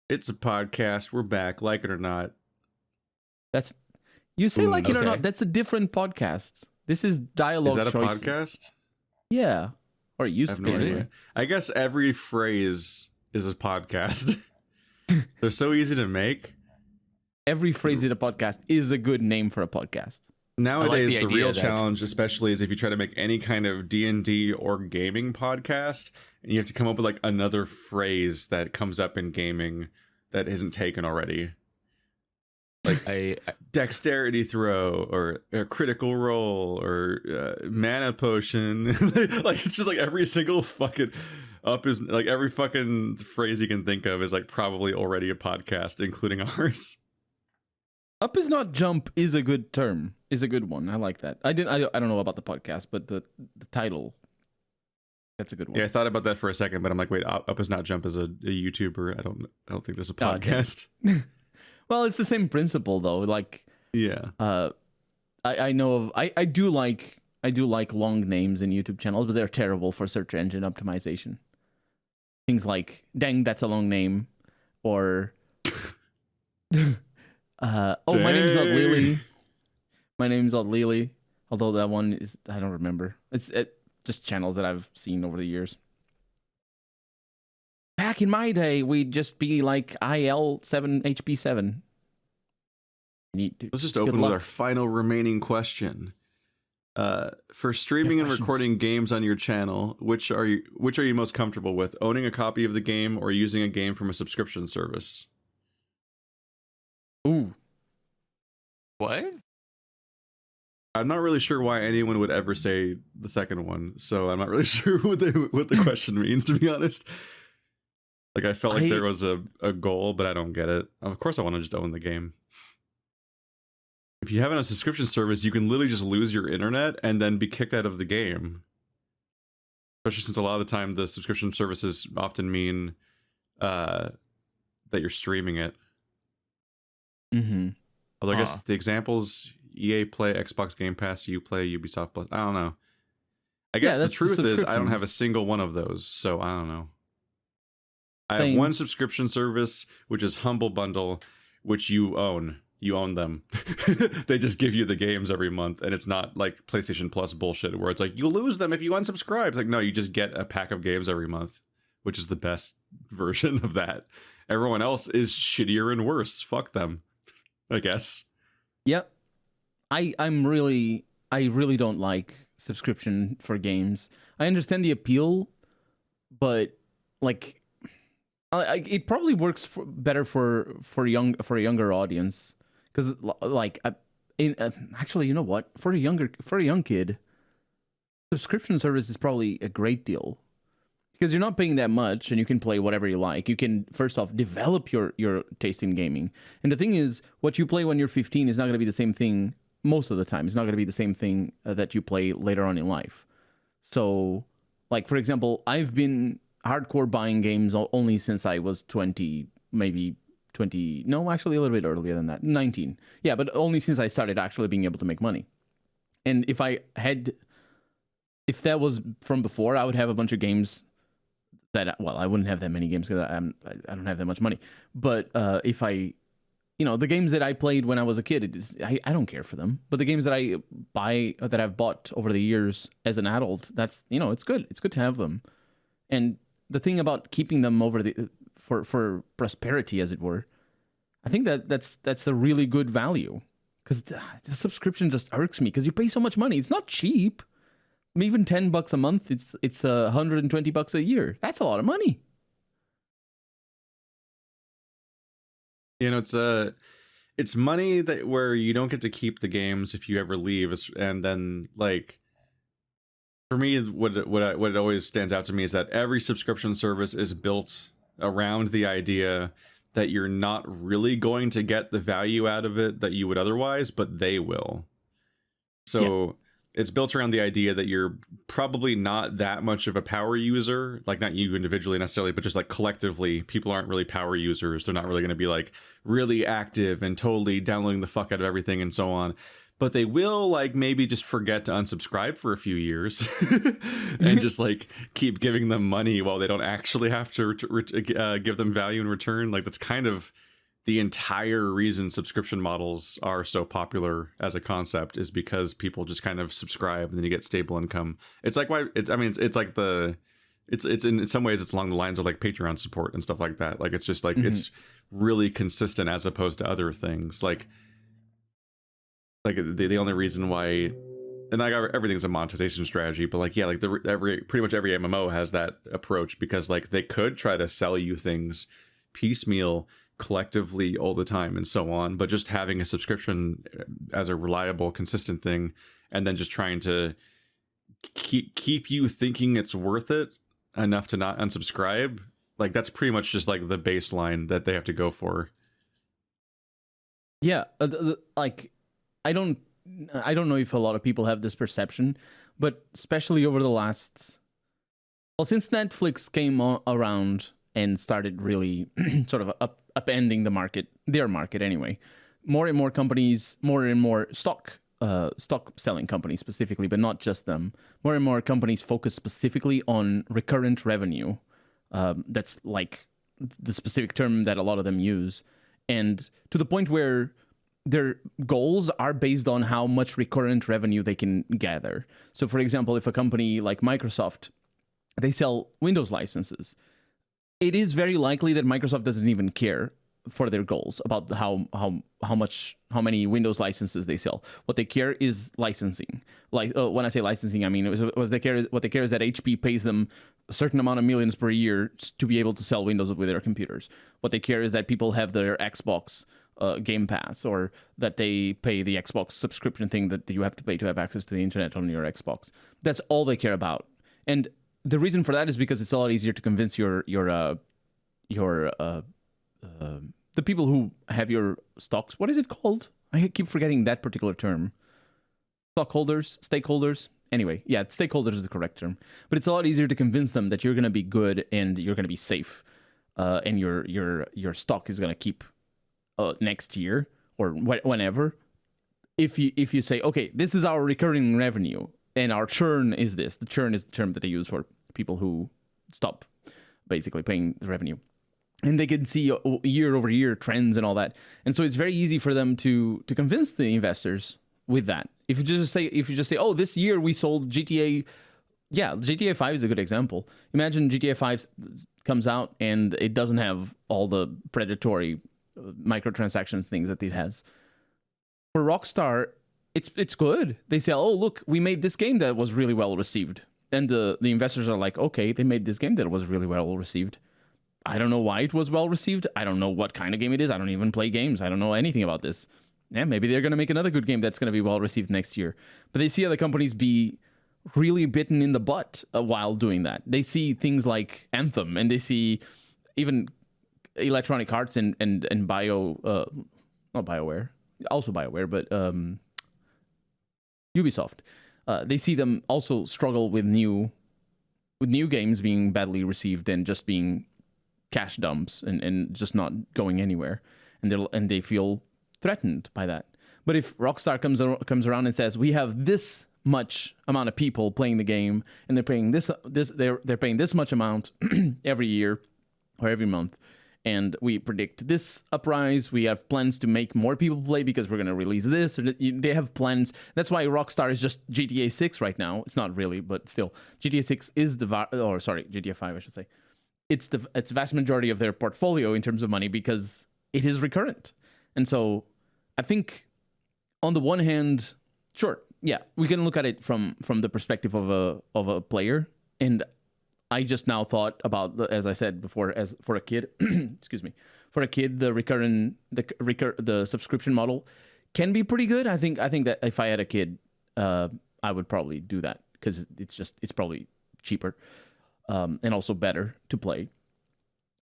It's a podcast. We're back, like it or not. That's you say like it or okay. not. That's a different podcast. This is Dialog. Is that a choices. podcast? Yeah, or it used I have to no be. idea. Anyway. I guess every phrase is a podcast. They're so easy to make. Every phrase in a podcast is a good name for a podcast. Nowadays, the the idea real that- challenge, especially, is if you try to make any kind of D&D or gaming podcast, and you have to come up with like another phrase that comes up in gaming that isn't taken already. Like I dexterity throw or a critical roll or mana potion. Like it's just like every single fucking up is like every fucking phrase you can think of is like probably already a podcast, including ours. Up is not jump is a good term. Is a good one. I like that. I don't know about the podcast, but the title. That's a good one. Yeah, I thought about that for a second, but I'm like, wait, up is not jump as a YouTuber. I don't think there's a podcast. Well, it's the same principle though. Like Yeah. I know of I do like long names in YouTube channels, but they're terrible for search engine optimization. Things like "dang, that's a long name," or "oh, my name's not Lily." My name's not Lily. Although that one is I don't remember. It's just channels that I've seen over the years. Back in my day, we'd just be like IL7 HP7. Let's just open with our final remaining question. For streaming and recording games on your channel, which are you most comfortable with? Owning a copy of the game or using a game from a subscription service? Ooh. what? I'm not really sure why anyone would ever say the second one, so I'm not really sure what the question means, to be honest. Like, I felt like there was a goal, but I don't get it. Of course I want to just own the game. If you have it on a subscription service, you can literally just lose your internet and then be kicked out of the game. Especially since a lot of the time the subscription services often mean that you're streaming it. Mm-hmm. Although I guess the examples, EA Play, Xbox Game Pass, Uplay, Ubisoft Plus, I don't know. I guess the truth is I don't have a single one of those, so I don't know. I have one subscription service, which is Humble Bundle, which you own. You own them. They just give you the games every month, and it's not like PlayStation Plus bullshit where it's like, you lose them if you unsubscribe. It's like, no, you just get a pack of games every month, which is the best version of that. Everyone else is shittier and worse. Fuck them, I guess. Yep. I really don't like subscription for games. I understand the appeal, but like it probably works better for a younger audience, because like actually, you know what, for a young kid, subscription service is probably a great deal, because you're not paying that much and you can play whatever you like. You can first off develop your taste in gaming, and the thing is, what you play when you're 15 is not going to be the same thing most of the time. It's not going to be the same thing that you play later on in life. So, like, for example, I've been hardcore buying games only since I was 20, maybe 20, no, actually a little bit earlier than that, 19. Yeah, but only since I started actually being able to make money. And if that was from before, I would have a bunch of games that, well, I wouldn't have that many games because I don't have that much money. But if I, the games that I played when I was a kid, I don't care for them. But the games that I buy, that I've bought over the years as an adult, that's, it's good. It's good to have them. And the thing about keeping them for prosperity, as it were, I think that's a really good value, because the subscription just irks me, because you pay so much money. It's not cheap. I mean, even $10 a month, it's $120 a year. That's a lot of money. It's money that where you don't get to keep the games if you ever leave, and then like, for me, what always stands out to me is that every subscription service is built around the idea that you're not really going to get the value out of it that you would otherwise, but they will. So it's built around the idea that you're probably not that much of a power user, like not you individually necessarily, but just like collectively, people aren't really power users. They're not really going to be like really active and totally downloading the fuck out of everything and so on. but they will like maybe just forget to unsubscribe for a few years and just like keep giving them money while they don't actually have to give them value in return. Like that's kind of the entire reason subscription models are so popular as a concept, is because people just kind of subscribe and then you get stable income. It's like why it's, I mean, it's like it's in some ways it's along the lines of like Patreon support and stuff like that. Like it's just like it's really consistent as opposed to other things. Like the only reason why, and like everything's a monetization strategy, but like, yeah, like pretty much every MMO has that approach, because like they could try to sell you things piecemeal, collectively all the time and so on, but just having a subscription as a reliable, consistent thing, and then just trying to keep you thinking it's worth it enough to not unsubscribe, like that's pretty much just like the baseline that they have to go for. Yeah, like I don't know if a lot of people have this perception, but especially over the last, well, since Netflix came around and started really sort of upending the market, their market anyway, more and more companies, more and more stock selling companies specifically, but not just them, more and more companies focus specifically on recurrent revenue. That's like the specific term that a lot of them use, and to the point where their goals are based on how much recurrent revenue they can gather. So for example, if a company like Microsoft, they sell Windows licenses, it is very likely that Microsoft doesn't even care for their goals about how many Windows licenses they sell. What they care is licensing. Like when I say licensing, I mean what they care is that HP pays them a certain amount of millions per year to be able to sell Windows with their computers. What they care is that people have their Xbox Game Pass, or that they pay the Xbox subscription thing that you have to pay to have access to the internet on your Xbox. That's all they care about. And the reason for that is because it's a lot easier to convince the people who have your stocks. What is it called? I keep forgetting that particular term. Stakeholders. Anyway, yeah, stakeholders is the correct term. But it's a lot easier to convince them that you're going to be good and you're going to be safe, and your stock is going to keep next year or whenever. If you say, okay, this is our recurring revenue and our churn is this. The churn is the term that they use for people who stop basically paying the revenue. And they can see year over year trends and all that. And so it's very easy for them to convince the investors with that. If you just say, oh, this year we sold GTA. Yeah, GTA 5 is a good example. Imagine GTA 5 comes out and it doesn't have all the predatory microtransactions things that it has. For Rockstar, it's good. They say, oh, look, we made this game that was really well received. And the investors are like, okay, they made this game that was really well received. I don't know why it was well received. I don't know what kind of game it is. I don't even play games. I don't know anything about this. Yeah, maybe they're going to make another good game that's going to be well received next year. But they see other companies be really bitten in the butt while doing that. They see things like Anthem, and they see even Electronic Arts and not BioWare, also BioWare, but Ubisoft. They see them also struggle with new games being badly received and just being cash dumps and just not going anywhere, and they feel threatened by that. But if Rockstar comes around and says, we have this much amount of people playing the game and they're paying they're paying this much amount every year or every month, and we predict this uprise, we have plans to make more people play because we're going to release this, or they have plans. That's why Rockstar is just GTA 6 right now. It's not really, but still, GTA 6 is GTA 5, I should say. It's vast majority of their portfolio in terms of money because it is recurrent. And so I think on the one hand, sure, yeah, we can look at it from the perspective of a player. And I just now thought about, as I said before, as for a kid, excuse me, for a kid, the subscription model can be pretty good. I think that if I had a kid, I would probably do that because it's probably cheaper. And also better to play.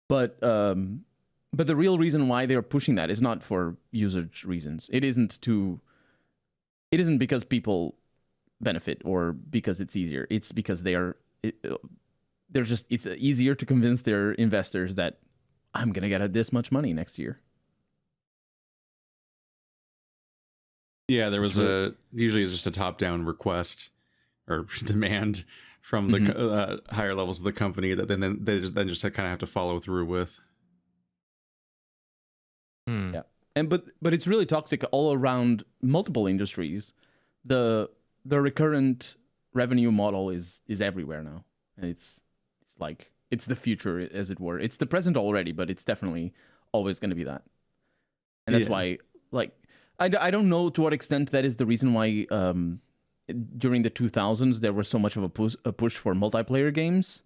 But the real reason why they're pushing that is not for usage reasons. It isn't because people benefit or because it's easier. It's because it's easier to convince their investors that I'm going to get this much money next year. Yeah, there was usually it's just a top-down request or demand from the higher levels of the company that then they just kind of have to follow through with. Yeah, but it's really toxic all around multiple industries. The recurrent revenue model is everywhere now, and it's like it's the future, as it were. It's the present already, but it's definitely always going to be that. And that's why, like, I don't know to what extent that is the reason why during the 2000s there was so much of a push for multiplayer games.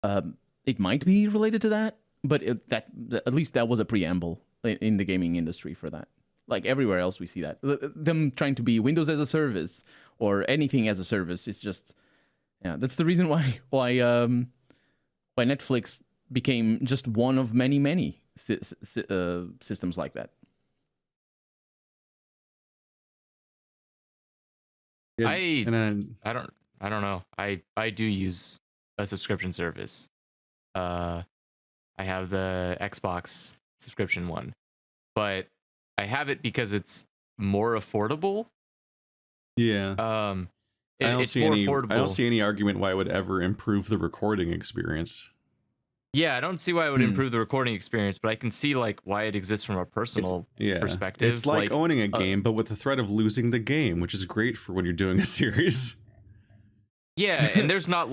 It might be related to that, but at least that was a preamble in the gaming industry for that. Like everywhere else we see that. Them trying to be Windows as a service or anything as a service. It's just, yeah, that's the reason why Netflix became just one of many systems like that. I don't know. I do use a subscription service. I have the Xbox subscription one, but I have it because it's more affordable. Yeah. I don't see any argument why it would ever improve the recording experience. Yeah, I don't see why it would improve the recording experience, but I can see like why it exists from a personal perspective. It's like owning a game, but with the threat of losing the game, which is great for when you're doing a series. Yeah, and there's no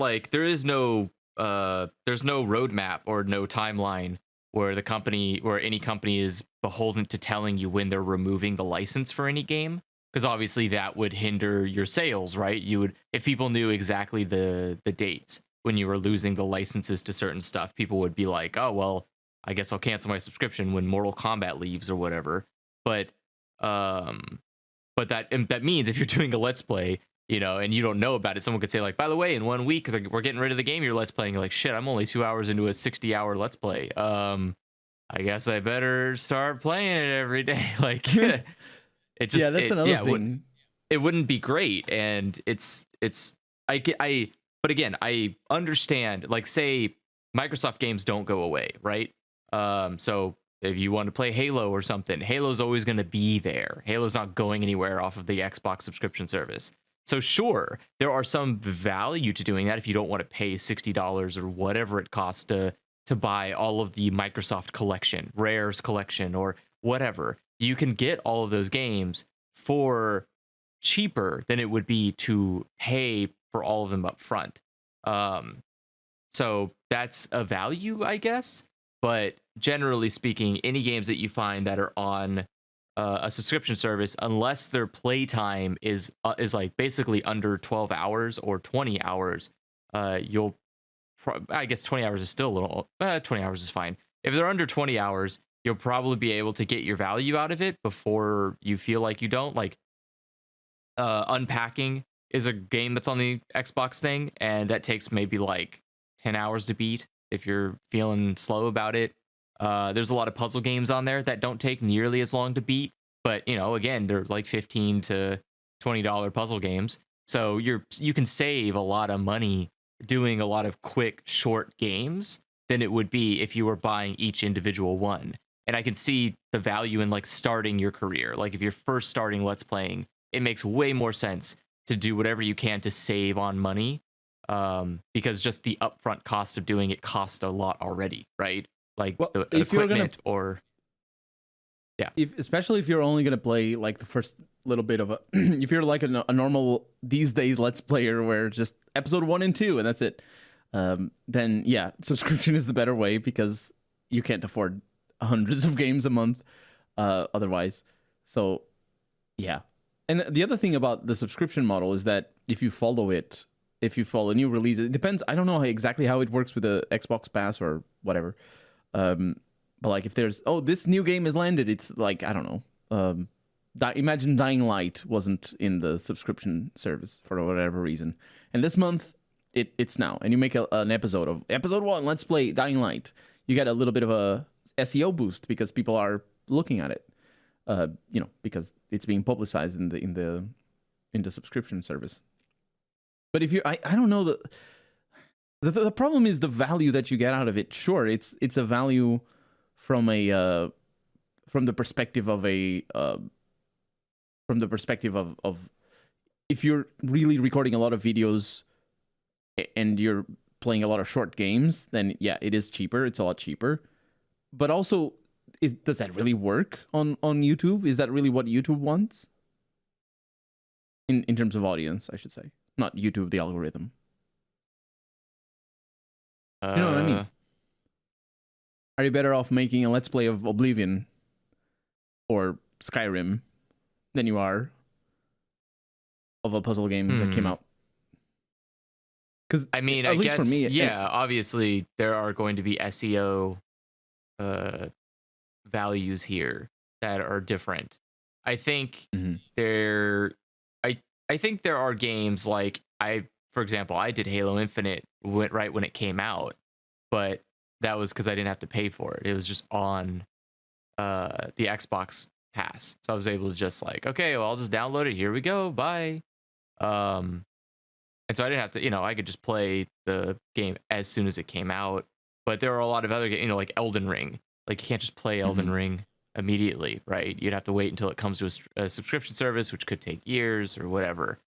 roadmap or no timeline where any company is beholden to telling you when they're removing the license for any game, because obviously that would hinder your sales, right? If people knew exactly the dates when you were losing the licenses to certain stuff, people would be like, oh, well, I guess I'll cancel my subscription when Mortal Kombat leaves or whatever. But that means if you're doing a Let's Play, and you don't know about it, someone could say like, by the way, in 1 week, we're getting rid of the game you're Let's Playing. You're like, shit, I'm only 2 hours into a 60-hour Let's Play. I guess I better start playing it every day. Like, it just, that's another thing. It wouldn't be great. And but again, I understand, like, say Microsoft games don't go away, right? So if you want to play Halo or something, Halo's always going to be there. Halo's not going anywhere off of the Xbox subscription service. So sure, there are some value to doing that if you don't want to pay $60 or whatever it costs to buy all of the Microsoft collection, Rare's collection, or whatever. You can get all of those games for cheaper than it would be to pay for all of them up front. So that's a value, I guess. But generally speaking, any games that you find that are on a subscription service, unless their playtime is like basically under 12 hours or 20 hours, I guess 20 hours is still a little, 20 hours is fine. If they're under 20 hours, you'll probably be able to get your value out of it before you feel like you don't. Like, Unpacking is a game that's on the Xbox thing, and that takes maybe like 10 hours to beat if you're feeling slow about it. There's a lot of puzzle games on there that don't take nearly as long to beat, but again, they're like $15 to $20 puzzle games. So you can save a lot of money doing a lot of quick, short games than it would be if you were buying each individual one. And I can see the value in like starting your career. Like if you're first starting Let's Playing, it makes way more sense to do whatever you can to save on money, because just the upfront cost of doing it costs a lot already, right? Like the equipment especially if you're only going to play like the first little bit of if you're like a normal these days Let's Player where just episode 1 and 2 and that's it, then yeah, subscription is the better way because you can't afford hundreds of games a month otherwise. So yeah. And the other thing about the subscription model is that if you follow new releases, it depends. I don't know exactly how it works with the Xbox Pass or whatever. But like if there's, this new game has landed, it's like, I don't know. Imagine Dying Light wasn't in the subscription service for whatever reason. And this month, it's now. And you make an episode of episode 1, Let's Play Dying Light. You get a little bit of a SEO boost because people are looking at it. Because it's being publicized in the subscription service. But if I don't know, the problem is the value that you get out of it. Sure, it's a value from the perspective of a from the perspective of if you're really recording a lot of videos and you're playing a lot of short games, then yeah, it is cheaper. It's a lot cheaper. But also, does that really work on YouTube? Is that really what YouTube wants? In terms of audience, I should say. Not YouTube, the algorithm. You know what I mean? Are you better off making a Let's Play of Oblivion or Skyrim than you are of a puzzle game that came out? Because I mean, at I least guess, for me, yeah, obviously there are going to be SEO values here that are different. I think I think there are games like for example, I did Halo Infinite right when it came out, but that was because I didn't have to pay for it. It was just on the Xbox Pass, so I was able to just like, okay, well, I'll just download it. Here we go, bye. And so I didn't have to, I could just play the game as soon as it came out. But there are a lot of other games, like Elden Ring. Like you can't just play Elden Ring immediately, right? You'd have to wait until it comes to a subscription service, which could take years or whatever.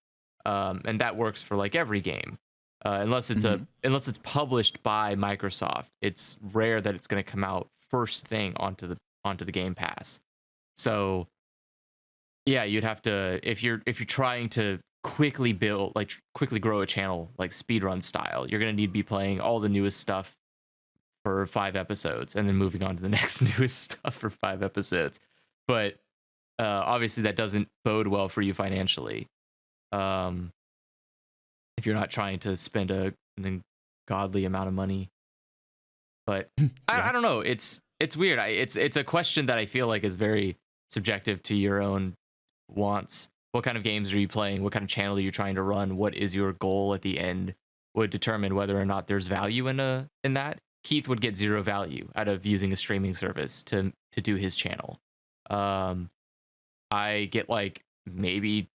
And that works for like every game, unless it's unless it's published by Microsoft. It's rare that it's going to come out first thing onto the Game Pass. So yeah, you'd have to, if you're trying to quickly grow a channel like speedrun style, you're going to need to be playing all the newest stuff for 5 episodes and then moving on to the next newest stuff for 5 episodes. But obviously that doesn't bode well for you financially. If you're not trying to spend an ungodly amount of money. But I don't know. It's weird. It's a question that I feel like is very subjective to your own wants. What kind of games are you playing? What kind of channel are you trying to run? What is your goal at the end would determine whether or not there's value in that. Keith would get 0 value out of using a streaming service to do his channel. I get like maybe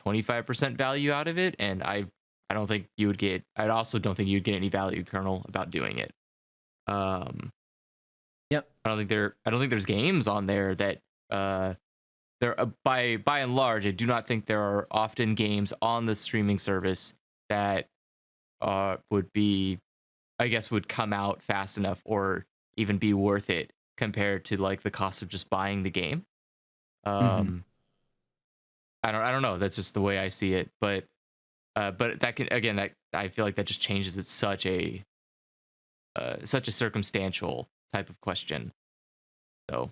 25% value out of it, and I don't think you would get. I also don't think you'd get any value, Colonel, about doing it. Yep. I don't think there's games on there that there by and large. I do not think there are often games on the streaming service that would be, I guess, would come out fast enough or even be worth it compared to like the cost of just buying the game. I don't know. That's just the way I see it. But that can, again, that I feel like that just changes. It's such a circumstantial type of question. So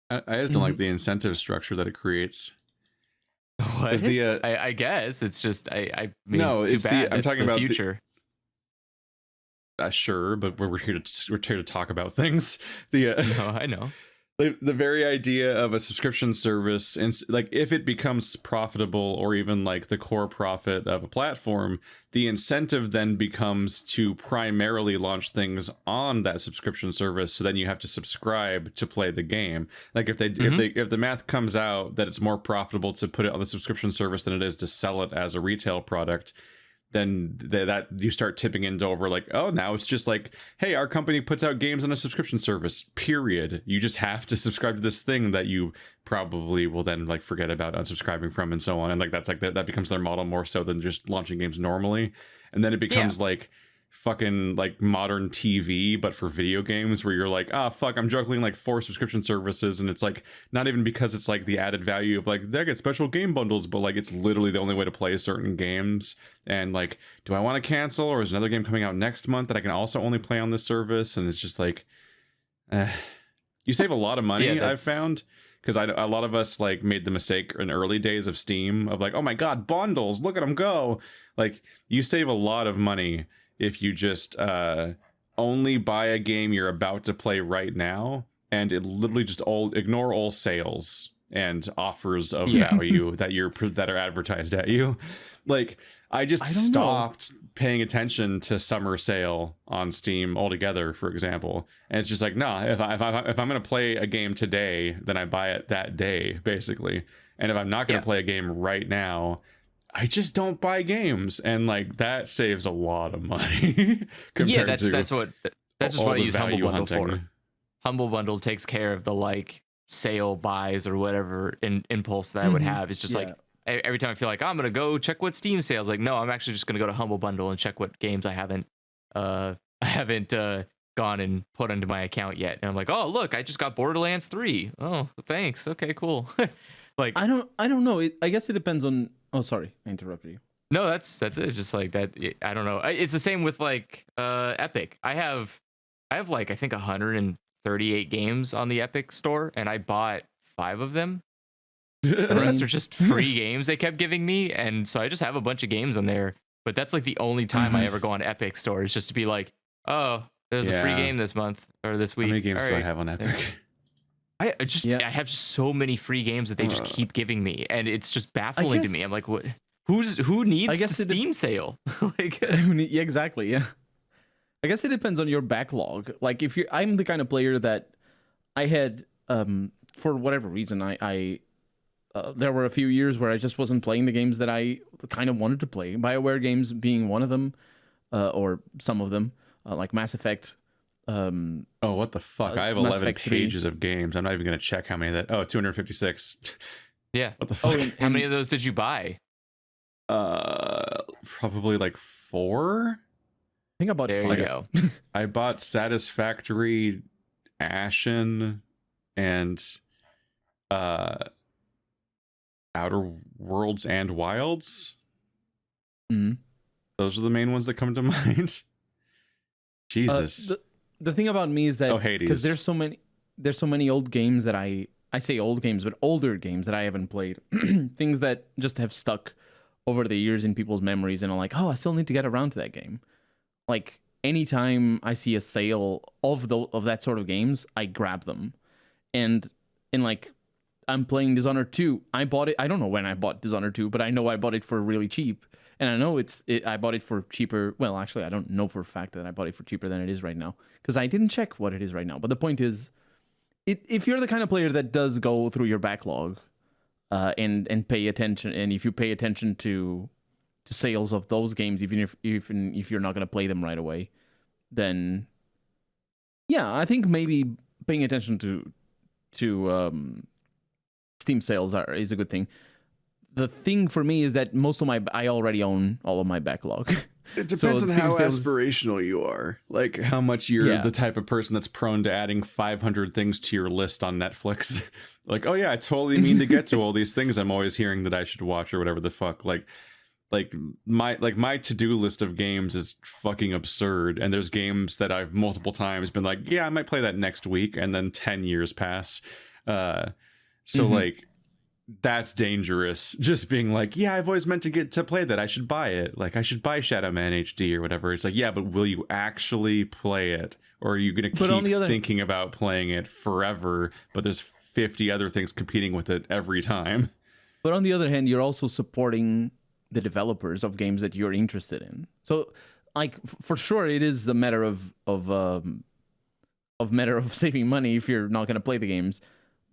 I just don't like the incentive structure that it creates. What? I guess it's just I mean, no, it's bad. I'm talking about the future. Sure, but we're here to talk about things. No, I know. The very idea of a subscription service, and like if it becomes profitable or even like the core profit of a platform, the incentive then becomes to primarily launch things on that subscription service. So then you have to subscribe to play the game. Like if the math comes out that it's more profitable to put it on the subscription service than it is to sell it as a retail product, then that you start tipping into over like, oh, now it's just like, hey, our company puts out games on a subscription service, period. You just have to subscribe to this thing that you probably will then like forget about unsubscribing from and so on. And like that's like that becomes their model more so than just launching games normally. And then it becomes like fucking like modern TV, but for video games, where you're like, fuck, I'm juggling like 4 subscription services, and it's like not even because it's like the added value of like they get special game bundles, but like it's literally the only way to play certain games. And like, do I want to cancel, or is another game coming out next month that I can also only play on this service? And it's just like, you save a lot of money. I've found, because a lot of us like made the mistake in early days of Steam of like, oh my god, bundles, look at them go. Like you save a lot of money if you just only buy a game you're about to play right now, and it literally just ignore all sales and offers of value that are advertised at you. Like I just stopped paying attention to summer sale on Steam altogether, for example. And it's just like, nah, if I'm going to play a game today, then I buy it that day, basically. And if I'm not going to play a game right now, I just don't buy games, and like that saves a lot of money. That's just what I use Humble Bundle for. Humble Bundle takes care of the like sale buys or whatever impulse that I would have. It's just like every time I feel like I'm gonna go check what Steam sales, like no, I'm actually just gonna go to Humble Bundle and check what games I haven't gone and put into my account yet. And I'm like, oh look, I just got Borderlands 3. Oh, thanks. Okay, cool. Like I don't know. I guess it depends on. Oh, sorry, I interrupted you. No, that's it. It's just like that. I don't know. It's the same with like Epic. I have like I think 138 games on the Epic store, and I bought 5 of them. The rest are just free games they kept giving me, and so I just have a bunch of games on there. But that's like the only time I ever go on Epic Store is just to be like, oh, there's a free game this month or this week. How many games do I have on Epic? I have so many free games that they just keep giving me, and it's just baffling to me. I'm like, what? Who needs a Steam sale? Like, yeah, exactly. Yeah, I guess it depends on your backlog. Like, if I'm the kind of player that I had, for whatever reason, I there were a few years where I just wasn't playing the games that I kind of wanted to play. BioWare games being one of them, or some of them, like Mass Effect. Oh, what the fuck! I have 11 pages of games. I'm not even gonna check how many that. Oh, 256. Yeah. What the fuck? Oh, how many of those did you buy? Probably like 4. I think I bought 5. I bought Satisfactory, Ashen, and Outer Worlds and Wilds. Those are the main ones that come to mind. Jesus. The thing about me is that because there's so many old games that I say old games, but older games that I haven't played, things that just have stuck over the years in people's memories, and I'm like, oh, I still need to get around to that game. Like anytime I see a sale of that sort of games, I grab them, and like I'm playing Dishonored 2. I bought it. I don't know when I bought Dishonored 2, but I know I bought it for really cheap. And I know I bought it for cheaper. Well, actually, I don't know for a fact that I bought it for cheaper than it is right now, because I didn't check what it is right now. But the point is, if you're the kind of player that does go through your backlog and pay attention, and if you pay attention to sales of those games, even if you're not going to play them right away, then yeah, I think maybe paying attention to Steam sales is a good thing. The thing for me is that I already own all of my backlog. It depends on how aspirational you are. Like how much you're the type of person that's prone to adding 500 things to your list on Netflix. Like, oh yeah, I totally mean to get to all these things I'm always hearing that I should watch or whatever the fuck. Like my to-do list of games is fucking absurd. And there's games that I've multiple times been like, yeah, I might play that next week. And then 10 years pass. Like, that's dangerous. Just being like, yeah, I've always meant to get to play that. I should buy it. Like, I should buy Shadow Man HD or whatever. It's like, yeah, but will you actually play it? Or are you going to keep thinking about playing it forever, but there's 50 other things competing with it every time? But on the other hand, you're also supporting the developers of games that you're interested in. So, like, for sure, it is a matter of saving money if you're not going to play the games.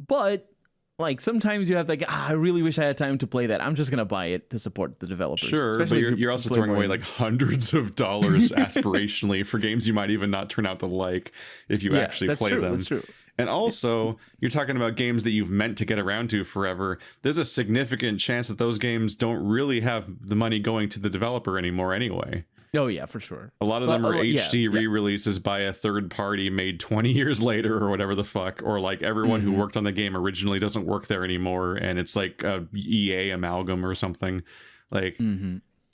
But like sometimes you have like, I really wish I had time to play that. I'm just gonna buy it to support the developers. Sure, but you're also throwing away like hundreds of dollars aspirationally for games you might even not turn out to like if you actually play them. That's true. And also, you're talking about games that you've meant to get around to forever. There's a significant chance that those games don't really have the money going to the developer anymore anyway. Oh, yeah, for sure. A lot of them are HD re-releases by a third party made 20 years later or whatever the fuck. Or like everyone who worked on the game originally doesn't work there anymore. And it's like a EA amalgam or something. Like,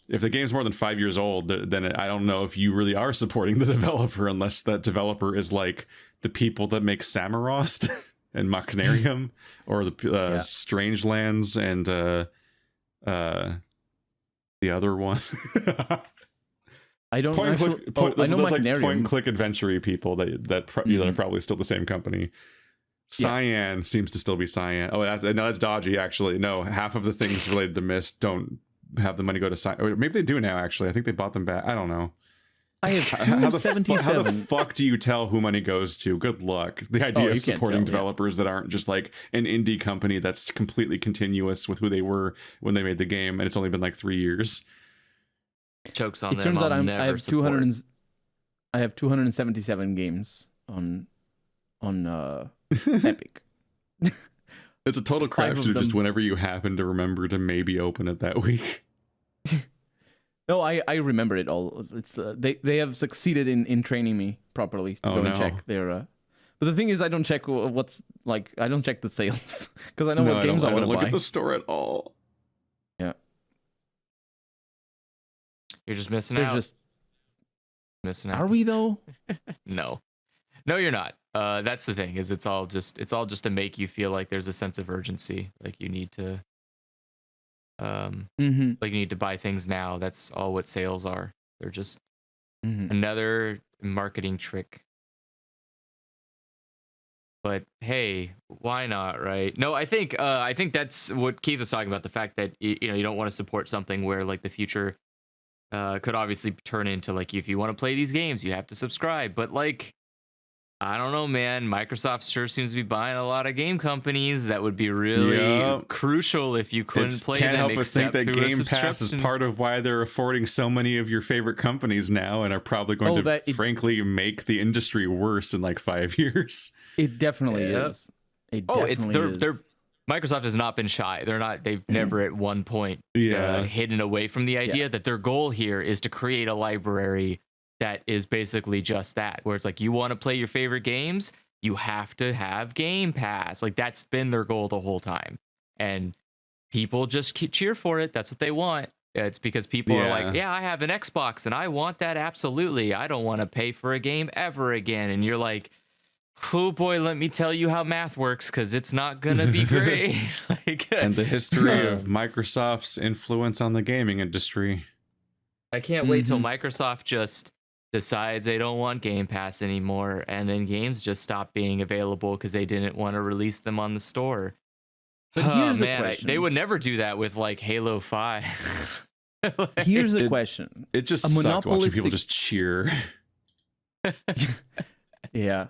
if the game's more than 5 years old, then I don't know if you really are supporting the developer unless that developer is like the people that make Samarost and Machinarium or the Strangelands and the other one. I don't point actually, click, point, I know those like Machinarium. point click adventure people that are probably still the same company. Cyan seems to still be Cyan. Oh, that's dodgy. Actually, no, half of the things related to Myst don't have the money go to Cyan. Or maybe they do now. Actually, I think they bought them back. I don't know. I have 277. How the fuck do you tell who money goes to? Good luck. The idea of supporting developers that aren't just like an indie company that's completely continuous with who they were when they made the game, and it's only been like 3 years. Jokes on them. It turns out I have 277 games on Epic. It's a total crapshoot just whenever you happen to remember to maybe open it that week. No, I remember it all. It's they have succeeded in training me properly to go and check their. But the thing is, I don't check what's like. I don't check the sales because I know what games I want to buy. Look at the store at all. Yeah, you're just missing out. Just missing out. Are we though? No, you're not. That's the thing. Is it's all just to make you feel like there's a sense of urgency, like you need to. Like you need to buy things now. That's all what sales are. They're just another marketing trick. But hey, why not, right? No, I think that's what Keith was talking about. The fact that you don't want to support something where like the future could obviously turn into like if you want to play these games, you have to subscribe. But like, I don't know, man. Microsoft sure seems to be buying a lot of game companies. That would be really crucial if you couldn't play them. Can't help but think that Game Pass is part of why they're affording so many of your favorite companies now, and are probably going to frankly make the industry worse in like 5 years. It definitely is. Microsoft has not been shy. They've never at one point hidden away from the idea that their goal here is to create a library that is basically just that, where it's like, you want to play your favorite games, you have to have Game Pass. Like, that's been their goal the whole time. And people just cheer for it. That's what they want. It's because people are like, yeah, I have an Xbox and I want that absolutely. I don't want to pay for a game ever again. And you're like, oh boy, let me tell you how math works, because it's not going to be great. And the history of Microsoft's influence on the gaming industry. I can't wait till Microsoft just decides they don't want Game Pass anymore, and then games just stop being available because they didn't want to release them on the store. But here's a question. They would never do that with like Halo 5. Here's a question. It just sucked watching people just cheer. Yeah.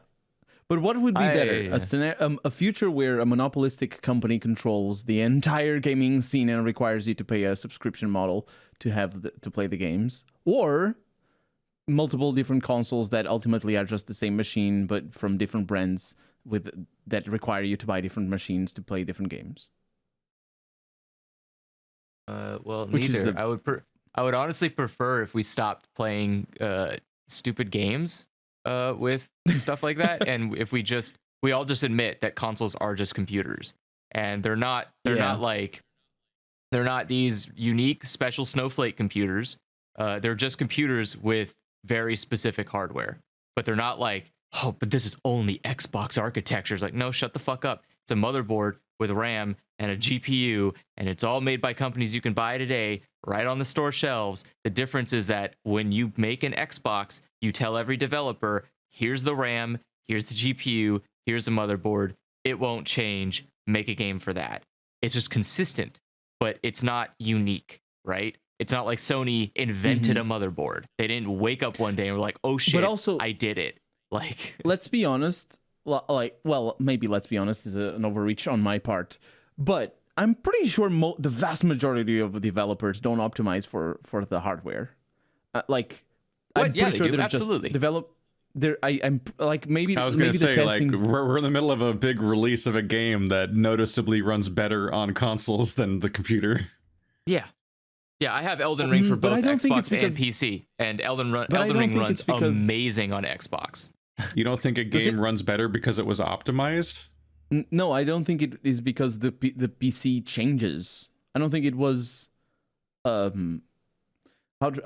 But what would be better? A future where a monopolistic company controls the entire gaming scene and requires you to pay a subscription model to play the games, or multiple different consoles that ultimately are just the same machine but from different brands that require you to buy different machines to play different games? Well, neither. I would honestly prefer if we stopped playing stupid games with stuff like that, and if we all just admit that consoles are just computers, and they're not these unique special snowflake computers. They're just computers with very specific hardware, but they're not like, oh, but this is only Xbox architecture. It's like, no, shut the fuck up. It's a motherboard with RAM and a GPU, and it's all made by companies you can buy today right on the store shelves. The difference is that when you make an Xbox, you tell every developer, here's the RAM, here's the GPU, here's the motherboard. It won't change. Make a game for that. It's just consistent, but it's not unique, right? It's not like Sony invented a motherboard. They didn't wake up one day and were like, oh shit, but also, I did it. Like, let's be honest. Maybe let's be honest is an overreach on my part, but I'm pretty sure the vast majority of developers don't optimize for the hardware. I'm pretty sure they're absolutely just develop. I'm like maybe. I was going to say testing... like we're in the middle of a big release of a game that noticeably runs better on consoles than the computer. Yeah. Yeah, I have Elden Ring for both Xbox and PC, and Elden Ring runs amazing on Xbox. You don't think a game runs better because it was optimized? No, I don't think it is because the PC changes. I don't think it was. How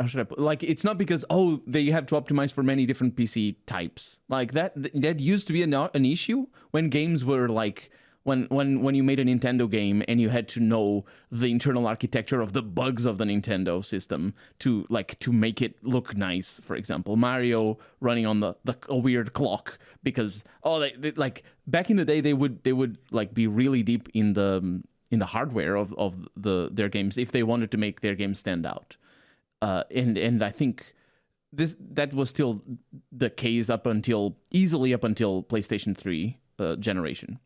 should I put? Like, it's not because they have to optimize for many different PC types. Like that used to be an issue when games were like. When you made a Nintendo game and you had to know the internal architecture of the bugs of the Nintendo system to make it look nice. For example, Mario running on a weird clock because they like back in the day they would like be really deep in the hardware of their games if they wanted to make their game stand out. And I think that was still the case easily up until PlayStation 3 generation.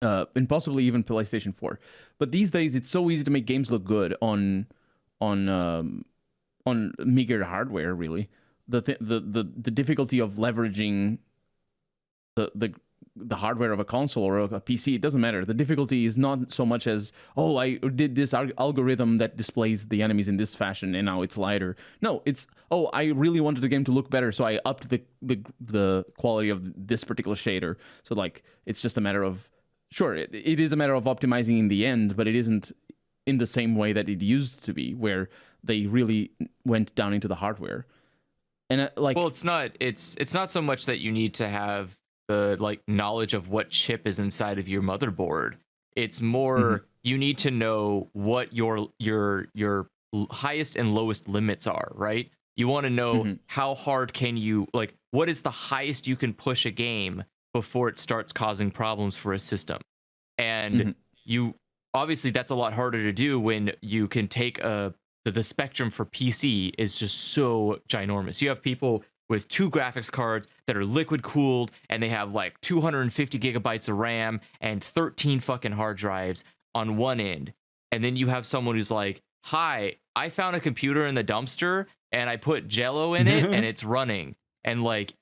And possibly even PlayStation 4. But these days, it's so easy to make games look good on meager hardware. Really, the difficulty of leveraging the the hardware of a console or a PC. It doesn't matter. The difficulty is not so much as, oh, I did this algorithm that displays the enemies in this fashion and now it's lighter. No, it's, oh, I really wanted the game to look better, so I upped the quality of this particular shader. So like, it's just a matter of, sure, it is a matter of optimizing in the end, but it isn't in the same way that it used to be, where they really went down into the hardware. And like, well, it's not so much that you need to have the like knowledge of what chip is inside of your motherboard. It's more you need to know what your highest and lowest limits are, right? You want to know how hard can you, like, what is the highest you can push a game before it starts causing problems for a system. And you obviously that's a lot harder to do when you can take the spectrum for PC is just so ginormous. You have people with 2 graphics cards that are liquid cooled and they have like 250 gigabytes of RAM and 13 fucking hard drives on one end. And then you have someone who's like, hi, I found a computer in the dumpster and I put Jello in it and it's running. And like,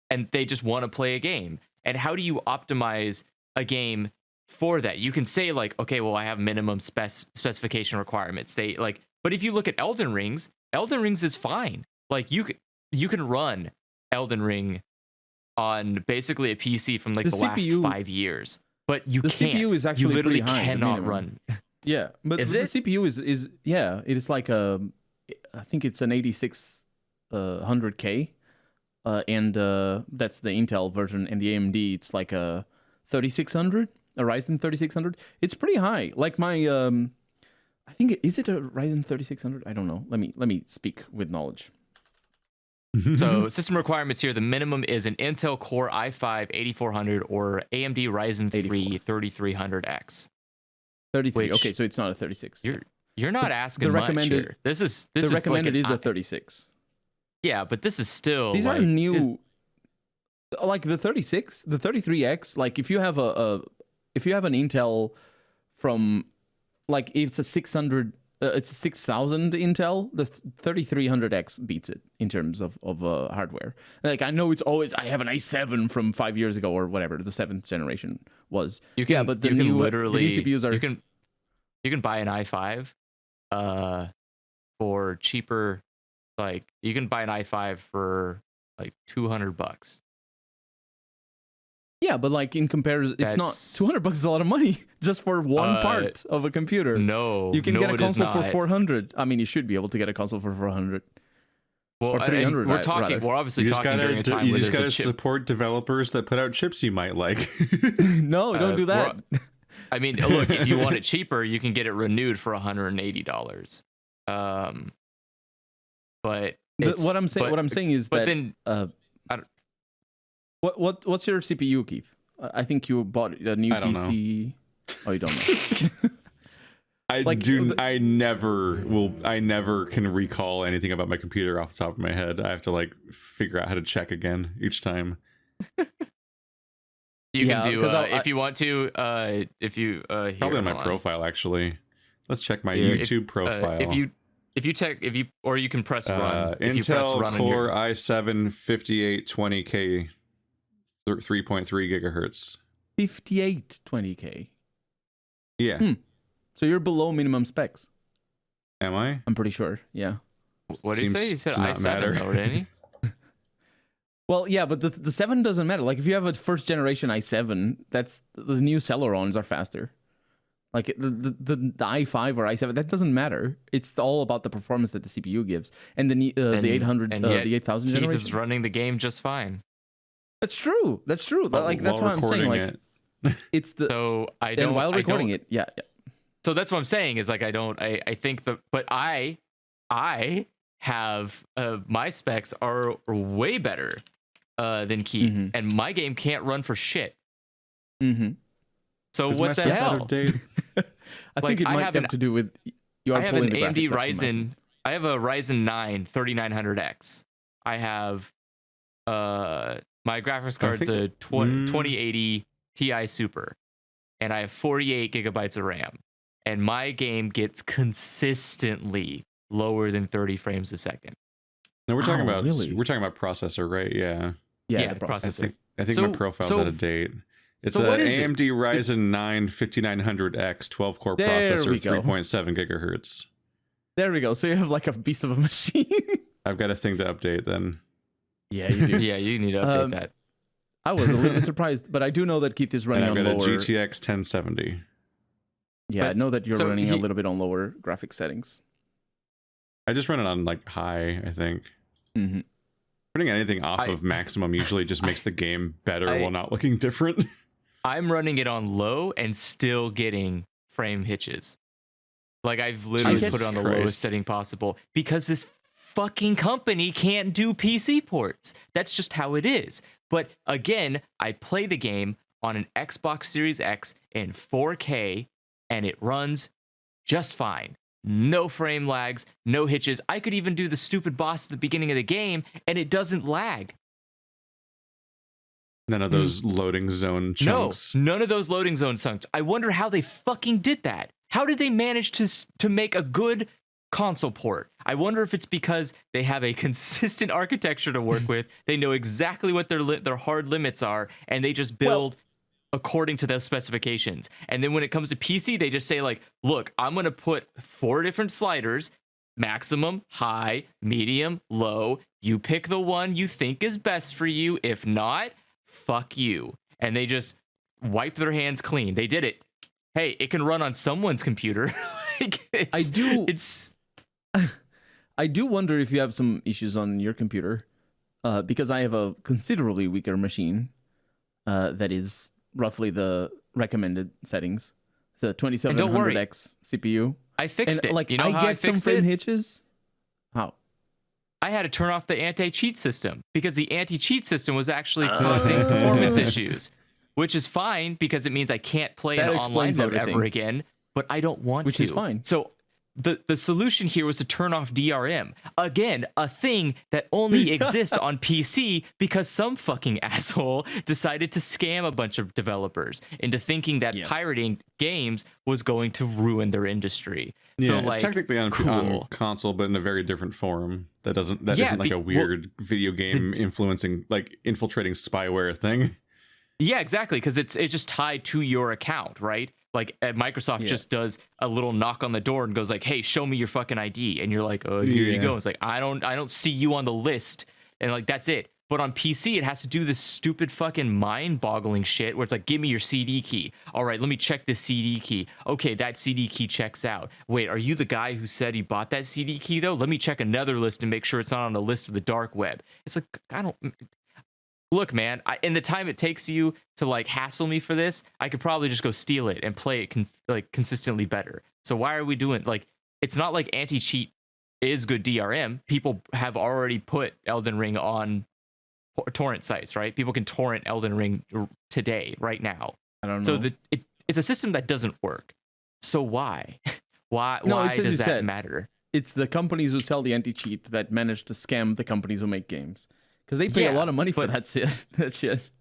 and they just want to play a game. And how do you optimize a game for that? You can say like, okay, well, I have minimum specification requirements. They like, but if you look at Elden Rings is fine. Like you can run Elden Ring on basically a PC from like the CPU, last 5 years, but you can't. The CPU is actually, you literally pretty high, cannot run. Yeah, but the CPU is yeah, it is like I think it's an 8600K, and that's the Intel version, and the AMD it's like a 3600. A Ryzen 3600. It's pretty high. Like my, I think is it a Ryzen 3600? I don't know. Let me speak with knowledge. So system requirements here. The minimum is an Intel Core i5 8400 or AMD Ryzen 3 3300X. 33. Okay, so it's not a 36. You're not asking the recommended. Much here. This is the recommended like is a 36. Yeah, but this is still these are new. Like the 36, the 33X. Like if you have if you have an Intel from, like, it's a 600, it's a 6000 Intel, the 3300X beats it in terms of hardware. Like, I know it's always, I have an i7 from 5 years ago or whatever, the 7th generation was. But the new CPUs are... You can buy an i5 for cheaper, like, you can buy an i5 for, like, $200. Yeah, but like in comparison, it's not $200 is a lot of money just for one part of a computer. No, you can get a console for $400. I mean, you should be able to get a console for $400. Well, or $300. We're obviously talking during a time where you just gotta support developers that put out chips you might like. No, don't do that. I mean, look, if you want it cheaper, you can get it renewed for $180. But what I'm saying is that then. What's your CPU, Keith? I think you bought a new PC. Know. Oh, you don't know. I never can recall anything about my computer off the top of my head. I have to like figure out how to check again each time. You can do if you want to. If you probably on my profile actually. Let's check my YouTube profile. Or you can press run. Intel Core i7 5820K. 3.3 gigahertz. 5820K. Yeah. So you're below minimum specs. Am I? I'm pretty sure. Yeah. What did he say? He said i7 though, didn't he? Well, yeah, but the 7 doesn't matter. Like if you have a first generation i7, that's the new Celerons are faster. Like the i5 or i7, that doesn't matter. It's all about the performance that the CPU gives. And the 800, the 8000 generation is running the game just fine. That's true. That's like that's what I'm saying. Like it's the so I don't while recording it. Yeah. So that's what I'm saying is like I think but I have my specs are way better than Keith, and my game can't run for shit. So what the hell? I think it might have to do with you are I have an AMD Ryzen. I have a Ryzen 9 3900X. I have my graphics card's a 2080 Ti Super, and I have 48 gigabytes of RAM. And my game gets consistently lower than 30 frames a second. No, we're talking about processor, right? Yeah. Yeah, the processor. I think my profile's out of date. It's an AMD Ryzen 9 5900X 12-core processor, 3.7 gigahertz. There we go. So you have like a beast of a machine. I've got a thing to update then. Yeah, you do. Yeah, you need to update that. I was a little bit surprised, but I do know that Keith is running on lower. I've got a GTX 1070. Yeah, I know that you're running a little bit on lower graphic settings. I just run it on like high, I think. Mm-hmm. Putting anything off of maximum usually just makes the game better while not looking different. I'm running it on low and still getting frame hitches. Like I've literally put it on the lowest setting possible because this fucking company can't do PC ports. That's just how it is. But again, I play the game on an Xbox Series X in 4K and it runs just fine. No frame lags, no hitches. I could even do the stupid boss at the beginning of the game and it doesn't lag. None of those loading zone chunks. No, none of those loading zone chunks. I wonder how they fucking did that. How did they manage to make a good console port? I wonder if it's because they have a consistent architecture to work with. They know exactly what their hard limits are, and they just build according to those specifications. And then when it comes to PC, they just say like, look, I'm going to put 4 different sliders, maximum, high, medium, low. You pick the one you think is best for you. If not, fuck you. And they just wipe their hands clean. They did it. Hey, it can run on someone's computer. I do wonder if you have some issues on your computer, because I have a considerably weaker machine that is roughly the recommended settings. It's a 2700X CPU. I fixed it. Like, you know I get some frame hitches. How? I had to turn off the anti-cheat system because the anti-cheat system was actually causing performance issues, which is fine because it means I can't play in online mode ever again, but I don't want to. Which is fine. So the solution here was to turn off DRM. Again, a thing that only exists on PC because some fucking asshole decided to scam a bunch of developers into thinking that pirating games was going to ruin their industry. Yeah, so, it's technically on console, but in a very different form. That isn't like a weird video game influencing, like infiltrating spyware thing. Yeah, exactly, because it's just tied to your account, right? Like Microsoft just does a little knock on the door and goes like, "Hey, show me your fucking ID," and you're like, "Oh, here you go." It's like, I don't see you on the list, and like that's it. But on PC, it has to do this stupid fucking mind-boggling shit where it's like, "Give me your CD key." All right, let me check this CD key. Okay, that CD key checks out. Wait, are you the guy who said he bought that CD key though? Let me check another list and make sure it's not on the list of the dark web. It's like, I don't. Look, man, in the time it takes you to like hassle me for this, I could probably just go steal it and play it consistently better. So why are we doing like? It's not like anti-cheat is good DRM. People have already put Elden Ring on torrent sites, right? People can torrent Elden Ring today, right now. I don't know. So it's a system that doesn't work. So why? Why does that matter? It's the companies who sell the anti-cheat that manage to scam the companies who make games. Because they pay a lot of money for that shit.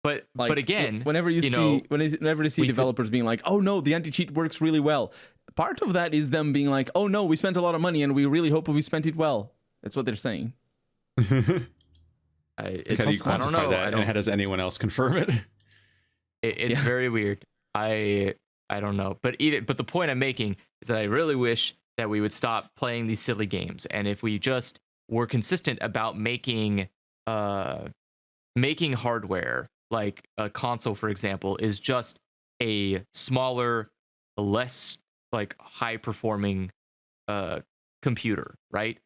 But again, whenever you see developers being like, "Oh no, the anti-cheat works really well," part of that is them being like, "Oh no, we spent a lot of money and we really hope we spent it well." That's what they're saying. How do you quantify that? And how does anyone else confirm it? It's very weird. I don't know. But the point I'm making is that I really wish that we would stop playing these silly games, and if we just were consistent about making hardware, like a console, for example, is just a smaller, less like high performing computer, right?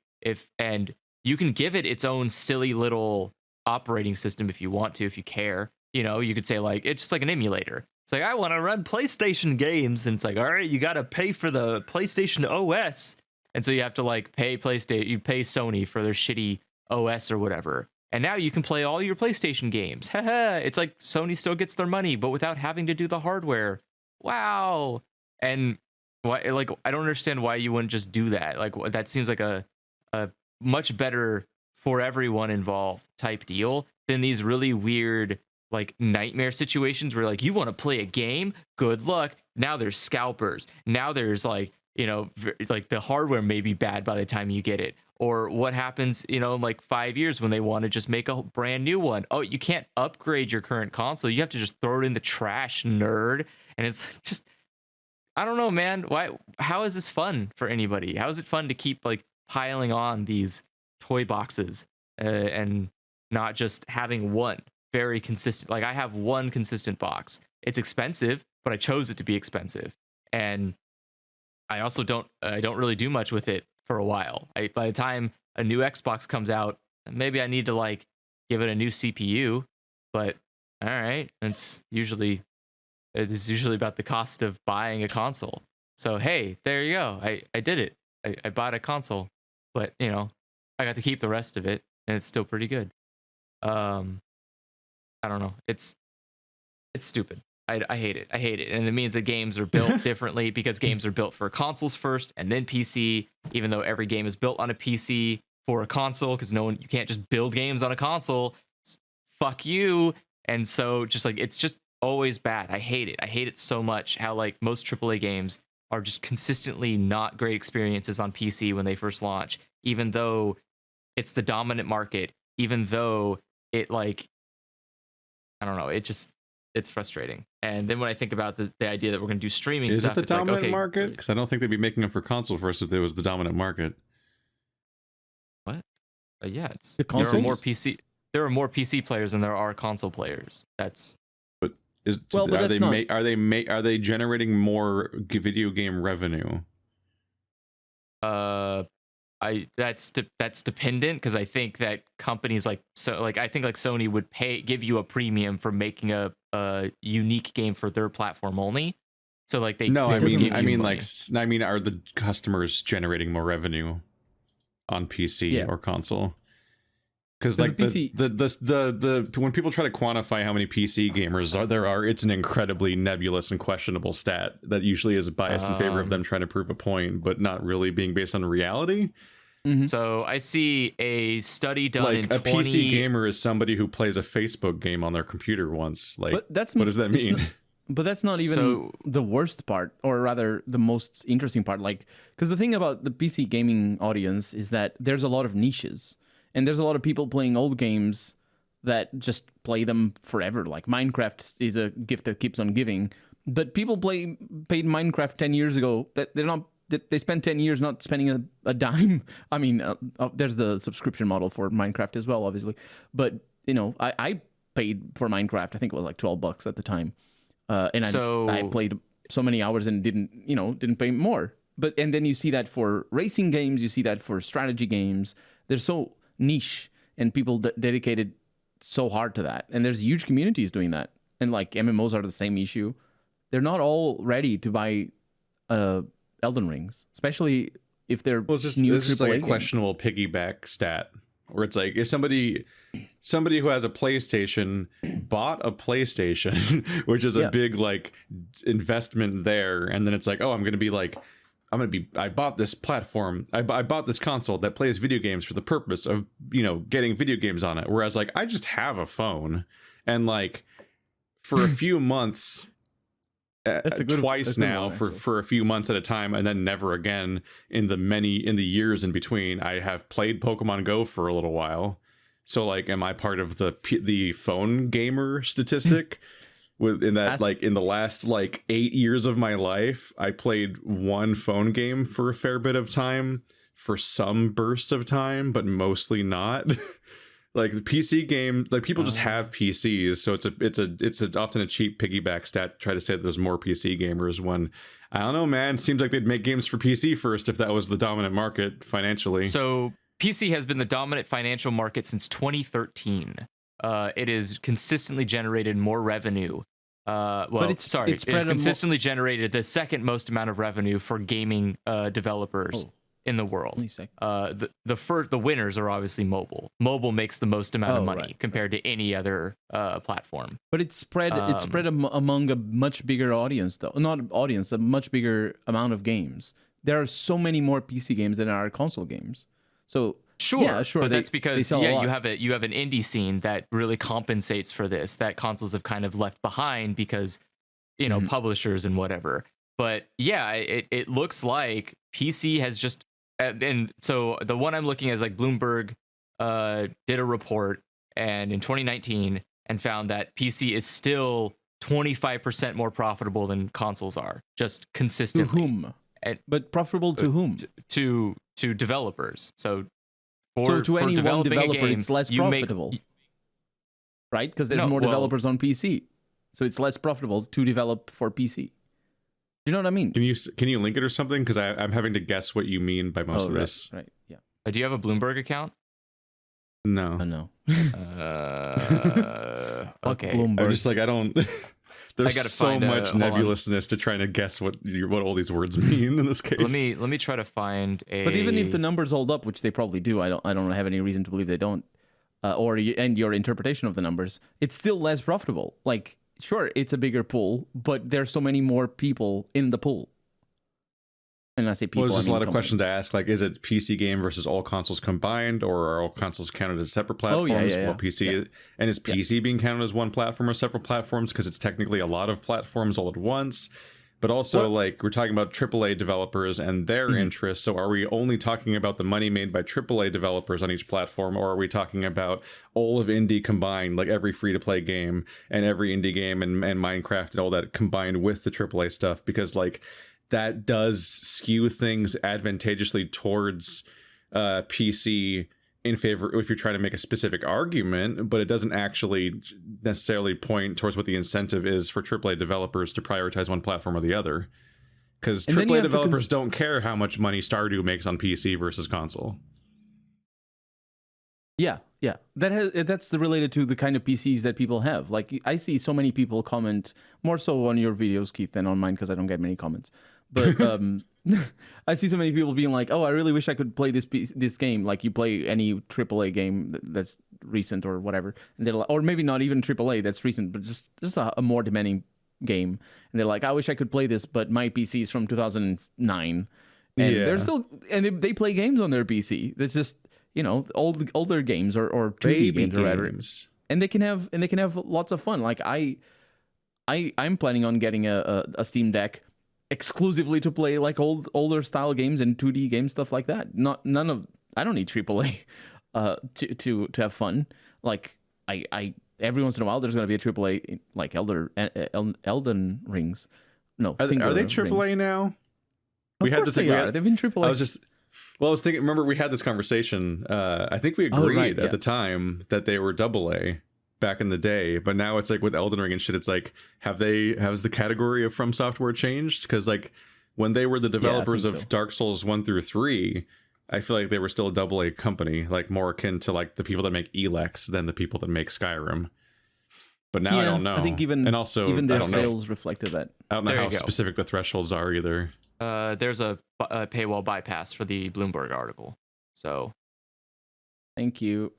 And you can give it its own silly little operating system if you want to, if you care. You know, you could say like it's just like an emulator. It's like, I want to run PlayStation games, and it's like, all right, you got to pay for the PlayStation OS. And so you have to like pay Sony for their shitty OS or whatever. And now you can play all your PlayStation games. It's like Sony still gets their money, but without having to do the hardware. Wow. And why? Like, I don't understand why you wouldn't just do that. Like, that seems like a much better for everyone involved type deal than these really weird like nightmare situations where like you want to play a game. Good luck. Now there's scalpers. Now there's like, you know, like the hardware may be bad by the time you get it, Or what happens, in like 5 years when they want to just make a brand new one? Oh, you can't upgrade your current console. You have to just throw it in the trash, nerd. And it's just, I don't know, man. Why? How is this fun for anybody? How is it fun to keep like piling on these toy boxes and not just having one very consistent? Like I have one consistent box. It's expensive, but I chose it to be expensive, and I also don't really do much with it for a while. By the time a new Xbox comes out, maybe I need to like give it a new CPU. But all right, it's usually about the cost of buying a console. So hey, there you go. I did it. I bought a console, but I got to keep the rest of it, and it's still pretty good. I don't know. It's stupid. I hate it. I hate it. And it means that games are built differently because games are built for consoles first and then PC, even though every game is built on a PC for a console, because you can't just build games on a console. Fuck you. And so just like, it's just always bad. I hate it. I hate it so much how like most AAA games are just consistently not great experiences on PC when they first launch, even though it's the dominant market, even though it like, I don't know, it's frustrating. And then when I think about the idea that we're going to do streaming stuff, is it the dominant market? Because I don't think they'd be making them for console first if there was the dominant market. What? Yeah, it's the there are more PC. There are more PC players than there are console players. That's. But are they generating more video game revenue? That's dependent, because I think that companies like I think like Sony would give you a premium for making a unique game for their platform only. So like are the customers generating more revenue on PC or console? Because like the when people try to quantify how many PC gamers there are, it's an incredibly nebulous and questionable stat that usually is biased in favor of them trying to prove a point, but not really being based on reality. Mm-hmm. So I see a study done in 20... PC gamer is somebody who plays a Facebook game on their computer once. Like, what does that mean? But that's not even the worst part, or rather the most interesting part. Like, because the thing about the PC gaming audience is that there's a lot of niches. And there's a lot of people playing old games that just play them forever. Like Minecraft is a gift that keeps on giving. But people paid Minecraft 10 years ago. They spent 10 years not spending a dime. I mean, there's the subscription model for Minecraft as well, obviously. But I paid for Minecraft. I think it was like $12 at the time, and I played so many hours and didn't pay more. And then you see that for racing games, you see that for strategy games. They're so niche, and people dedicated so hard to that, and there's huge communities doing that. And like MMOs are the same issue. They're not all ready to buy Elden Rings, especially if they're it's just like a questionable piggyback stat, where it's like if somebody who has a PlayStation bought a PlayStation, which is a big like investment there, and then it's like, oh, I bought this platform. I bought this console that plays video games for the purpose of, getting video games on it. Whereas like, I just have a phone, and like for a few months, twice now for a few months at a time, and then never again in the years in between, I have played Pokemon Go for a little while. So like, am I part of the phone gamer statistic? In the last 8 years of my life, I played one phone game for a fair bit of time, for some bursts of time, but mostly not. Like the PC game, like people just have PCs, so it's often a cheap piggyback stat to try to say that there's more PC gamers, when I don't know, man. It seems like they'd make games for PC first if that was the dominant market financially. So PC has been the dominant financial market since 2013. It has consistently generated more revenue. It has consistently generated the second most amount of revenue for gaming developers in the world. The winners are obviously mobile. Mobile makes the most amount of money compared to any other platform. But it's spread among a much bigger audience, though. Not audience, a much bigger amount of games. There are so many more PC games than there are console games. So Sure. But that's because you have an indie scene that really compensates for this, that consoles have kind of left behind because publishers and whatever. But yeah, it looks like PC has just and so the one I'm looking at is like Bloomberg did a report and in 2019 and found that PC is still 25% more profitable than consoles are, just consistently. To whom? But profitable to whom? To developers. So to any one developer, game, it's less profitable, right? Because there's more developers on PC, so it's less profitable to develop for PC. Do you know what I mean? Can you link it or something? Because I'm having to guess what you mean by most of this. Right. Yeah. Do you have a Bloomberg account? No. No. Okay. Bloomberg. I'm just like, I don't. There's so much nebulousness to trying to guess what all these words mean in this case. Let me try to find a. But even if the numbers hold up, which they probably do, I don't have any reason to believe they don't. And your interpretation of the numbers, it's still less profitable. Like, sure, it's a bigger pool, but there's so many more people in the pool. And I say people. Well, there's just a lot of questions to ask. Like, is it PC game versus all consoles combined, or are all consoles counted as separate platforms? Well, PC and is PC being counted as one platform or several platforms? Because it's technically a lot of platforms all at once. But also, like, we're talking about AAA developers and their interests. So, are we only talking about the money made by AAA developers on each platform, or are we talking about all of indie combined, like every free-to-play game and every indie game and Minecraft and all that combined with the AAA stuff? Because, like, that does skew things advantageously towards PC in favor if you're trying to make a specific argument, but it doesn't actually necessarily point towards what the incentive is for AAA developers to prioritize one platform or the other. Because AAA developers don't care how much money Stardew makes on PC versus console. Yeah. That's related to the kind of PCs that people have. Like, I see so many people comment, more so on your videos, Keith, than on mine, because I don't get many comments. But I see so many people being like, "Oh, I really wish I could play this game." Like, you play any AAA game that's recent or whatever, and they're like, or maybe not even AAA that's recent, but just a more demanding game, and they're like, "I wish I could play this, but my PC is from 2009," and they're still they play games on their PC. That's just, you know, older games or 2D games or whatever, and they can have lots of fun. Like, I'm planning on getting a Steam Deck exclusively to play like older style games and 2D games, stuff like that. I don't need AAA to have fun. Like, I every once in a while there's going to be a AAA like Elden Rings. No, are they AAA now? Of course they are. They've been AAA. I was thinking. Remember, we had this conversation. I think we agreed at the time that they were AA back in the day, but now it's like with Elden Ring and shit, it's like, has the category of From Software changed? Because like when they were the developers of Dark Souls 1 through 3, I feel like they were still a AA company, like more akin to like the people that make Elex than the people that make Skyrim. But now I don't know. I think even their sales reflected that. I don't know how specific the thresholds are either. There's a paywall bypass for the Bloomberg article, so thank you.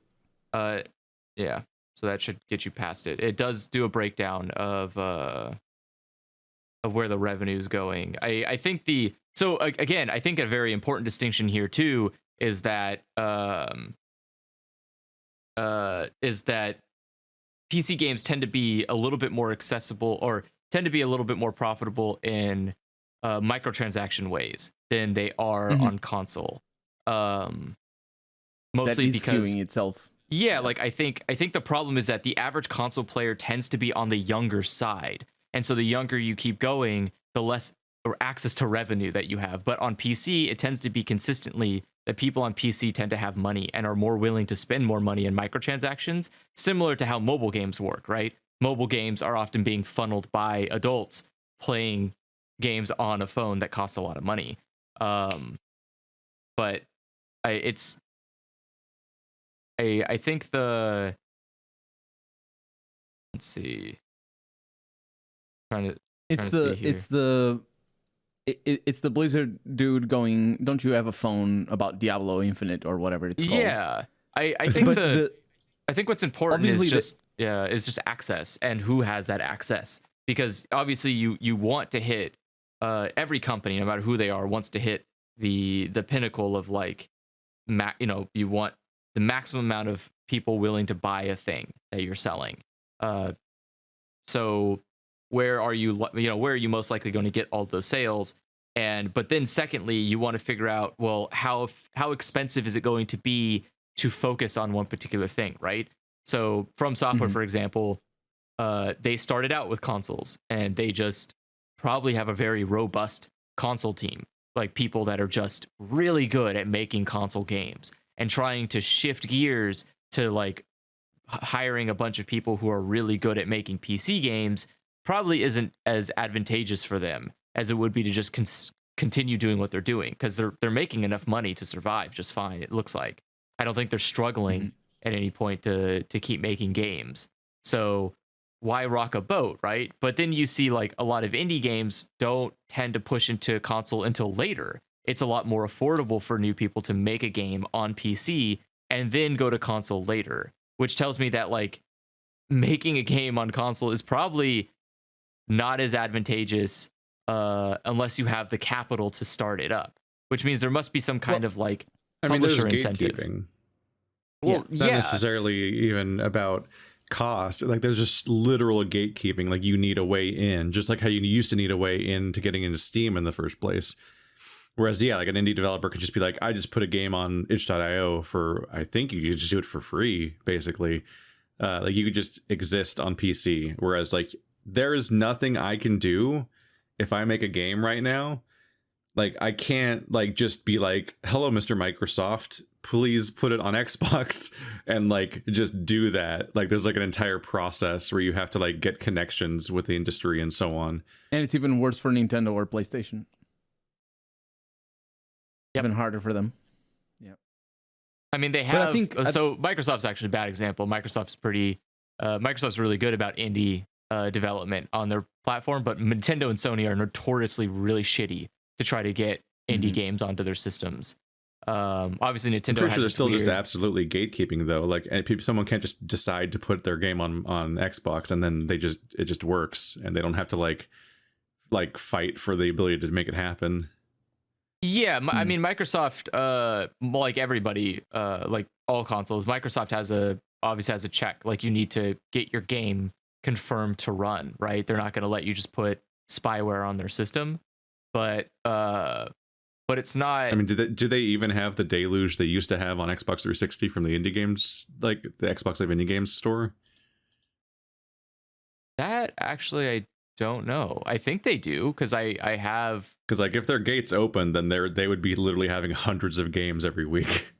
Yeah. So that should get you past it. It does do a breakdown of where the revenue is going. I think again, I think a very important distinction here too is that PC games tend to be a little bit more accessible or tend to be a little bit more profitable in microtransaction ways than they are on console. Mostly because skewing itself. Yeah, like I think the problem is that the average console player tends to be on the younger side. And so the younger you keep going, the less or access to revenue that you have. But on PC, it tends to be consistently that people on PC tend to have money and are more willing to spend more money in microtransactions, similar to how mobile games work, right? Mobile games are often being funneled by adults playing games on a phone that costs a lot of money. But I think let's see. It's the Blizzard dude going, "Don't you have a phone about Diablo Infinite or whatever it's called?" Yeah, I think I think what's important is just access and who has that access, because obviously you want to hit every company, no matter who they are, wants to hit the pinnacle of like you want the maximum amount of people willing to buy a thing that you're selling. So where are you most likely going to get all those sales? But then secondly, you want to figure out, well, how expensive is it going to be to focus on one particular thing, right? So From Software, for example, they started out with consoles, and they just probably have a very robust console team, like people that are just really good at making console games, and trying to shift gears to like hiring a bunch of people who are really good at making PC games probably isn't as advantageous for them as it would be to just continue doing what they're doing, because they're making enough money to survive just fine. It looks like. I don't think they're struggling at any point to keep making games. So why rock a boat, right? But then you see like a lot of indie games don't tend to push into console until later. It's a lot more affordable for new people to make a game on PC and then go to console later, which tells me that like making a game on console is probably not as advantageous unless you have the capital to start it up, which means there must be some kind of like publisher incentive. Gatekeeping. Well, not necessarily even about cost. Like there's just literal gatekeeping. Like you need a way in, just like how you used to need a way in to getting into Steam in the first place. Whereas, like an indie developer could just be like, I just put a game on itch.io for, I think you could just do it for free, basically. Like you could just exist on PC. Whereas like there is nothing I can do if I make a game right now. Like I can't like just be like, hello, Mr. Microsoft, please put it on Xbox and like just do that. Like there's like an entire process where you have to like get connections with the industry and so on. And it's even worse for Nintendo or PlayStation. Even harder for them. Yeah. I mean, they have. So Microsoft's actually a bad example. Microsoft's really good about indie development on their platform, but Nintendo and Sony are notoriously really shitty to try to get indie games onto their systems. Obviously, Nintendo. I'm pretty sure they're still just absolutely gatekeeping though. Like, someone can't just decide to put their game on Xbox and then it just works, and they don't have to like fight for the ability to make it happen. Yeah, I mean, Microsoft, like everybody, like all consoles, Microsoft obviously has a check. Like you need to get your game confirmed to run, right? They're not going to let you just put spyware on their system, but it's not. I mean, do they even have the deluge they used to have on Xbox 360 from the indie games, like the Xbox Live Indie Games store? That actually, I don't know. I think they do, because I have. Because like if their gates open, then they would be literally having hundreds of games every week.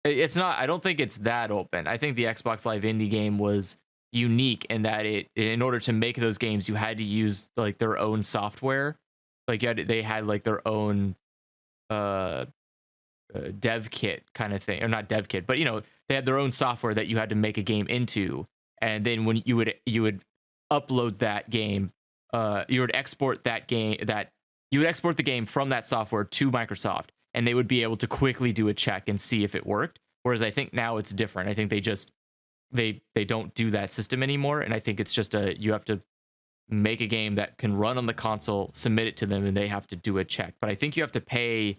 It's not. I don't think it's that open. I think the Xbox Live Indie game was unique in that in order to make those games, you had to use like their own software. Like they had like their own dev kit kind of thing, or not dev kit, but they had their own software that you had to make a game into, and then when you would upload that game. You would export the game from that software to Microsoft, and they would be able to quickly do a check and see if it worked. Whereas I think now it's different. I think they don't do that system anymore, and I think it's just you have to make a game that can run on the console, submit it to them, and they have to do a check. But I think you have to pay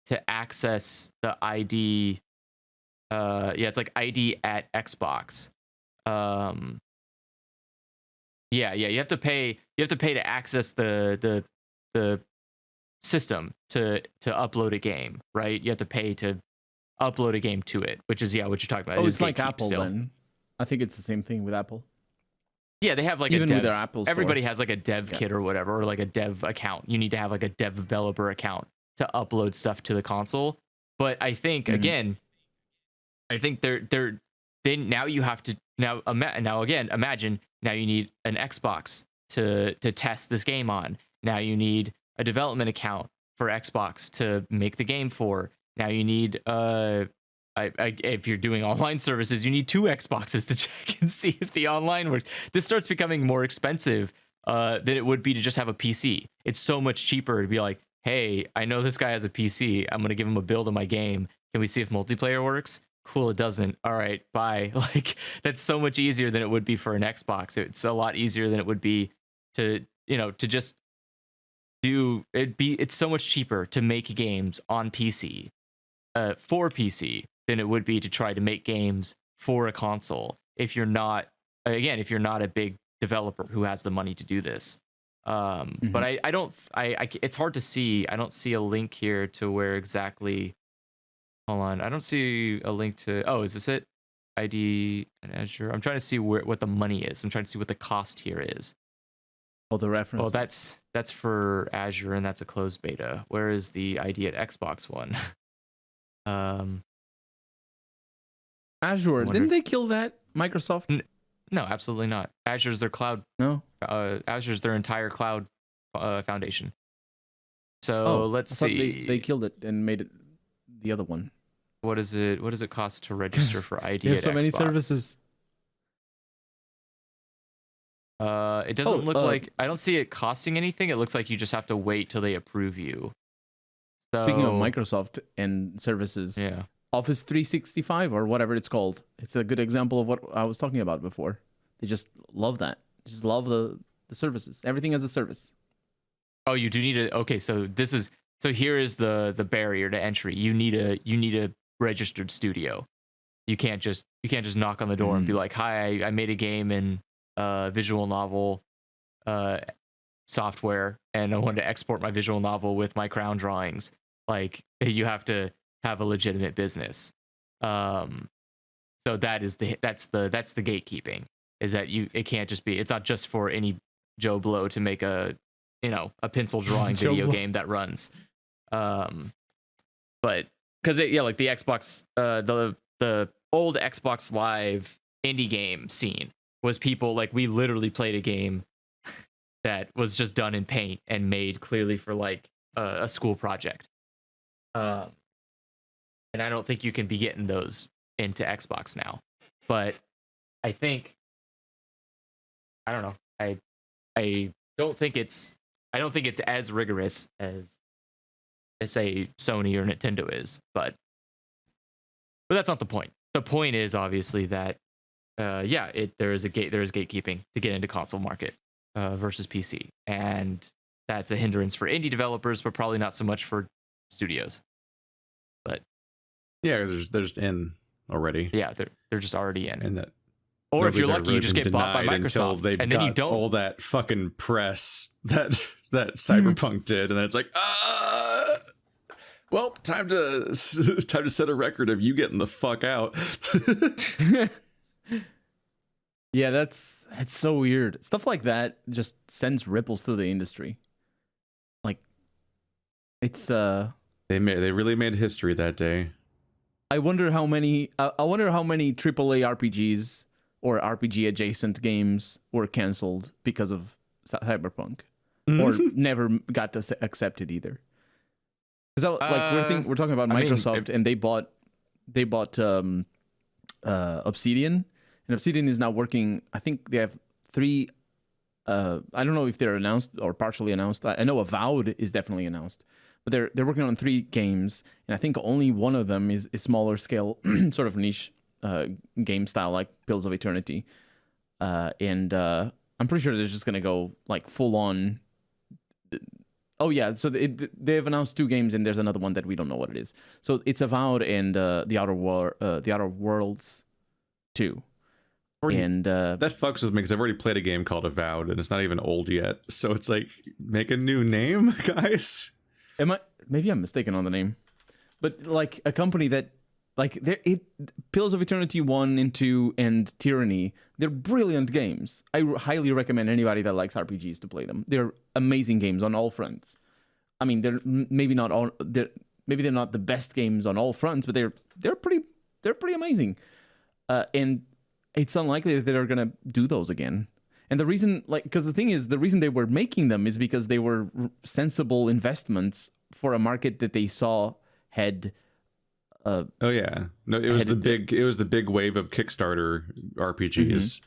to access the ID. It's like ID at Xbox. Yeah, you have to pay. You have to pay to access the system to upload a game, right? You have to pay to upload a game to it, which is what you're talking about. Oh, it's like Apple still. Then. I think it's the same thing with Apple. Yeah, they have like even a dev, with their Apple store. Everybody has like a dev kit or whatever, or like a dev account. You need to have like a developer account to upload stuff to the console. But I think again, I think they're then now you have to imagine now you need an Xbox to test this game on. Now you need a development account for Xbox to make the game for. Now you need if you're doing online services, you need 2 Xboxes to check and see if the online works. This starts becoming more expensive than it would be to just have a PC. It's so much cheaper to be like, hey, I know this guy has a PC. I'm going to give him a build of my game. Can we see if multiplayer works? Cool, it doesn't. All right, bye. Like that's so much easier than it would be for an Xbox. It's a lot easier than it would be to just do it. It's so much cheaper to make games on PC, for PC, than it would be to try to make games for a console. If you're not a big developer who has the money to do this. But I don't it's hard to see. I don't see a link here to where exactly. Hold on, I don't see a link to. Oh, is this it? ID and Azure. I'm trying to see what the money is. I'm trying to see what the cost here is. Oh, the reference. Oh, that's for Azure, and that's a closed beta. Where is the ID at Xbox one? Azure. Didn't they kill that? Microsoft? No, absolutely not. Azure's their cloud. No. Azure's their entire cloud foundation. So let's see. They killed it and made it the other one. What does it cost to register for ID? They have so Xbox? many services. It doesn't look like, I don't see it costing anything. It looks like you just have to wait till they approve you. So speaking of Microsoft and services, yeah, Office 365 or whatever it's called. It's a good example of what I was talking about before. They just love that. They just love the services. Everything as a service. Oh, you do need a, okay, so here is the barrier to entry. You need a registered studio. You can't just knock on the door and be like, "Hi, I made a game in visual novel software, and I wanted to export my visual novel with my crown drawings." Like, you have to have a legitimate business. So that's the gatekeeping, is that it can't just be, it's not just for any Joe Blow to make a pencil drawing video game that runs. But because like the Xbox, the old Xbox Live indie game scene was people, like, we literally played a game that was just done in Paint and made clearly for like a school project. And I don't think you can be getting those into Xbox now. But I think, I don't know. I don't think it's as rigorous as say Sony or Nintendo is, but that's not the point. The point is obviously that there is gatekeeping to get into console market versus PC, and that's a hindrance for indie developers, but probably not so much for studios. But yeah, they're just in already. Yeah, they're just already in. And that, or if you're lucky, you just get bought by Microsoft, and then you don't all that fucking press that Cyberpunk did, and then it's like, well, time to set a record of you getting the fuck out. Yeah, it's so weird. Stuff like that just sends ripples through the industry. Like, it's they really made history that day. I wonder how many AAA RPGs or RPG adjacent games were canceled because of Cyberpunk, or never got accepted either. Because we're talking about Microsoft, and they bought Obsidian, and Obsidian is now working. I think they have 3. I don't know if they're announced or partially announced. I know Avowed is definitely announced, but they're working on 3 games, and I think only one of them is smaller scale, sort of niche game style, like Pills of Eternity, and I'm pretty sure they're just gonna go like full on. Oh yeah, so they've announced 2 games, and there's another one that we don't know what it is. So it's Avowed and the Outer Worlds 2. And that fucks with me because I've already played a game called Avowed, and it's not even old yet. So it's like, make a new name, guys. Maybe I'm mistaken on the name, but like a company that, like, Pills of Eternity 1 and 2 and Tyranny, they're brilliant games. I highly recommend anybody that likes RPGs to play them. They're amazing games on all fronts. I mean, maybe they're not the best games on all fronts, but they're pretty amazing. And it's unlikely that they're gonna do those again. And the reason, because the thing is, the reason they were making them is because they were sensible investments for a market that they saw had. It was the big wave of Kickstarter RPGs.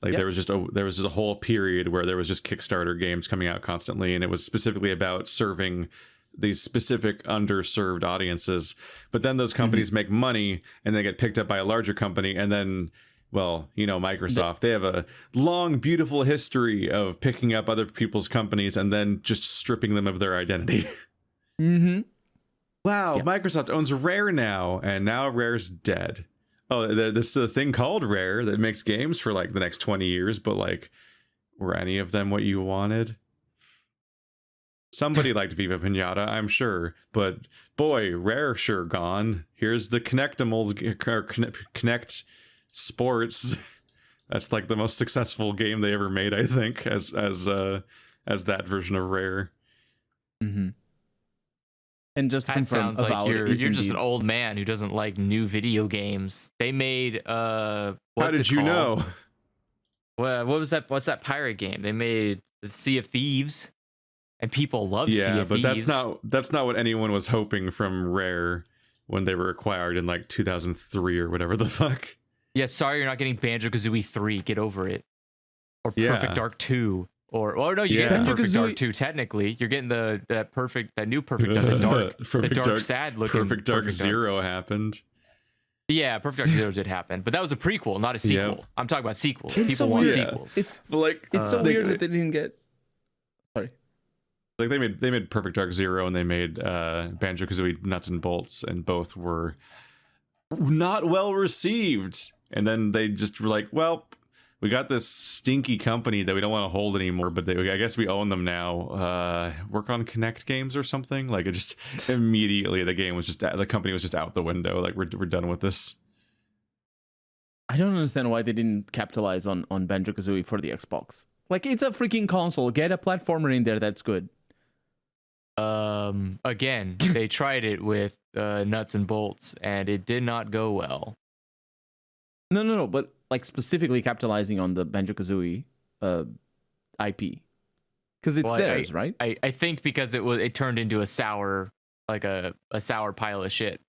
Like, there was just a whole period where there was just Kickstarter games coming out constantly, and it was specifically about serving these specific underserved audiences. But then those companies make money, and they get picked up by a larger company, and then, well, Microsoft, they have a long, beautiful history of picking up other people's companies and then just stripping them of their identity. Wow, yeah. Microsoft owns Rare now, and now Rare's dead. Oh, there's a thing called Rare that makes games for like the next 20 years, but like, were any of them what you wanted? somebody liked Viva Pinata, I'm sure, but boy, Rare sure gone. Here's the Connectimals, Connect Sports. That's like the most successful game they ever made, I think, as that version of Rare. Mm-hmm. And just to that confirm, sounds like you're just an old man who doesn't like new video games. They made how did you know? Well, what was that? What's that pirate game? They made the Sea of Thieves, and people love Sea of Thieves. Yeah, but that's not what anyone was hoping from Rare when they were acquired in like 2003 or whatever the fuck. Yeah, sorry you're not getting Banjo-Kazooie 3. Get over it. Or Perfect Dark 2. Or no, you get Perfect Dark 2 technically. You're getting that new Perfect Dark, the dark sad looking Perfect Dark Zero happened. Yeah, Perfect Dark Zero did happen, but that was a prequel, not a sequel. Yep. I'm talking about sequels. It's People so want weird. sequels. It's so weird that they didn't get. Sorry. Like they made Perfect Dark Zero and they made Banjo-Kazooie Nuts and Bolts, and both were not well received. And then they just were like, well, we got this stinky company that we don't want to hold anymore, but I guess we own them now. Work on Connect games or something. Like it just immediately the company was just out the window. Like we're done with this. I don't understand why they didn't capitalize on Banjo-Kazooie for the Xbox. Like it's a freaking console. Get a platformer in there that's good. Again, they tried it with Nuts and Bolts, and it did not go well. No, but like specifically capitalizing on the Banjo-Kazooie IP, because it's theirs, right? I think because it turned into a sour pile of shit.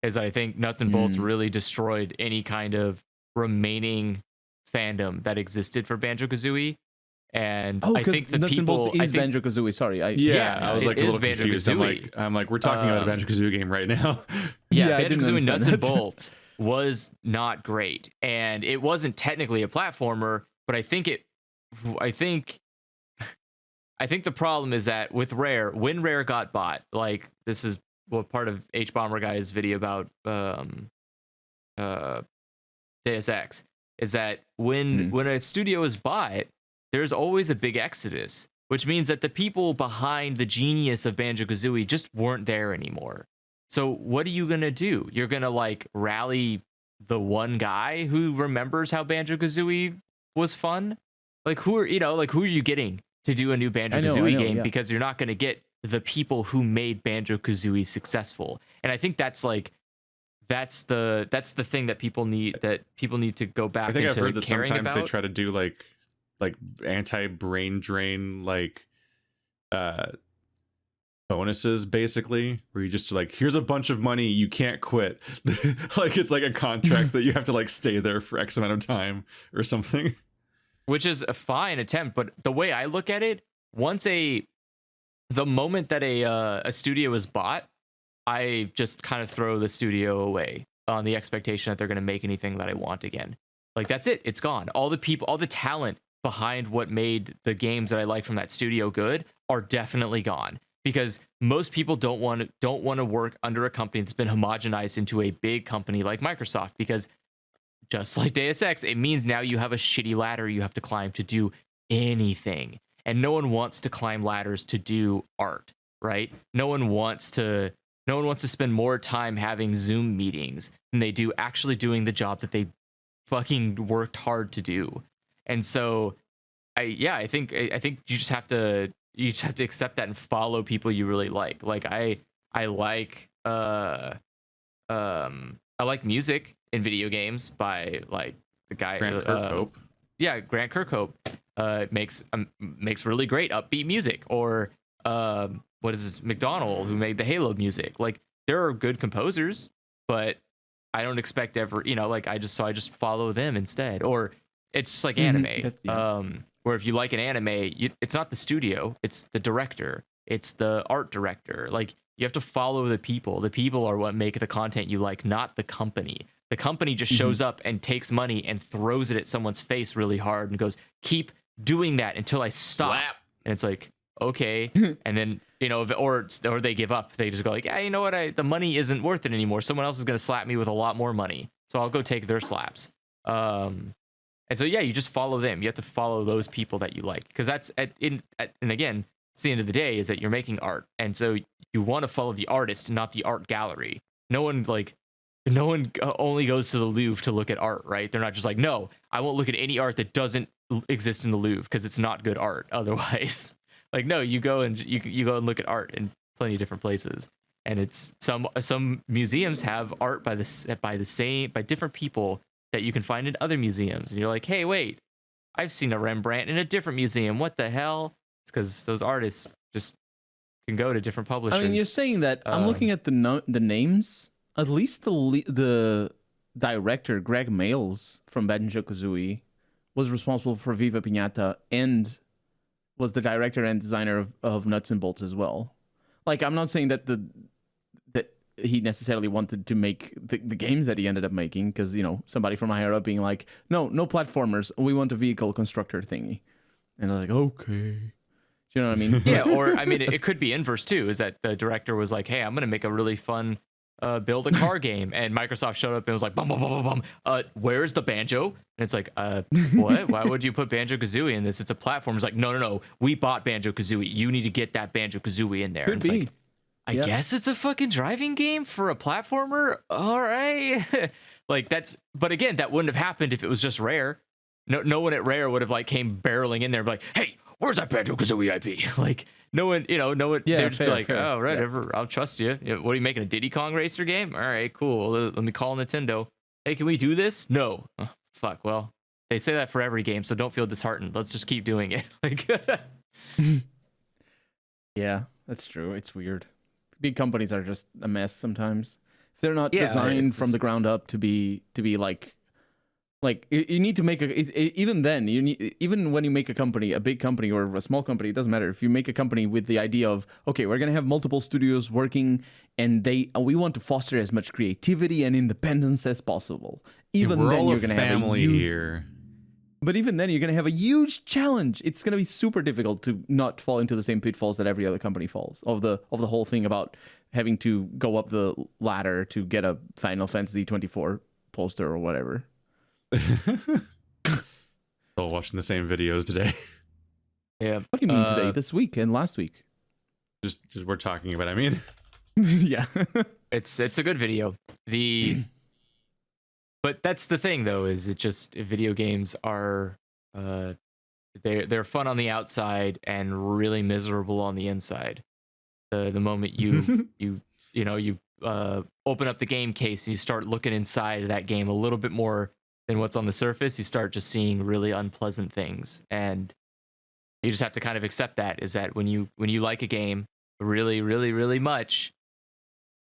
Is I think Nuts and Bolts really destroyed any kind of remaining fandom that existed for Banjo-Kazooie. And I think the Nuts people and Bolts is Banjo-Kazooie. Sorry, I was like a little confused. I'm like, we're talking about a Banjo-Kazooie game right now. Yeah, Banjo-Kazooie Nuts and Bolts was not great, and it wasn't technically a platformer, but I think the problem is that with Rare, when Rare got bought, like this is what part of H Bomber Guy's video about Deus Ex is that when a studio is bought, there's always a big exodus, which means that the people behind the genius of Banjo-Kazooie just weren't there anymore. So what are you going to do? You're going to like rally the one guy who remembers how Banjo-Kazooie was fun? Like who are you getting to do a new Banjo-Kazooie game? Yeah. Because you're not going to get the people who made Banjo-Kazooie successful. And I think that's the thing that people need to go back into. I think I've heard that sometimes they try to do like anti-brain drain bonuses, basically, where you just like, here's a bunch of money, you can't quit. Like it's like a contract that you have to like stay there for X amount of time or something. Which is a fine attempt, but the way I look at it, the moment that a studio is bought, I just kind of throw the studio away on the expectation that they're going to make anything that I want again. Like that's it, it's gone. All the people, all the talent behind what made the games that I like from that studio good are definitely gone, because most people don't want to work under a company that's been homogenized into a big company like Microsoft, because just like Deus Ex, it means now you have a shitty ladder you have to climb to do anything, and no one wants to climb ladders to do art, right? No one wants to spend more time having Zoom meetings than they do actually doing the job that they fucking worked hard to do. And so, I think you just have to accept that and follow people you really like. Like I like music in video games by like the guy Grant Kirkhope. Grant Kirkhope makes really great upbeat music. Or what is this, McDonald, who made the Halo music. Like there are good composers, but I don't expect I just follow them instead. Or it's just like anime, where if you like an anime, it's not the studio, it's the director, it's the art director. Like you have to follow the people. The people are what make the content you like, not the company. The company just shows up and takes money and throws it at someone's face really hard and goes, keep doing that until I stop. Slap. And it's like, okay. And then, or they give up. They just go like, yeah, you know what? The money isn't worth it anymore. Someone else is going to slap me with a lot more money, so I'll go take their slaps. And so, yeah, you just follow them. You have to follow those people that you like, because and again, it's the end of the day is that you're making art, and so you want to follow the artist, not the art gallery. No one only goes to the Louvre to look at art, right? They're not just like, no, I won't look at any art that doesn't exist in the Louvre because it's not good art otherwise. Like, no, you go and look at art in plenty of different places. And it's some museums have art by different people that you can find in other museums. And you're like, hey, wait, I've seen a Rembrandt in a different museum. What the hell? It's because those artists just can go to different publishers. I mean, you're saying that. I'm looking at the names. At least the director, Greg Mayles from Banjo-Kazooie, was responsible for Viva Pinata and was the director and designer of Nuts and Bolts as well. Like, I'm not saying that that he necessarily wanted to make the games that he ended up making, because, you know, somebody from higher up being like, no platformers, we want a vehicle constructor thingy. And they're like, okay. Do you know what I mean? Yeah, or, I mean, it could be inverse, too, is that the director was like, hey, I'm going to make a really fun build a car game, and Microsoft showed up and was like, bum, bum, bum, bum, bum. Where's the Banjo? And it's like, what? Why would you put Banjo-Kazooie in this? It's a platform. It's like, no, we bought Banjo-Kazooie. You need to get that Banjo-Kazooie in there. Could and it's be. Like, I guess it's a fucking driving game for a platformer. All right. Like, but again, that wouldn't have happened if it was just Rare. No one at Rare would have like came barreling in there and be like, hey, where's that Banjo-Kazooie IP? Like, no one, they'd just be like, oh, right, I'll trust you. What are you making, a Diddy Kong Racer game? All right, cool. Let me call Nintendo. Hey, can we do this? No. Oh, fuck, well, they say that for every game, so don't feel disheartened. Let's just keep doing it. Like, yeah, that's true. It's weird. Big companies are just a mess sometimes. If they're not designed from the ground up to be like you need to make even then even when you make a company, a big company or a small company, it doesn't matter. If you make a company with the idea of, okay, we're going to have multiple studios working and we want to foster as much creativity and independence as possible. Even then you're going to have family here. But even then you're going to have a huge challenge. It's going to be super difficult to not fall into the same pitfalls that every other company falls of the whole thing about having to go up the ladder to get a Final Fantasy 24 poster or whatever. Still watching the same videos today. Yeah. What do you mean today? This week and last week? Just we're talking about. I mean, yeah. It's a good video. But that's the thing, though, is it just video games are they're fun on the outside and really miserable on the inside. The moment you open up the game case and you start looking inside of that game a little bit more than what's on the surface, you start just seeing really unpleasant things, and you just have to kind of accept that. Is that when you like a game really, really, really much,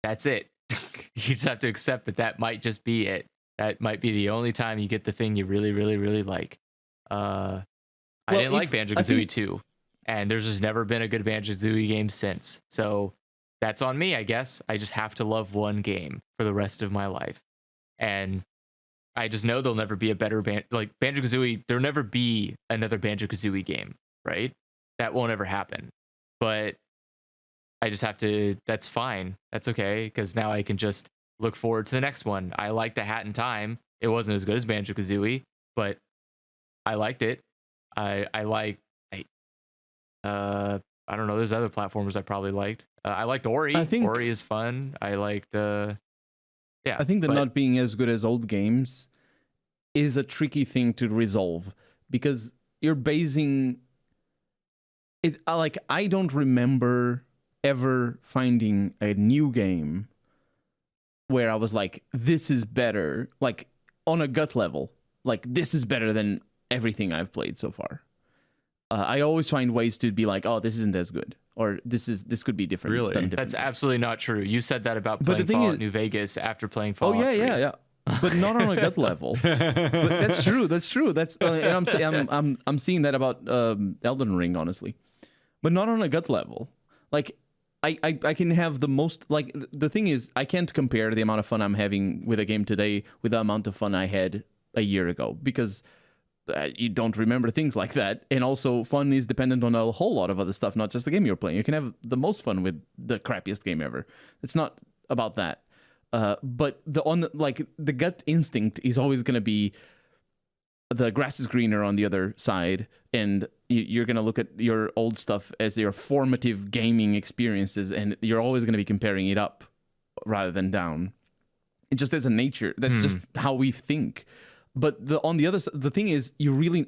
that's it. You just have to accept that might just be it. That might be the only time you get the thing you really, really, really like. I didn't like Banjo-Kazooie 2, and there's just never been a good Banjo-Kazooie game since. So that's on me, I guess. I just have to love one game for the rest of my life. And I just know there'll never be a better Banjo-Kazooie. There'll never be another Banjo-Kazooie game, right? That won't ever happen. But I just have to, that's fine. That's okay, because now I can just look forward to the next one. I liked A Hat in Time. It wasn't as good as Banjo-Kazooie, but I liked it. I don't know. There's other platformers I probably liked. I liked Ori. I think Ori is fun. I liked I think that not being as good as old games is a tricky thing to resolve, because you're basing it. I don't remember ever finding a new game where I was like, this is better, like on a gut level, like this is better than everything I've played so far. I always find ways to be like, oh, this isn't as good, or this could be different. Really? That's absolutely not true. You said that about playing Fallout New Vegas after playing Fallout 3. Yeah. But not on a gut level. But that's true. That's and I'm seeing that about Elden Ring, honestly, but not on a gut level. Like I can have the most, like, the thing is, I can't compare the amount of fun I'm having with a game today with the amount of fun I had a year ago, because you don't remember things like that. And also, fun is dependent on a whole lot of other stuff, not just the game you're playing. You can have the most fun with the crappiest game ever. It's not about that. But the gut instinct is always going to be the grass is greener on the other side, and you're going to look at your old stuff as your formative gaming experiences, and you're always going to be comparing it up rather than down. It just is a nature. That's just how we think. But on the other side, the thing is,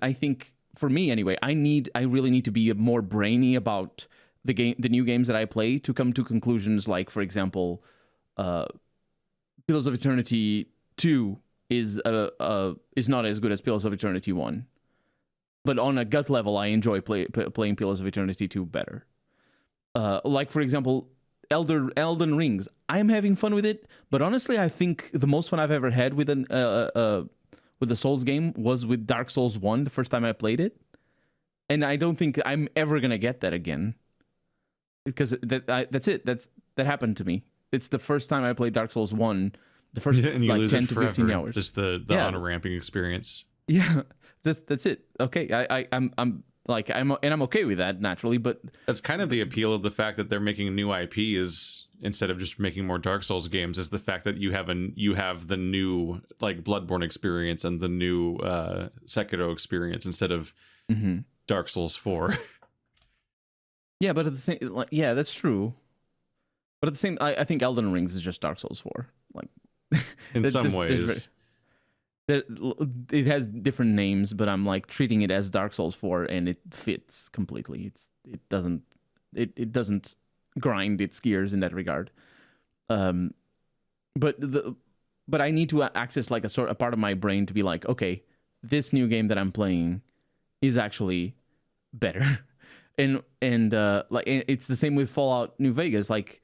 I think for me anyway, I really need to be more brainy about the new games that I play to come to conclusions. Like, for example, Pillars of Eternity 2 is not as good as Pillars of Eternity 1. But on a gut level, I enjoy playing Pillars of Eternity 2 better. Like, for example, Elden Rings. I'm having fun with it, but honestly, I think the most fun I've ever had with a Souls game was with Dark Souls 1, the first time I played it. And I don't think I'm ever going to get that again. Because that's it. That happened to me. It's the first time I played Dark Souls 1, the first and you like lose 10 it to forever. 15 hours. Just the on-ramping experience. Yeah, that's it. Okay, I'm okay with that naturally, but that's kind of the appeal of the fact that they're making new IP is instead of just making more Dark Souls games is the fact that you have the new like Bloodborne experience and the new Sekiro experience instead of Dark Souls 4. Yeah, but at the same, that's true. But at the same, I think Elden Rings is just Dark Souls 4. Like, in some ways, it has different names, but I'm like treating it as Dark Souls 4, and it fits completely. It doesn't grind its gears in that regard. But I need to access like a part of my brain to be like, okay, this new game that I'm playing is actually better. And like it's the same with Fallout New Vegas. Like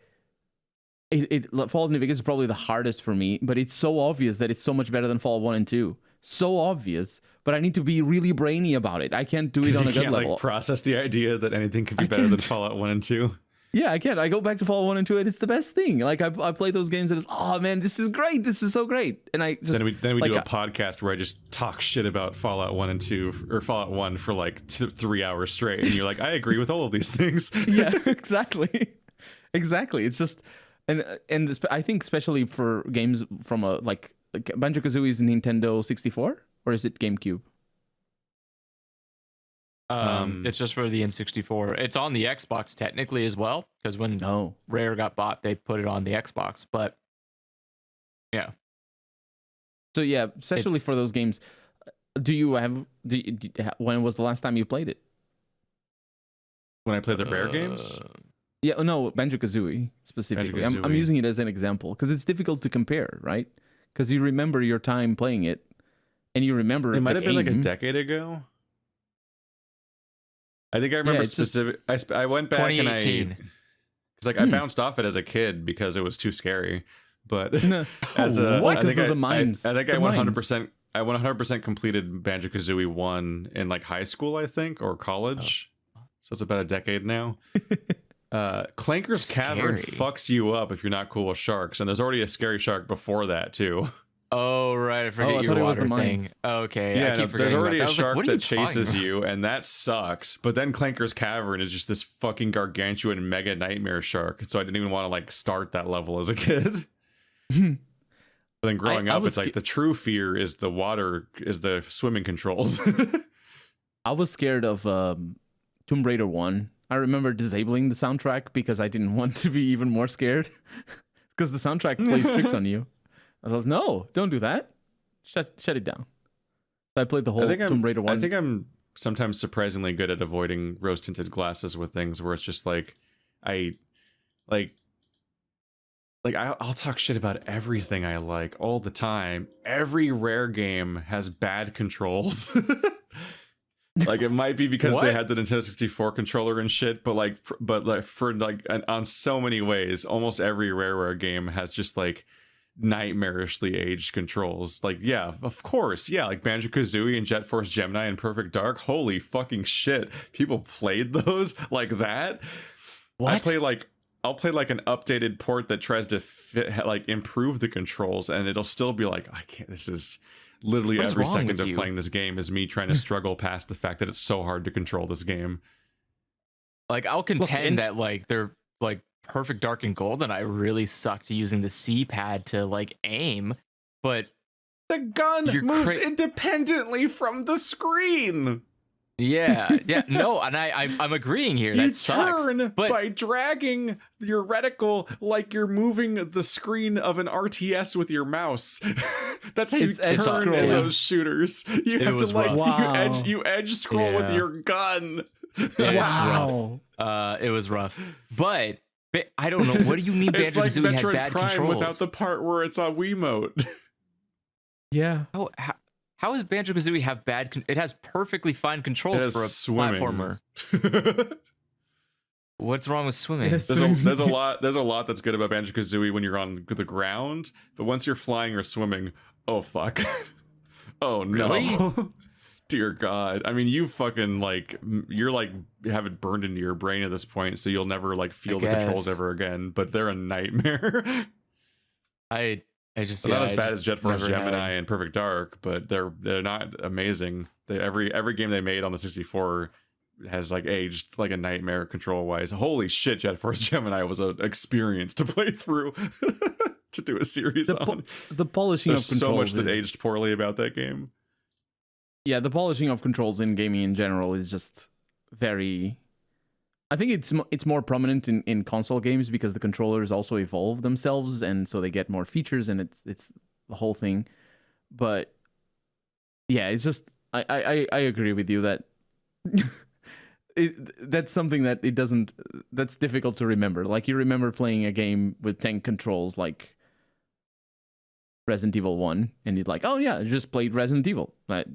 Fallout New Vegas is probably the hardest for me, but it's so obvious that it's so much better than Fallout 1 and 2. So obvious, but I need to be really brainy about it. I can't do it on a good level. Like process the idea that anything could be better than Fallout 1 and 2. Yeah, I can't. I go back to Fallout 1 and 2 and it's the best thing. Like I play those games and it's, oh man, this is great. This is so great. And I just then we do a podcast where I just talk shit about Fallout 1 and 2 or Fallout 1 for like 3 hours straight, and you're like, I agree with all of these things. Yeah, exactly. It's just and I think especially for games from a like Banjo-Kazooie is Nintendo 64 or is it GameCube? It's just for the N64. It's on the Xbox technically as well, because when Rare got bought, they put it on the Xbox. But yeah. So yeah, especially for those games, when was the last time you played it? When I played the Rare games? Yeah, no, Banjo-Kazooie specifically. I'm using it as an example because it's difficult to compare, right? Because you remember your time playing it, and you remember it might have been like a decade ago. I think I remember specific. I went back and because like I bounced off it as a kid because it was too scary. But as a, I think I 100%. I 100% completed Banjo-Kazooie 1 in like high school, I think, or college. So it's about a decade now. Clanker's Cavern fucks you up if you're not cool with sharks, and there's already a scary shark before that too. Oh right, I forget your water thing. Okay, yeah, there's already a shark that chases you, and that sucks. But then Clanker's Cavern is just this fucking gargantuan mega nightmare shark, so I didn't even want to like start that level as a kid. But then growing up, it's like the true fear is the water, is the swimming controls. I was scared of Tomb Raider 1. I remember disabling the soundtrack because I didn't want to be even more scared. Because the soundtrack plays tricks on you. I was like, no, don't do that. Shut it down. So I played the whole Tomb Raider 1. I think I'm sometimes surprisingly good at avoiding rose-tinted glasses with things where it's just like, I'll talk shit about everything I like all the time. Every Rare game has bad controls. Like it might be because they had the Nintendo 64 controller and shit, but on so many ways, almost every Rare game has just like nightmarishly aged controls. Like, yeah, of course, yeah, like Banjo-Kazooie and Jet Force Gemini and Perfect Dark. Holy fucking shit, people played those like that. What? I'll play like an updated port that tries to improve the controls, and it'll still be like, I can't. This is literally every second of playing this game is me trying to struggle past the fact that it's so hard to control this game. Like, I'll contend that like they're like Perfect Dark and Golden. I really sucked using the C-pad to like aim, but the gun moves independently from the screen. Yeah, no, and I'm agreeing here. You that sucks. turn But by dragging your reticle like you're moving the screen of an RTS with your mouse. That's how you turn in those shooters. You have to like you edge scroll with your gun. It's rough. It was rough, but I don't know. What do you mean Banjo-Kazooie had bad Prime controls? without the part where it's on Wiimote. Yeah. Oh, how does Banjo-Kazooie have bad? It has perfectly fine controls for a platformer. What's wrong with swimming? There's a lot that's good about Banjo-Kazooie when you're on the ground, but once you're flying or swimming, oh fuck. Oh no. Really? Dear God. I mean, you fucking you're have it burned into your brain at this point, so you'll never feel the controls ever again, but they're a nightmare. I just not as bad as Jet Force Gemini and Perfect Dark, but they're not amazing. Every game they made on the 64 has aged like a nightmare control wise. Holy shit, Jet Force Gemini was an experience to play through. To do a series on. The polishing There's of controls so much that aged poorly about that game. Yeah, the polishing of controls in gaming in general is just very... I think it's more prominent in console games because the controllers also evolve themselves, and so they get more features, and it's the whole thing. But yeah, it's just I agree with you that that's something that that's difficult to remember. Like, you remember playing a game with 10 controls like Resident Evil 1, and you're like, oh yeah, I just played Resident Evil,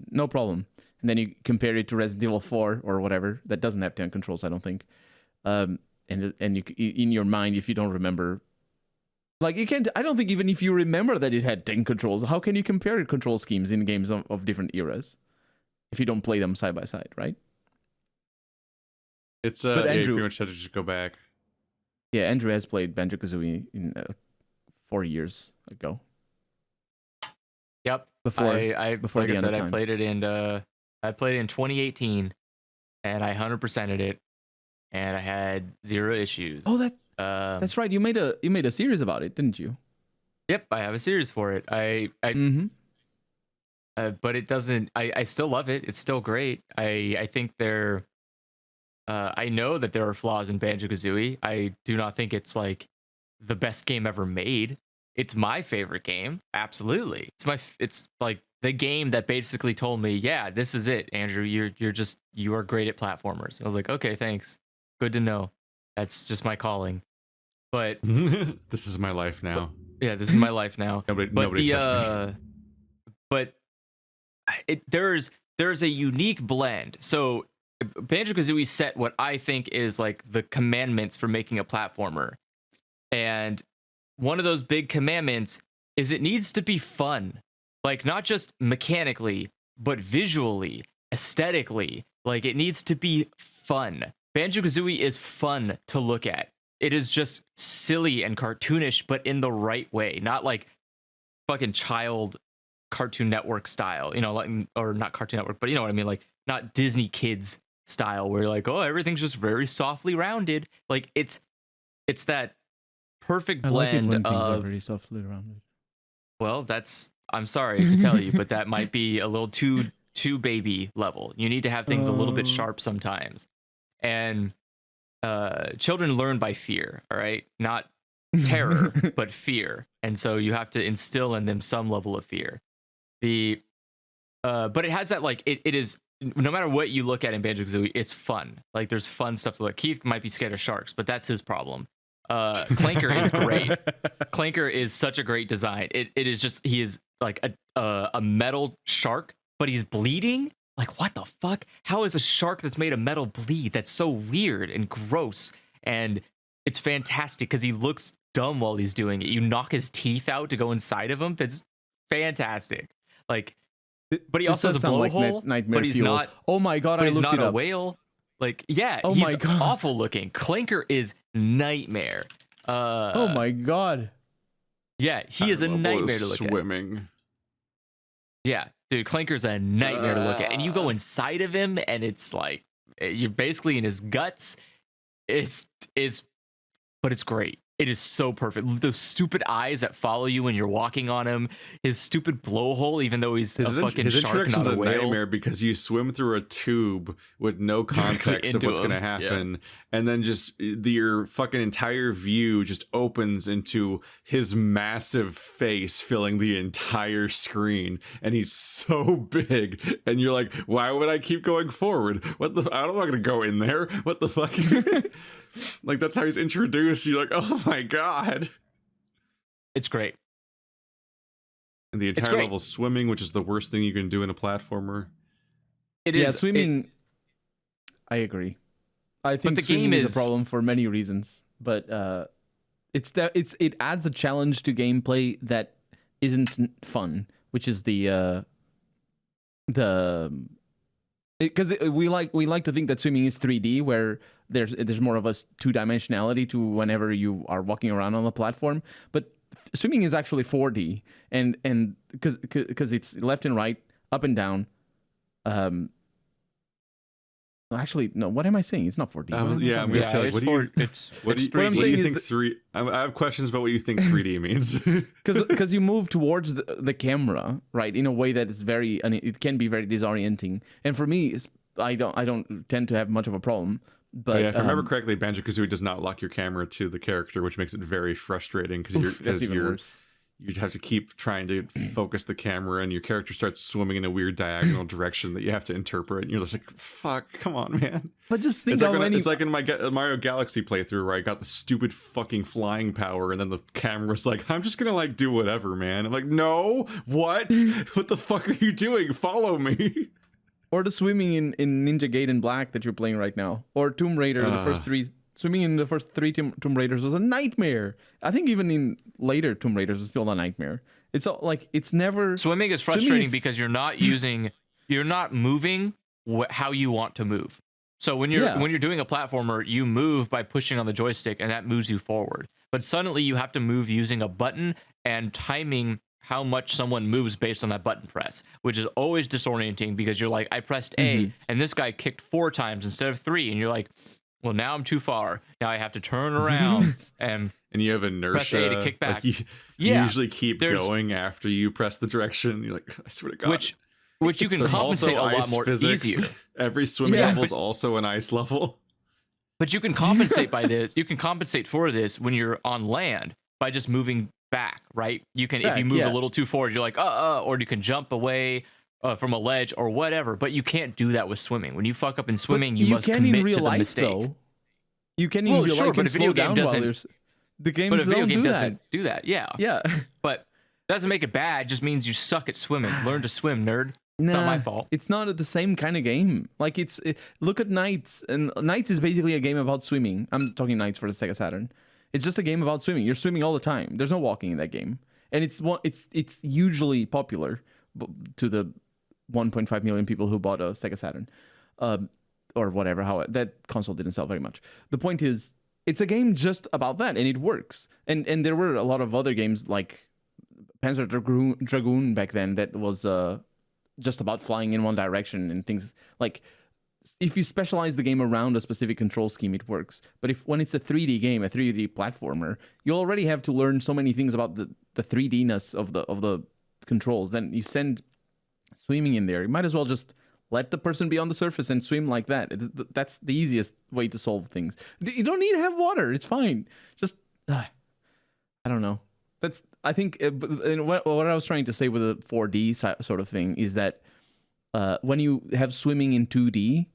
no problem. And then you compare it to Resident Evil 4 or whatever that doesn't have 10 controls, I don't think. And you, in your mind, if you don't remember, you can't. I don't think even if you remember that it had 10 controls, how can you compare control schemes in games of different eras if you don't play them side by side, right? It's but Andrew, you pretty much have to just go back. Yeah, Andrew has played Banjo-Kazooie in 4 years ago. Yep. Before I played it in 2018, and I 100%ed it, and I had 0 issues. Oh, that's right. You made a series about it, didn't you? Yep, I have a series for it. But it doesn't. I still love it. It's still great. I think I know that there are flaws in Banjo-Kazooie. I do not think it's the best game ever made. It's my favorite game, absolutely. It's the game that basically told me, yeah, this is it, Andrew. You are great at platformers. I was like, okay, thanks. Good to know. That's just my calling. But this is my life now. Yeah, this is my life now. Nobody touched me. But there's a unique blend. So Banjo-Kazooie set what I think is the commandments for making a platformer, and one of those big commandments is it needs to be fun. Not just mechanically, but visually, aesthetically. It needs to be fun. Banjo-Kazooie is fun to look at. It is just silly and cartoonish, but in the right way. Not fucking child Cartoon Network style, or not Cartoon Network, but you know what I mean? Not Disney Kids style where you're oh, everything's just very softly rounded. It's that perfect blend of very softly rounded. Well, I'm sorry to tell you, but that might be a little too baby level. You need to have things a little bit sharp sometimes. And children learn by fear, all right? Not terror, but fear. And so you have to instill in them some level of fear. But it has that it is, no matter what you look at in Banjo-Kazooie, it's fun. There's fun stuff to look. Keith might be scared of sharks, but that's his problem. Clanker is great. Clanker is such a great design. It is just, he is a metal shark, but he's bleeding. What the fuck? How is a shark that's made of metal bleed? That's so weird and gross. And it's fantastic because he looks dumb while he's doing it. You knock his teeth out to go inside of him. That's fantastic. But he also has a blowhole. But he's fuel. not. Oh my god! But I he's looked not it a up. whale. He's awful looking. Clanker is nightmare. Oh my god. Yeah, he is a nightmare to look at. Swimming. Yeah, dude, Clanker's a nightmare to look at. And you go inside of him, and it's you're basically in his guts. But it's great. It is so perfect. Those stupid eyes that follow you when you're walking on him. His stupid blowhole, even though he's a fucking his shark, introduction's not a a whale. nightmare because you swim through a tube with no context of what's going to happen, and then just your fucking entire view just opens into his massive face filling the entire screen, and he's so big, and you're like, why would I keep going forward? What the? I'm not going to go in there. What the fuck? Like, that's how he's introduced. You're like, oh my god. It's great. And the entire level's swimming, which is the worst thing you can do in a platformer. It is swimming. I agree. I think the game is a problem for many reasons, but it adds a challenge to gameplay that isn't fun, which is because we like to think that swimming is 3D, where there's more of a two-dimensionality to whenever you are walking around on the platform. But swimming is actually 4D, and because it's left and right, up and down. Actually, no. What am I saying? It's not 4D. I'm gonna say, like, what do you think three? I have questions about what you think 3D means. Because you move towards the camera, right, in a way that is it can be very disorienting. And for me, I don't tend to have much of a problem. But if I remember correctly, Banjo-Kazooie does not lock your camera to the character, which makes it very frustrating because you'd have to keep trying to focus the camera, and your character starts swimming in a weird diagonal direction that you have to interpret, and you're just like, fuck, come on, man. But just think it's like in my Mario Galaxy playthrough where I got the stupid fucking flying power, and then the camera's like, I'm just gonna like do whatever, man. I'm like, no, what? What the fuck are you doing? Follow me. Or the swimming in Ninja Gaiden Black that you're playing right now, or Tomb Raider, the first three. Swimming in the first three Tomb Raiders was a nightmare. I think even in later Tomb Raiders was still a nightmare. It's all, like, it's never... Swimming is frustrating because you're not moving how you want to move. So when you're doing a platformer, you move by pushing on the joystick, and that moves you forward. But suddenly you have to move using a button and timing how much someone moves based on that button press, which is always disorienting because you're like, I pressed A, and this guy kicked 4 times instead of 3, and you're like, well, now I'm too far. Now I have to turn around and you have inertia. Press A to kick back. Like you usually keep going after you press the direction. You're like, I swear to God. Which you can compensate a lot more easier. Every swimming level is also an ice level. But you can compensate by this. You can compensate for this when you're on land by just moving back, right? You can if you move a little too forward, you're like, or you can jump away from a ledge or whatever, but you can't do that with swimming. When you fuck up in swimming, you must commit to the mistake. Though. You can in real life, but a video game doesn't. The game doesn't do that. Yeah. But doesn't make it bad. Just means you suck at swimming. Learn to swim, nerd. It's not my fault. It's not the same kind of game. Like look at Knights, and Knights is basically a game about swimming. I'm talking Knights for the Sega Saturn. It's just a game about swimming. You're swimming all the time. There's no walking in that game, and it's hugely popular to the 1.5 million people who bought a Sega Saturn, or whatever. How that console didn't sell very much. The point is, it's a game just about that, and it works. And there were a lot of other games like Panzer Dragoon back then that was just about flying in one direction and things like. If you specialize the game around a specific control scheme, it works. But when it's a 3D game, a 3D platformer, you already have to learn so many things about the 3D-ness of the controls. Then you send swimming in there. You might as well just let the person be on the surface and swim like that. That's the easiest way to solve things. You don't need to have water. It's fine. Just I don't know. I think what I was trying to say with the 4D sort of thing is that when you have swimming in 2D,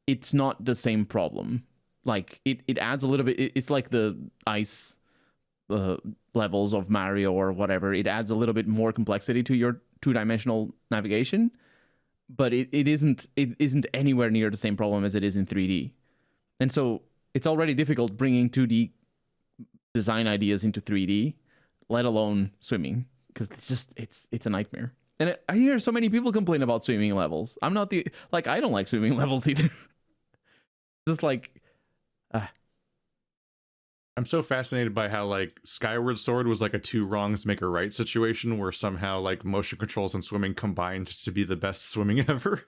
it's not the same problem. Like it adds a little bit. It's like the ice levels of Mario or whatever. It adds a little bit more complexity to your 2-dimensional navigation, but it isn't anywhere near the same problem as it is in 3D. And so it's already difficult bringing 2D design ideas into 3D, let alone swimming, because it's a nightmare. And I hear so many people complain about swimming levels. I don't like swimming levels either. Just like, I'm so fascinated by how like Skyward Sword was like a 2 wrongs make a right situation where somehow like motion controls and swimming combined to be the best swimming ever.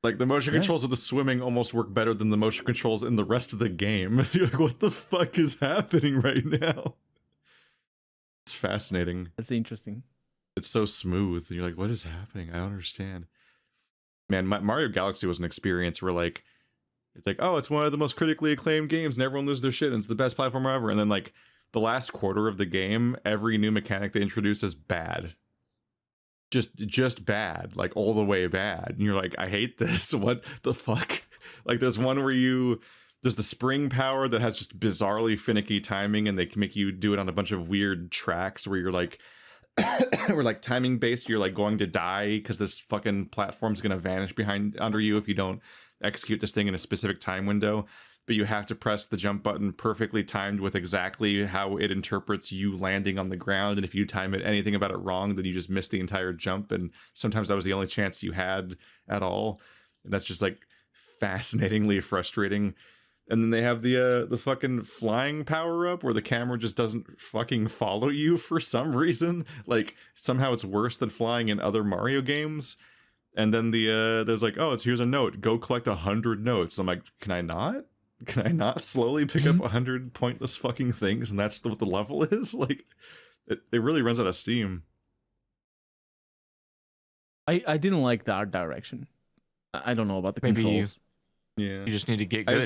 Like Like the motion controls of the swimming almost work better than the motion controls in the rest of the game. You're like, what the fuck is happening right now? It's fascinating. That's interesting. It's so smooth. And you're like, what is happening? I don't understand. Man, Mario Galaxy was an experience where like, it's like, oh, it's one of the most critically acclaimed games and everyone loses their shit and it's the best platformer ever. And then like the last quarter of the game, every new mechanic they introduce is bad. Just bad, like all the way bad. And you're like, I hate this. What the fuck? Like there's one where there's the spring power that has just bizarrely finicky timing and they can make you do it on a bunch of weird tracks where you're like, we're like timing based. You're like going to die because this fucking platform's going to vanish under you if you don't execute this thing in a specific time window. But you have to press the jump button perfectly timed with exactly how it interprets you landing on the ground. And if you time it anything about it wrong, then you just miss the entire jump. And sometimes that was the only chance you had at all. And that's just like fascinatingly frustrating. And then they have the fucking flying power up where the camera just doesn't fucking follow you for some reason. Like somehow it's worse than flying in other Mario games. And then there's like, oh, here's a note. Go collect 100 notes. I'm like, can I not? Can I not slowly pick up 100 pointless fucking things and that's what the level is? Like, it really runs out of steam. I didn't like the art direction. I don't know about the controls. You just need to get good. I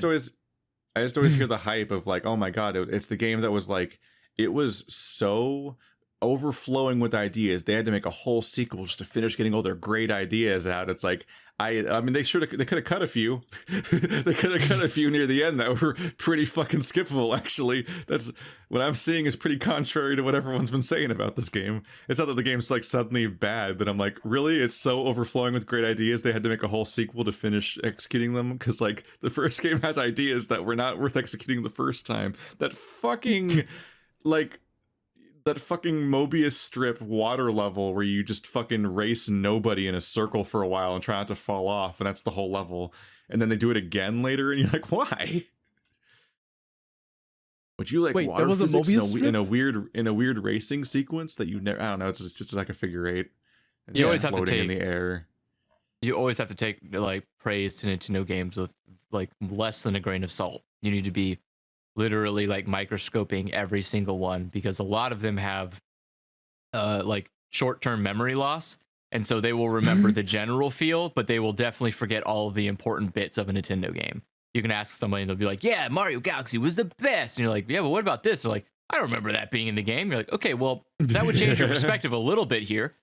just always hear the hype of like, oh my god, it's the game that was like, it was so overflowing with ideas. They had to make a whole sequel just to finish getting all their great ideas out. It's like, I mean, they could have cut a few. They could have cut a few near the end that were pretty fucking skippable, actually. That's what I'm seeing is pretty contrary to what everyone's been saying about this game. It's not that the game's like suddenly bad, but I'm like, really? It's so overflowing with great ideas they had to make a whole sequel to finish executing them? Because like the first game has ideas that were not worth executing the first time. That fucking that fucking Mobius strip water level where you just fucking race nobody in a circle for a while and try not to fall off, and that's the whole level. And then they do it again later, and you're like, why? Would you like water physics in a weird racing sequence that you never? I don't know. It's just like a figure eight. You always have to take in the air. You always have to take like praise to Nintendo games with like less than a grain of salt. You need to be literally like microscoping every single one because a lot of them have like short-term memory loss, and so they will remember the general feel, but they will definitely forget all of the important bits of a Nintendo game. You can ask somebody and they'll be like, yeah, Mario Galaxy was the best, and you're like, yeah, but what about this? They're like, I don't remember that being in the game. You're like, okay, well, that would change your perspective a little bit here.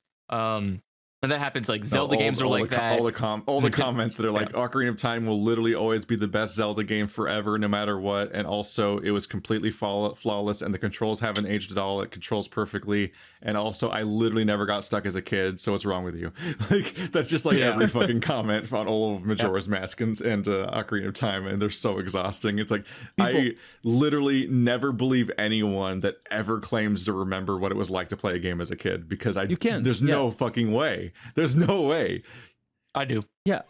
And that happens like Zelda games are like that. All the comments that are like, Ocarina of Time will literally always be the best Zelda game forever, no matter what. And also, it was completely flawless, and the controls haven't aged at all. It controls perfectly. And also, I literally never got stuck as a kid. So what's wrong with you? Like that's just like every fucking comment on all of Majora's Mask and Ocarina of Time, and they're so exhausting. It's like I literally never believe anyone that ever claims to remember what it was like to play a game as a kid because there's no fucking way. There's no way. I do. Yeah.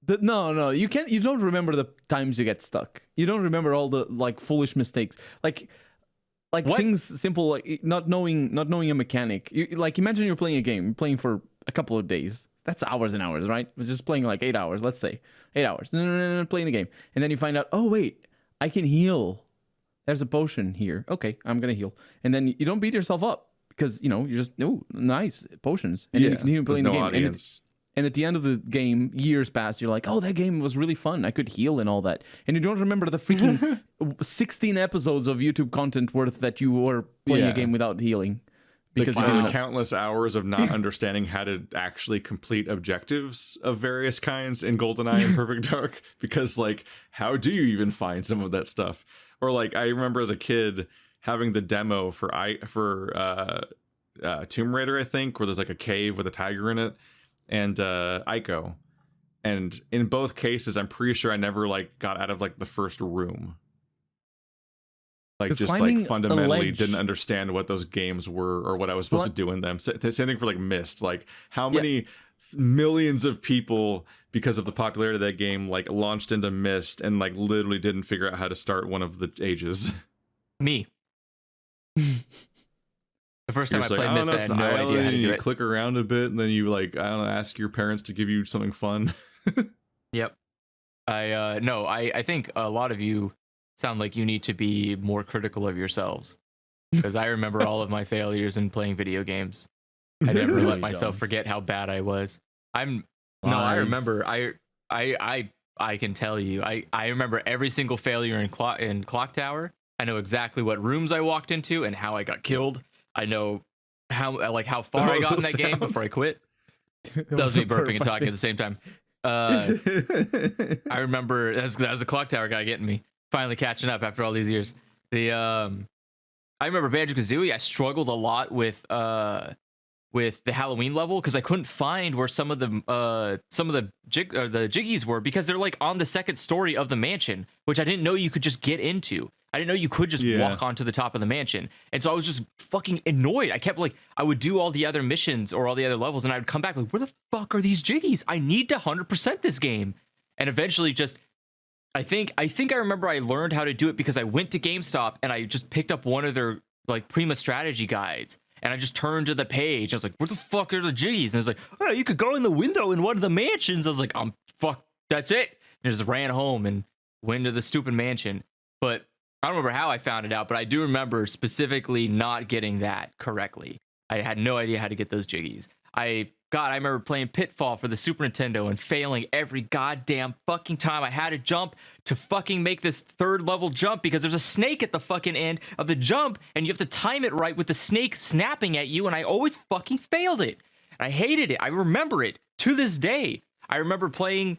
No, you can't. You don't remember the times you get stuck. You don't remember all the like foolish mistakes, like what? Things simple like not knowing a mechanic. Like imagine you're playing a game, playing for a couple of days. That's hours and hours, right? We're just playing like 8 hours. Let's say 8 hours. Playing the game, and then you find out, oh wait, I can heal. There's a potion here. Okay, I'm gonna heal, and then you don't beat yourself up. Because, you know, you're just, nice, potions. And you continue playing the game. And at the end of the game, years pass, you're like, oh, that game was really fun. I could heal and all that. And you don't remember the freaking 16 episodes of YouTube content worth that you were playing a game without healing. Because you did countless hours of not understanding how to actually complete objectives of various kinds in GoldenEye and Perfect Dark. Because, like, how do you even find some of that stuff? Or, like, I remember as a kid having the demo for Tomb Raider, I think, where there's like a cave with a tiger in it, and Ico. And in both cases, I'm pretty sure I never like got out of like the first room. Like just like fundamentally didn't understand what those games were or what I was supposed to do in them. Same thing for like Myst. Like how many millions of people, because of the popularity of that game, like launched into Myst and like literally didn't figure out how to start one of the ages. Me. The first time I played Myst, I had no idea how to do you it. Click around a bit, and then you like, I don't know, ask your parents to give you something fun. Yep. I think a lot of you sound like you need to be more critical of yourselves, because I remember all of my failures in playing video games. I never let myself forget how bad I was. I remember. I can tell you. I remember every single failure in Clock Tower. I know exactly what rooms I walked into and how I got killed. I know how far I got in that game before I quit. That was me burping and talking at the same time. I remember that was the Clock Tower guy getting me. Finally catching up after all these years. I remember Banjo-Kazooie. I struggled a lot with the Halloween level because I couldn't find where some of the jiggies were, because they're like on the second story of the mansion, which I didn't know you could just get into. I didn't know you could just walk onto the top of the mansion. And so I was just fucking annoyed. I kept I would do all the other missions or all the other levels, and I would come back like, where the fuck are these jiggies? I need to 100% this game. And eventually I think I remember I learned how to do it because I went to GameStop and I just picked up one of their Prima strategy guides. And I just turned to the page. I was like, where the fuck are the jiggies? And I was like, oh, you could go in the window in one of the mansions. I was like, fuck, that's it. And I just ran home and went to the stupid mansion. But I don't remember how I found it out, but I do remember specifically not getting that correctly. I had no idea how to get those jiggies. I remember playing Pitfall for the Super Nintendo and failing every goddamn fucking time I had to jump to fucking make this third level jump, because there's a snake at the fucking end of the jump and you have to time it right with the snake snapping at you, and I always fucking failed it. I hated it. I remember it to this day. I remember playing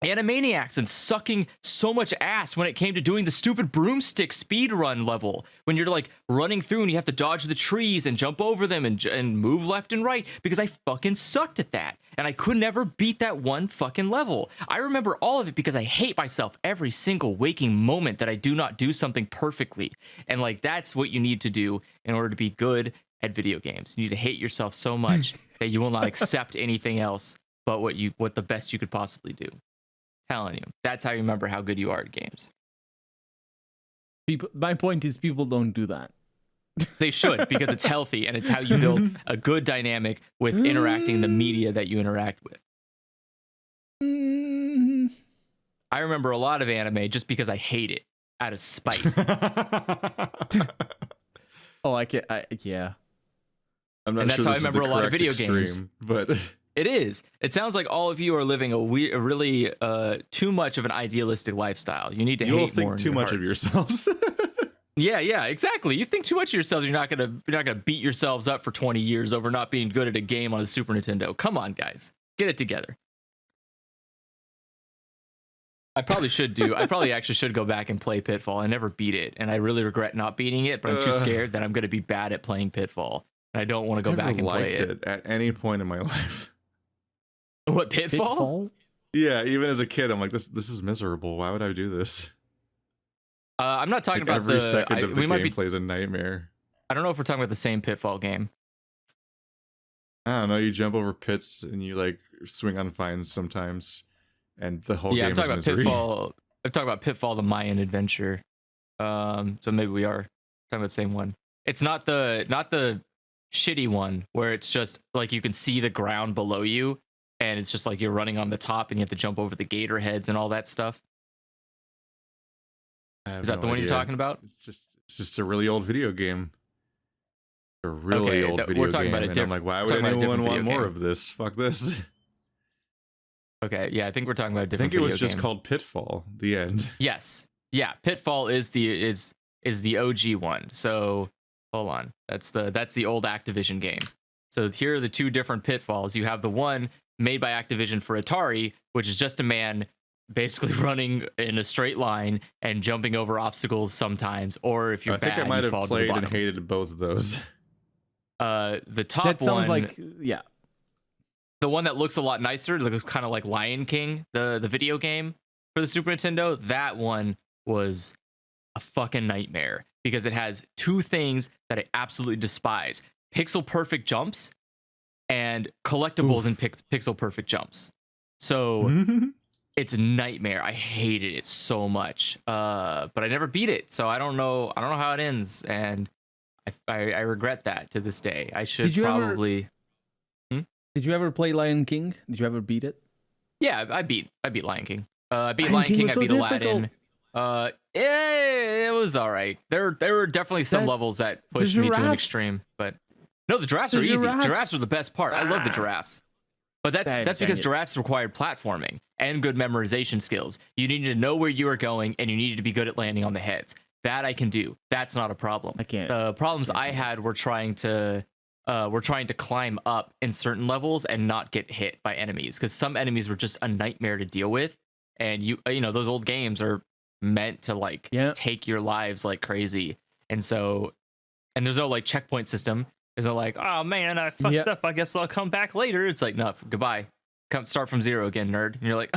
Animaniacs and sucking so much ass when it came to doing the stupid broomstick speedrun level, when you're running through and you have to dodge the trees and jump over them and move left and right, because I fucking sucked at that and I could never beat that one fucking level. I remember all of it because I hate myself every single waking moment that I do not do something perfectly. And that's what you need to do in order to be good at video games. You need to hate yourself so much that you will not accept anything else but what the best you could possibly do. Telling you, that's how you remember how good you are at games. My point is, people don't do that. They should, because it's healthy and it's how you build a good dynamic with interacting the media that you interact with. I remember a lot of anime just because I hate it out of spite. Oh, yeah. I'm not and sure that's this how I remember is the a lot of video extreme, games. But it is. It sounds like all of you are living a really too much of an idealistic lifestyle. You need to you'll hate more think too much of yourselves. Yeah, exactly. You think too much of yourselves. You're not gonna beat yourselves up for 20 years over not being good at a game on a Super Nintendo. Come on, guys, get it together. I probably actually should go back and play Pitfall. I never beat it, and I really regret not beating it. But I'm too scared that I'm gonna be bad at playing Pitfall, and I don't want to go back and play it at any point in my life. What, Pitfall? Yeah, even as a kid, I'm like, this is miserable. Why would I do this? I'm not talking about every second of the gameplay is a nightmare. I don't know if we're talking about the same Pitfall game. I don't know. You jump over pits and you swing on vines sometimes, and the whole game is misery. I'm talking about Pitfall: The Mayan Adventure. So maybe we are talking about the same one. It's not the shitty one where it's just you can see the ground below you, and it's just you're running on the top and you have to jump over the gator heads and all that stuff. Is that the one you're talking about? It's just a really old video game. A really old video game. And I'm like, why would anyone want more of this? Fuck this. Okay, yeah, I think we're talking about a different I think it was video just game. called Pitfall. The end. Yes. Yeah, Pitfall is the OG one. So hold on. That's the old Activision game. So here are the two different Pitfalls. You have the one made by Activision for Atari, which is just a man basically running in a straight line and jumping over obstacles sometimes, or if you're bad, I think I might have played and bottom. hated both of those. The top that sounds one, yeah, the one that looks a lot nicer, looks kind of like Lion King, the video game for the Super Nintendo. That one was a fucking nightmare because it has two things that I absolutely despise: pixel perfect jumps and collectibles in pixel perfect jumps. So it's a nightmare. I hated it so much, but I never beat it, so I don't know how it ends, and I regret that to this day. I should probably. Did you ever play Lion King? Did you ever beat it? Yeah, I beat Lion King. I beat Lion King King. was I so beat difficult. Aladdin. It was all right. There were definitely some levels that pushed me to an extreme, but no, the giraffes are easy. Giraffes are the best part. I love the giraffes. But that's because giraffes required platforming and good memorization skills. You needed to know where you were going, and you needed to be good at landing on the heads. That I can do. That's not a problem. I can't. The problems I had were trying to climb up in certain levels and not get hit by enemies, because some enemies were just a nightmare to deal with. And you know those old games are meant to like take your lives like crazy, and there's no like checkpoint system. There's no like, oh man, I fucked up, I guess I'll come back later. It's like, no, goodbye, come start from zero again, nerd. And you're like,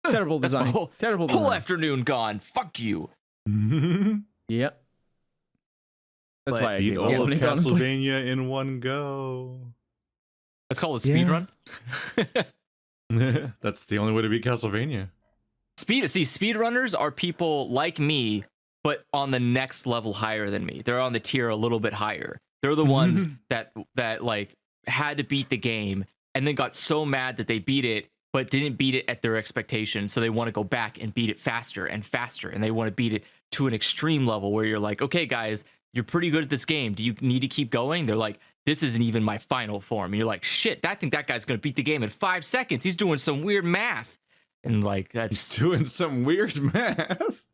terrible design, terrible design. Whole afternoon gone, fuck you. Yep. That's why I beat all of Castlevania in one go. Let's call it speed run. That's the only way to beat Castlevania. Speedrunners are people like me, but on the next level higher than me. They're on the tier a little bit higher. They're the ones that like had to beat the game and then got so mad that they beat it, but didn't beat it at their expectations. So they want to go back and beat it faster and faster, and they want to beat it to an extreme level where you're like, okay, guys, you're pretty good at this game. Do you need to keep going? They're like, this isn't even my final form. And you're like, shit, I think that guy's going to beat the game in 5 seconds. He's doing some weird math. And like, he's doing some weird math.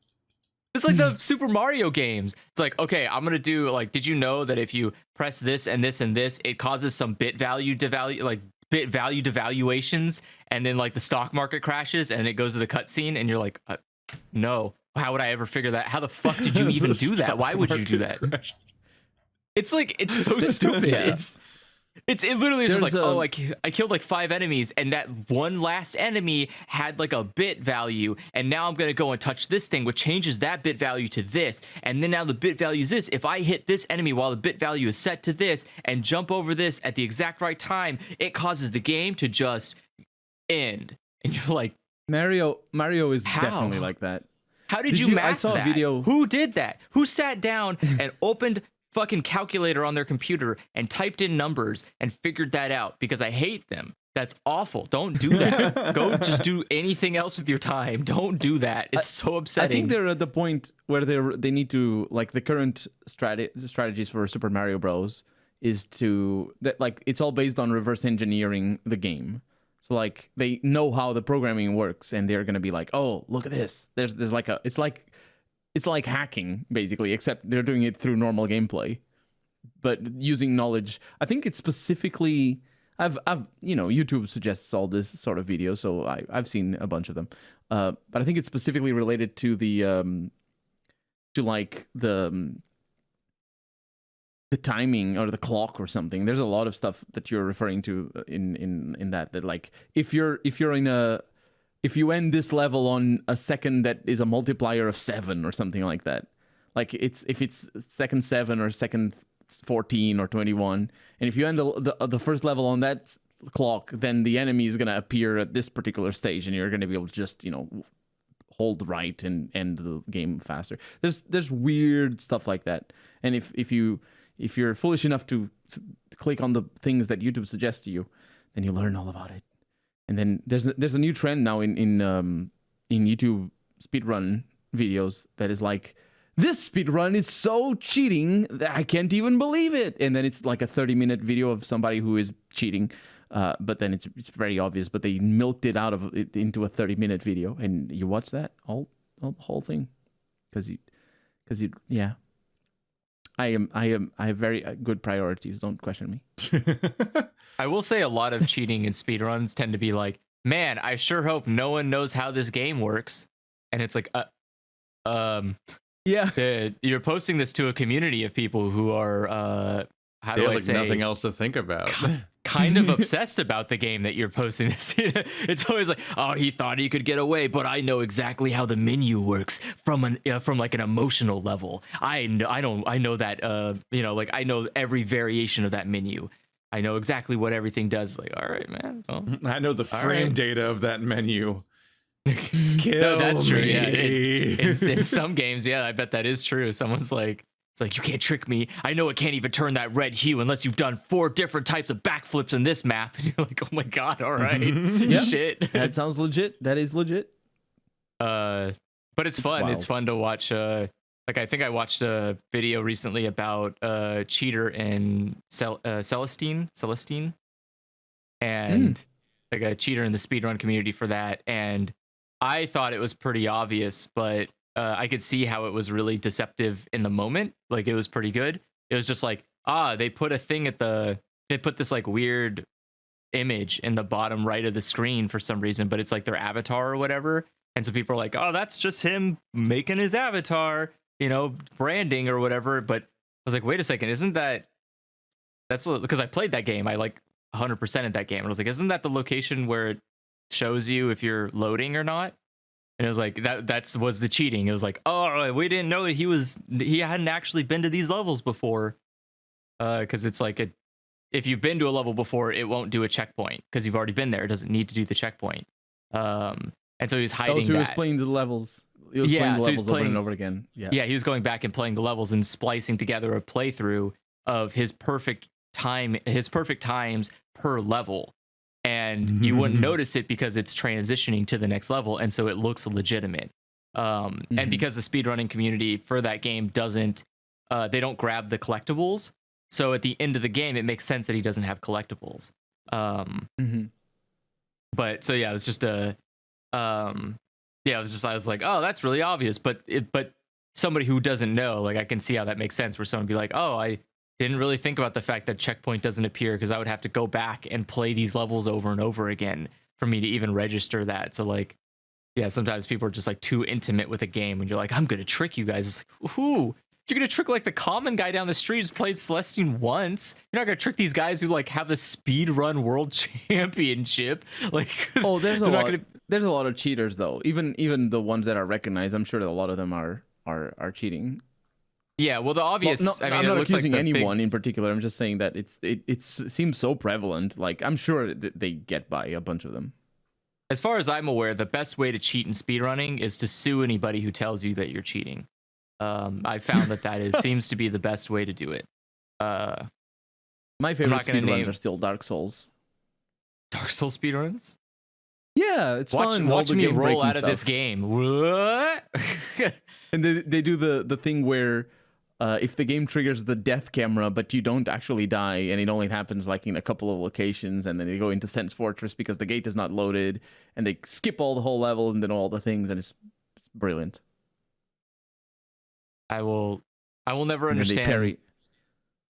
It's like the Super Mario games. It's like, okay, I'm going to do like, did you know that if you press this and this and this, it causes some bit value devaluations, and then like the stock market crashes and it goes to the cutscene, and you're like, no. How would I ever figure that? How the fuck did you even do that? Why would you do that? Crashes. It's like, it's so stupid. Yeah. It literally is just like, I killed like 5 enemies, and that one last enemy had like a bit value, and now I'm gonna go and touch this thing, which changes that bit value to this, and then now the bit value is this. If I hit this enemy while the bit value is set to this and jump over this at the exact right time, it causes the game to just end. And you're like, Mario is definitely like that. How did you math I saw that? a video. Who did that? Who sat down and opened fucking calculator on their computer and typed in numbers and figured that out? Because I hate them. That's awful. Don't do that. Go just do anything else with your time. Don't do that. It's so upsetting. I think they're at the point where they need to, like, the current strategies for Super Mario Bros. Is to that, like, it's all based on reverse engineering the game. So like they know how the programming works, and they're gonna be like, oh, look at this. There's like it's like hacking basically, except they're doing it through normal gameplay, but using knowledge. I think it's specifically I've YouTube suggests all this sort of videos, so I've seen a bunch of them. But I think it's specifically related to the timing or the clock or something. There's a lot of stuff that you're referring to in that like if you end this level on a second that is a multiplier of 7 or something like that, like if it's second 7 or second 14 or 21, and if you end the first level on that clock, then the enemy is going to appear at this particular stage, and you're going to be able to just hold right and end the game faster. There's weird stuff like that, and if you're foolish enough to click on the things that YouTube suggests to you, then you learn all about it. And then there's a new trend now in YouTube speedrun videos that is like, this speedrun is so cheating that I can't even believe it. And then it's like a 30-minute video of somebody who is cheating, but then it's very obvious, but they milked it out of it into a 30-minute video, and you watch that whole thing because you yeah. I have very good priorities. Don't question me. I will say a lot of cheating in speedruns tend to be like, man, I sure hope no one knows how this game works. And it's like, yeah, you're posting this to a community of people who are, how do I say, nothing else to think about. Kind of obsessed about the game that you're posting this. It's always like, oh, he thought he could get away, but I know exactly how the menu works from like an emotional level. I know that like I know every variation of that menu. I know exactly what everything does. Like, all right, man. Well, I know the frame data of that menu. Kill no, that's true. me. Yeah, in some games, yeah, I bet that is true. Someone's like, It's like, you can't trick me. I know it can't even turn that red hue unless you've done 4 different types of backflips in this map. And you're like, oh my god, all right. Yeah. Shit. That sounds legit. That is legit. But it's fun. wild. It's fun to watch. Like, I think I watched a video recently about cheater in Celestine, and like a cheater in the speedrun community for that. And I thought it was pretty obvious, but I could see how it was really deceptive in the moment. Like, it was pretty good. It was just like, they put a thing they put this like weird image in the bottom right of the screen for some reason, but it's like their avatar or whatever. And so people are like, oh, that's just him making his avatar, branding or whatever. But I was like, wait a second, that's because I played that game. I like 100% of that game. And I was like, isn't that the location where it shows you if you're loading or not? And it was like, that was the cheating. It was like, oh, we didn't know he hadn't actually been to these levels before. Because it's like, if you've been to a level before, it won't do a checkpoint because you've already been there. It doesn't need to do the checkpoint. And so he was hiding that. So he was playing the levels. He was playing the levels over and over again. Yeah, he was going back and playing the levels and splicing together a playthrough of his perfect times per level. And you wouldn't notice it because it's transitioning to the next level, and so it looks legitimate. And because the speedrunning community for that game they don't grab the collectibles, so at the end of the game, it makes sense that he doesn't have collectibles. But so yeah, it was just I was like, oh, that's really obvious. But somebody who doesn't know, like, I can see how that makes sense. Where someone would be like, oh, I didn't really think about the fact that checkpoint doesn't appear because I would have to go back and play these levels over and over again for me to even register that. So like, yeah, sometimes people are just like too intimate with a game and you're like, I'm gonna trick you guys. It's like, ooh, you're gonna trick like the common guy down the street who's played Celestine once. You're not gonna trick these guys who like have the speed run world championship. Like, oh, there's a lot. There's a lot of cheaters though. Even the ones that are recognized, I'm sure that a lot of them are cheating. Yeah, well, the obvious. Well, no, I'm not accusing anyone in particular. I'm just saying that it seems so prevalent. Like, I'm sure that they get by a bunch of them. As far as I'm aware, the best way to cheat in speedrunning is to sue anybody who tells you that you're cheating. I found that seems to be the best way to do it. My favorite speedruns are still Dark Souls. Dark Souls speedruns? Yeah, it's fun. Watch me roll out of this game. What? And they do the thing where if the game triggers the death camera, but you don't actually die, and it only happens like in a couple of locations, and then they go into Sense Fortress because the gate is not loaded, and they skip all the whole level and then all the things, and it's brilliant. I will never understand.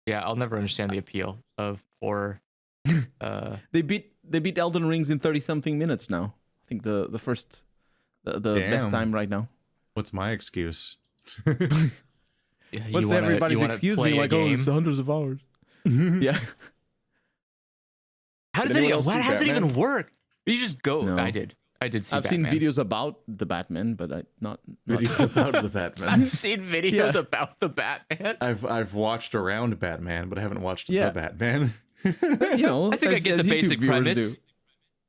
Yeah, I'll never understand the appeal of poor. They beat Elden Rings in 30-something minutes now. I think the best time right now. What's my excuse? What's everybody's excuse? Me like, oh, it's hundreds of hours. Yeah. How does it even work? You just go. No. I did see. I've seen videos about the Batman, but not videos about the Batman. I've seen videos about the Batman. I've watched around Batman, but I haven't watched the Batman. I think I get the basic premise.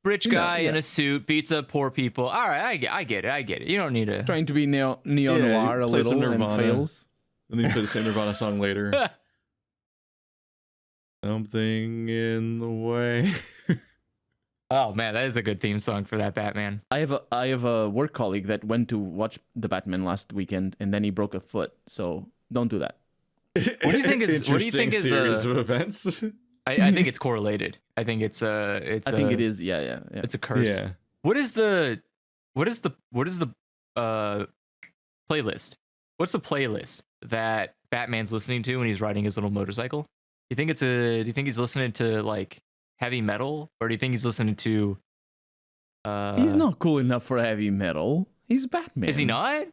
Rich guy in a suit beats up poor people. All right, I get it. You don't need to trying to be neo noir a little and fails. And then you play the same Nirvana song later. Something in the way. Oh man, that is a good theme song for that Batman. I have a work colleague that went to watch the Batman last weekend, and then he broke a foot. So don't do that. What do you think is? What do you think is series of events? I think it's correlated. I think it's I think it is. Yeah. It's a curse. Yeah. What is the playlist? What's the playlist that Batman's listening to when he's riding his little motorcycle? Do you think he's listening to like heavy metal, or do you think he's listening to He's not cool enough for heavy metal. He's Batman. Is he not?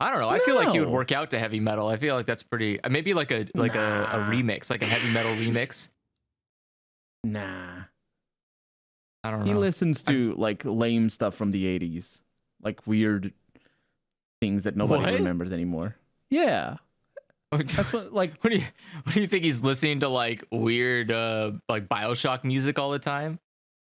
I don't know. I feel like he would work out to heavy metal. I feel like that's pretty maybe like a remix, like a heavy metal remix. Nah. I don't know. He listens to like lame stuff from the 80s. Like weird things that nobody remembers anymore. Yeah. That's what like what do you think he's listening to, like weird like BioShock music all the time?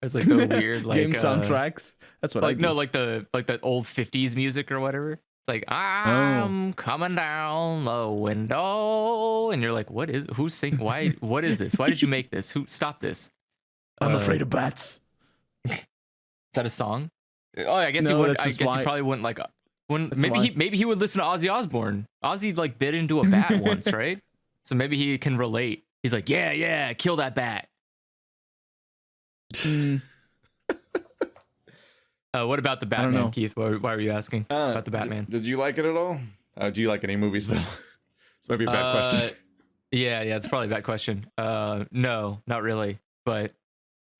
It's like the weird like game soundtracks. That's what like I do. No, like the old 50s music or whatever. It's like, I'm coming down the window, and you're like, what is? Who's singing? Why? What is this? Why did you make this? Who stop this? I'm afraid of bats. Is that a song? Oh, I guess No, he would. that's I just guess why- he probably wouldn't like. When That's maybe why. maybe he would listen to Ozzy Osbourne. Ozzy like bit into a bat once, right? So maybe he can relate. He's like, yeah, kill that bat. What about the I don't know. Batman, Keith? Why were you asking about the Batman? Did you like it at all? Do you like any movies though? This might be a bad question. Yeah, it's probably a bad question. No, not really. But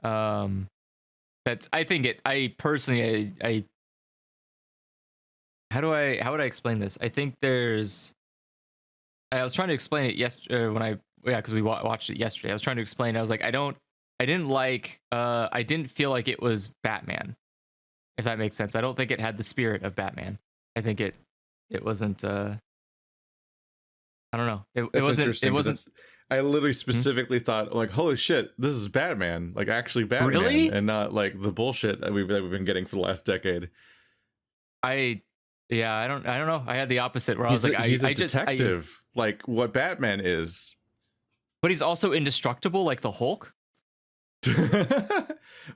that's. I think it. I personally, I. How would I explain this? I think there's. I was trying to explain it yesterday because we watched it yesterday. I was trying to explain. I was like, I didn't feel like it was Batman. If that makes sense. I don't think it had the spirit of Batman. I think it wasn't. I don't know. It wasn't. I literally specifically thought, like, holy shit, this is Batman. Like, actually Batman, Really? and not like the bullshit that we've been getting for the last decade. I don't know. I had the opposite where I was like, he's a detective, like what Batman is. But he's also indestructible, like the Hulk.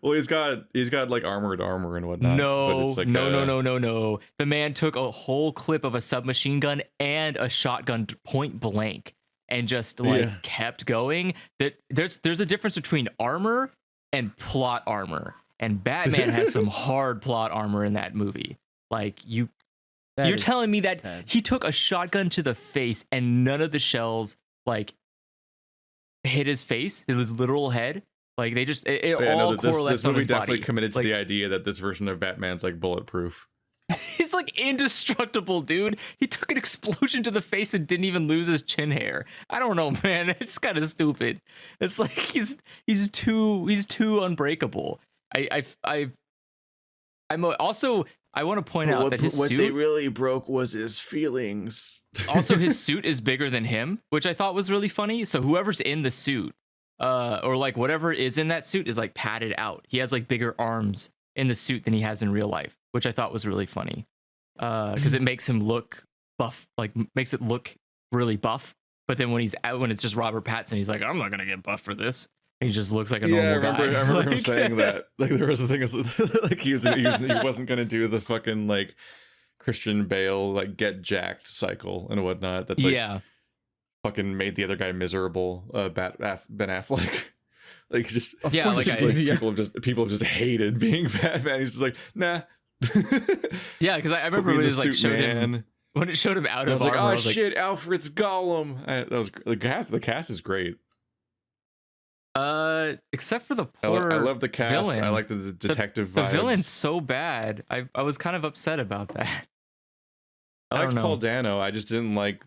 Well, he's got like armor and whatnot. No, but it's like no. The man took a whole clip of a submachine gun and a shotgun point blank and just kept going. That there's a difference between armor and plot armor, and Batman has some hard plot armor in that movie. Like you're telling me that he took a shotgun to the face and none of the shells like hit his face, his literal head. Like they just all correlates this movie on his definitely body. committed to the idea that this version of Batman's like bulletproof. He's like indestructible, dude. He took an explosion to the face and didn't even lose his chin hair. I don't know, man. It's kind of stupid. It's like he's too unbreakable. I'm also. I want to point out that his suit. What they really broke was his feelings. Also, his suit is bigger than him, which I thought was really funny. So whoever's in the suit, or like whatever is in that suit is like padded out. He has like bigger arms in the suit than he has in real life, which I thought was really funny. Because it makes him look buff, like makes it look really buff. But then when it's just Robert Pattinson, he's like, I'm not gonna get buff for this. And he just looks like a normal guy. I remember Like, him saying that. Like there was a thing, like he wasn't gonna do the fucking like Christian Bale like get jacked cycle and whatnot. That's like fucking made the other guy miserable. Ben Affleck. Like just people have just hated being Batman. He's just like, nah. Yeah, because I remember when it was like showed him when it showed him out of armor. I was like, oh like, shit, Alfred's Gollum. That was the cast is great. Except for the poor I love the cast. villain. I like the detective vibes. The villain's so bad. I was kind of upset about that. I liked Paul Dano. I just didn't like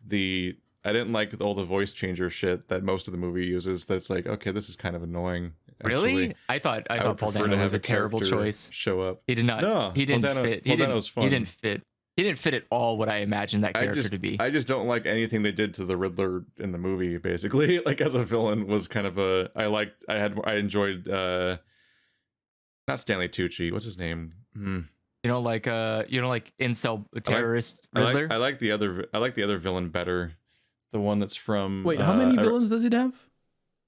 all the voice changer shit that most of the movie uses. That's like, okay, this is kind of annoying. Actually. Really? I thought Paul Dano was a terrible choice. Show up. He did not. No, he didn't fit. He didn't fit. He didn't fit at all what I imagined that character to be. I just don't like anything they did to the Riddler in the movie. Basically, like as a villain, was kind of a. I enjoyed. Not Stanley Tucci. What's his name? You don't like incel terrorist Riddler. I like the other villain better. The one that's from. Wait, how many villains does it have?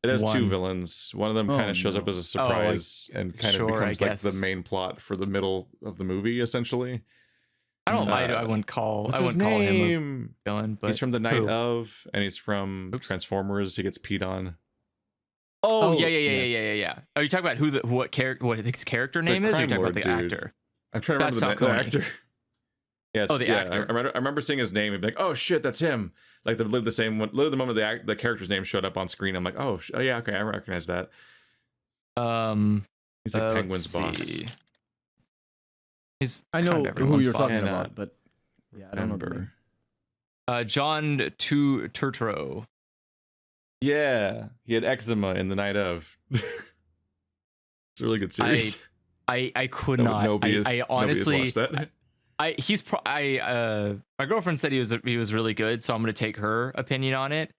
It has two villains. One of them kind of shows up as a surprise and kind of becomes like the main plot for the middle of the movie, essentially. I wouldn't call him a villain, but he's from The Night of, and he's from Transformers. He gets peed on. Oh yeah. Are you talking about what his character name is? Or are you talking about the actor? I'm trying to remember the actor. Yeah, the actor. I remember seeing his name and be like, oh shit, that's him. Like literally the moment the character's name showed up on screen, I'm like, oh yeah, okay, I recognize that. He's like Penguin's boss. I know who you're talking about, but yeah, I don't remember. John Turturro. Yeah, he had eczema in The Night of. It's a really good series. I could not. I honestly watched that. My girlfriend said he was really good, so I'm gonna take her opinion on it.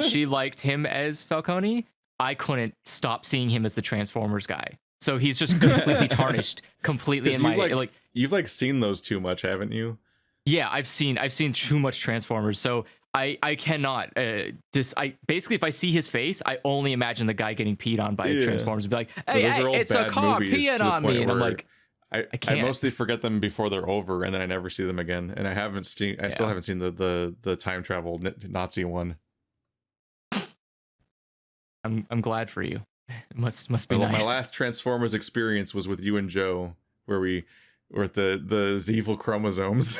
She liked him as Falcone. I couldn't stop seeing him as the Transformers guy. So he's just completely tarnished, completely in my you've seen those too much, haven't you? Yeah, I've seen too much Transformers, so I cannot basically if I see his face, I only imagine the guy getting peed on by Transformers and be like, hey, it's a car peeing on me, and I'm like, I mostly forget them before they're over, and then I never see them again. And I still haven't seen the time travel Nazi one. I'm glad for you. It must be nice. My last Transformers experience was with you and Joe, where we were at the evil chromosomes.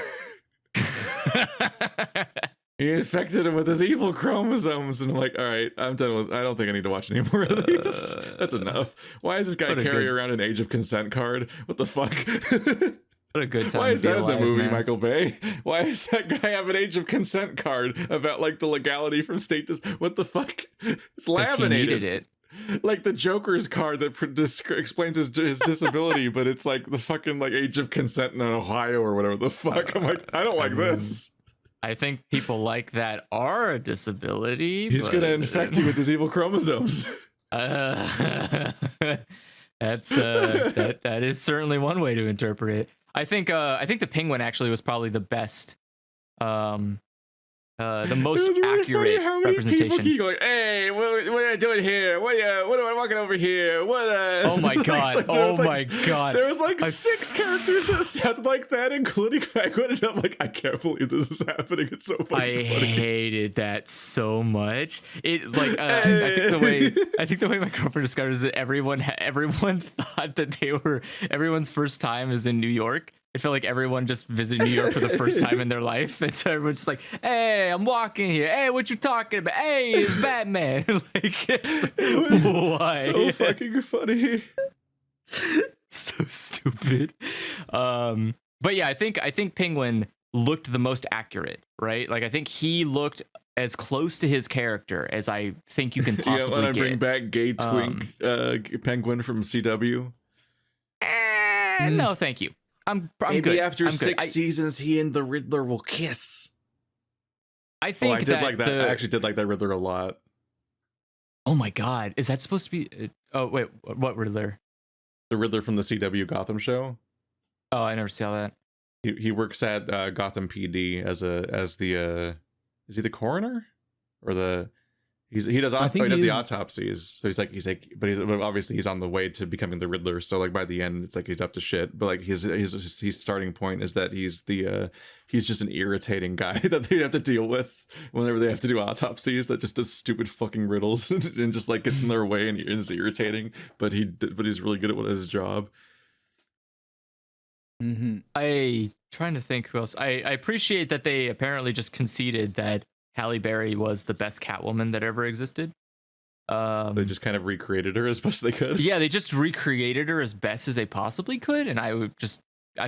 He infected him with his evil chromosomes, and I'm like, all right, I'm done with. I don't think I need to watch any more of these. That's enough. Why is this guy carrying around an age of consent card? What the fuck? What a good time. Why is that alive, in the movie, man. Michael Bay? Why does that guy have an age of consent card about like the legality from state to? What the fuck? It's laminated. He needed it. Like the Joker's card that explains his disability, but it's like the fucking like age of consent in Ohio or whatever the fuck. I'm like, I don't like this. I think people like that are a disability. He's gonna infect you with his evil chromosomes. That's that is certainly one way to interpret it. I think the Penguin actually was probably the best, the most really accurate funny how many representation. people keep going, hey, what are you doing here? What am I walking over here? Oh my god! God! There was like 6 characters that sounded like that, including Penguin, and I'm like, I can't believe this is happening. It's so funny. I hated that so much. It like I think the way my girlfriend described it is that everyone thought that everyone's first time is in New York. It felt like everyone just visited New York for the first time in their life, and so everyone's just like, "Hey, I'm walking here. Hey, what you talking about? Hey, it's Batman." Like, It was so fucking funny. So stupid. But yeah, I think Penguin looked the most accurate, right? Like I think he looked as close to his character as I think you can possibly when I get. bring back gay twink Penguin from CW. No, thank you. I'm Maybe good. after 6 seasons, he and the Riddler will kiss. I think I did like that. I actually did like that Riddler a lot. Oh my god, is that supposed to be? Oh wait, what Riddler? The Riddler from the CW Gotham show. Oh, I never saw that. He works at Gotham PD as the is he the coroner or the he does the autopsies. So he's like but obviously he's on the way to becoming the Riddler. So like by the end it's like he's up to shit. But like his starting point is that he's just an irritating guy that they have to deal with whenever they have to do autopsies, that just does stupid fucking riddles and just like gets in their way and is irritating. But he's really good at his job. Mm-hmm. I trying to think who else. I appreciate that they apparently just conceded that Halle Berry was the best Catwoman that ever existed. They just kind of recreated her as best they could. Yeah, they just recreated her as best as they possibly could, and I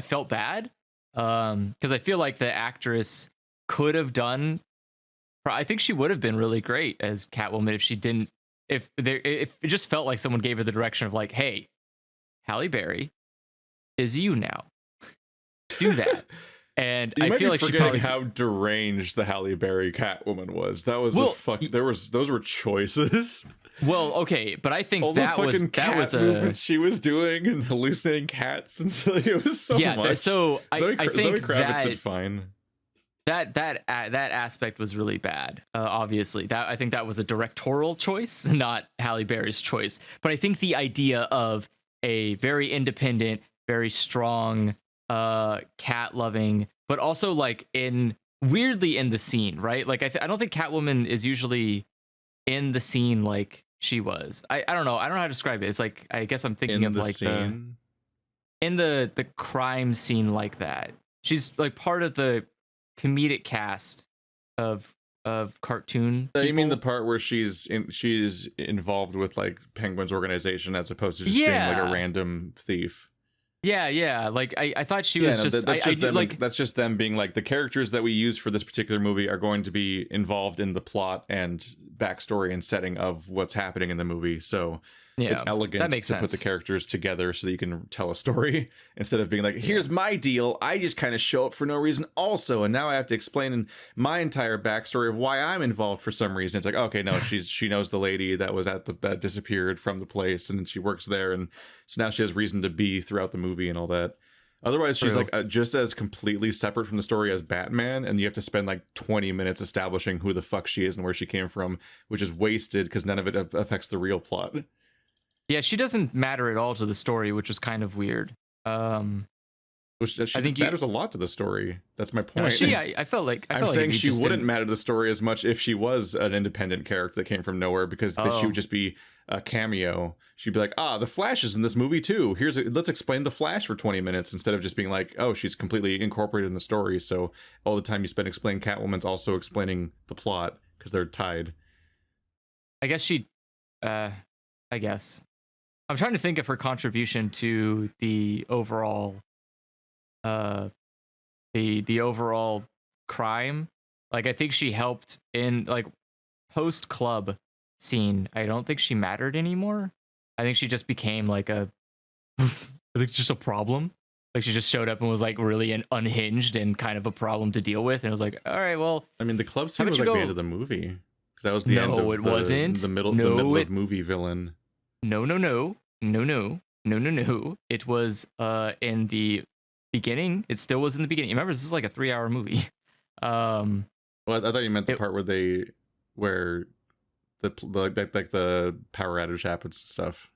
felt bad because I feel like the actress could have done. I think she would have been really great as Catwoman if she didn't. If it just felt like someone gave her the direction of like, hey, Halle Berry is you now. Do that. And I feel like she probably how deranged the Halle Berry Catwoman was. That was those were choices. Well, okay, but I think all that the was movements she was doing and hallucinating cats, and so it was so much. So I think Zoe Kravitz did fine. That aspect was really bad. Obviously, I think that was a directorial choice, not Halle Berry's choice. But I think the idea of a very independent, very strong, cat loving, but also like weirdly in the scene, right? Like I don't think Catwoman is usually in the scene like she was. I don't know how to describe it. It's like I guess I'm thinking of like in the crime scene like that. She's like part of the comedic cast of cartoon. You mean the part where she's involved with like Penguin's organization as opposed to just being like a random thief? Yeah. Like I thought she was that's just them being like, the characters that we use for this particular movie are going to be involved in the plot and backstory and setting of what's happening in the movie. So it's elegant to put the characters together so that you can tell a story instead of being like, here's my deal. I just kind of show up for no reason also, and now I have to explain my entire backstory of why I'm involved for some reason. It's like, okay, no, she knows the lady that was that disappeared from the place, and she works there, and so now she has reason to be throughout the movie and all that. Otherwise, she's like just as completely separate from the story as Batman, and you have to spend like 20 minutes establishing who the fuck she is and where she came from, which is wasted because none of it affects the real plot. Yeah, she doesn't matter at all to the story, which is kind of weird. Which I think matters a lot to the story. That's my point. No, I felt like I'm saying she wouldn't matter to the story as much if she was an independent character that came from nowhere, because she would just be a cameo. She'd be like, the Flash is in this movie too. Let's explain the Flash for 20 minutes instead of just being like, oh, she's completely incorporated in the story. So all the time you spend explaining Catwoman's also explaining the plot because they're tied. I guess I'm trying to think of her contribution to the overall the overall crime. Like, I think she helped in like post club scene. I don't think she mattered anymore. I think she just became like I think just a problem. Like, she just showed up and was like really unhinged and kind of a problem to deal with, and it was like, all right, well, I mean, the club scene was like the end of the movie, because that was the end of the middle of movie villain. No. It was in the beginning. It still was in the beginning. Remember, this is like a 3-hour movie. Well, I thought you meant the part where the power outage happens and stuff.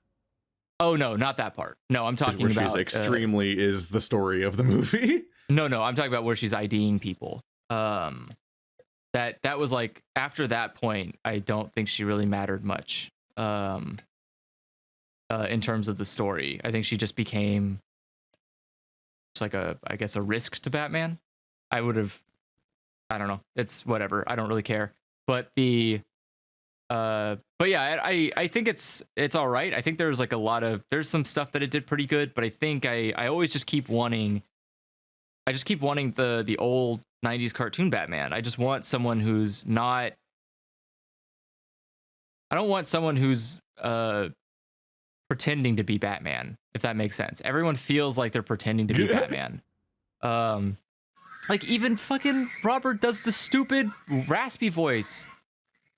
Oh no, not that part. No, I'm talking about where she's extremely is the story of the movie. No, I'm talking about where she's IDing people. That was like after that point. I don't think she really mattered much. In terms of the story, I think she just became just like a risk to Batman. I don't know. It's whatever. I don't really care. But yeah, I think it's all right. I think there's like there's some stuff that it did pretty good, but I think I always just keep wanting the old 90s cartoon Batman. I just want someone who's not, I don't want someone who's pretending to be Batman, if that makes sense. Everyone feels like they're pretending to be Batman. Like, even fucking Robert does the stupid raspy voice.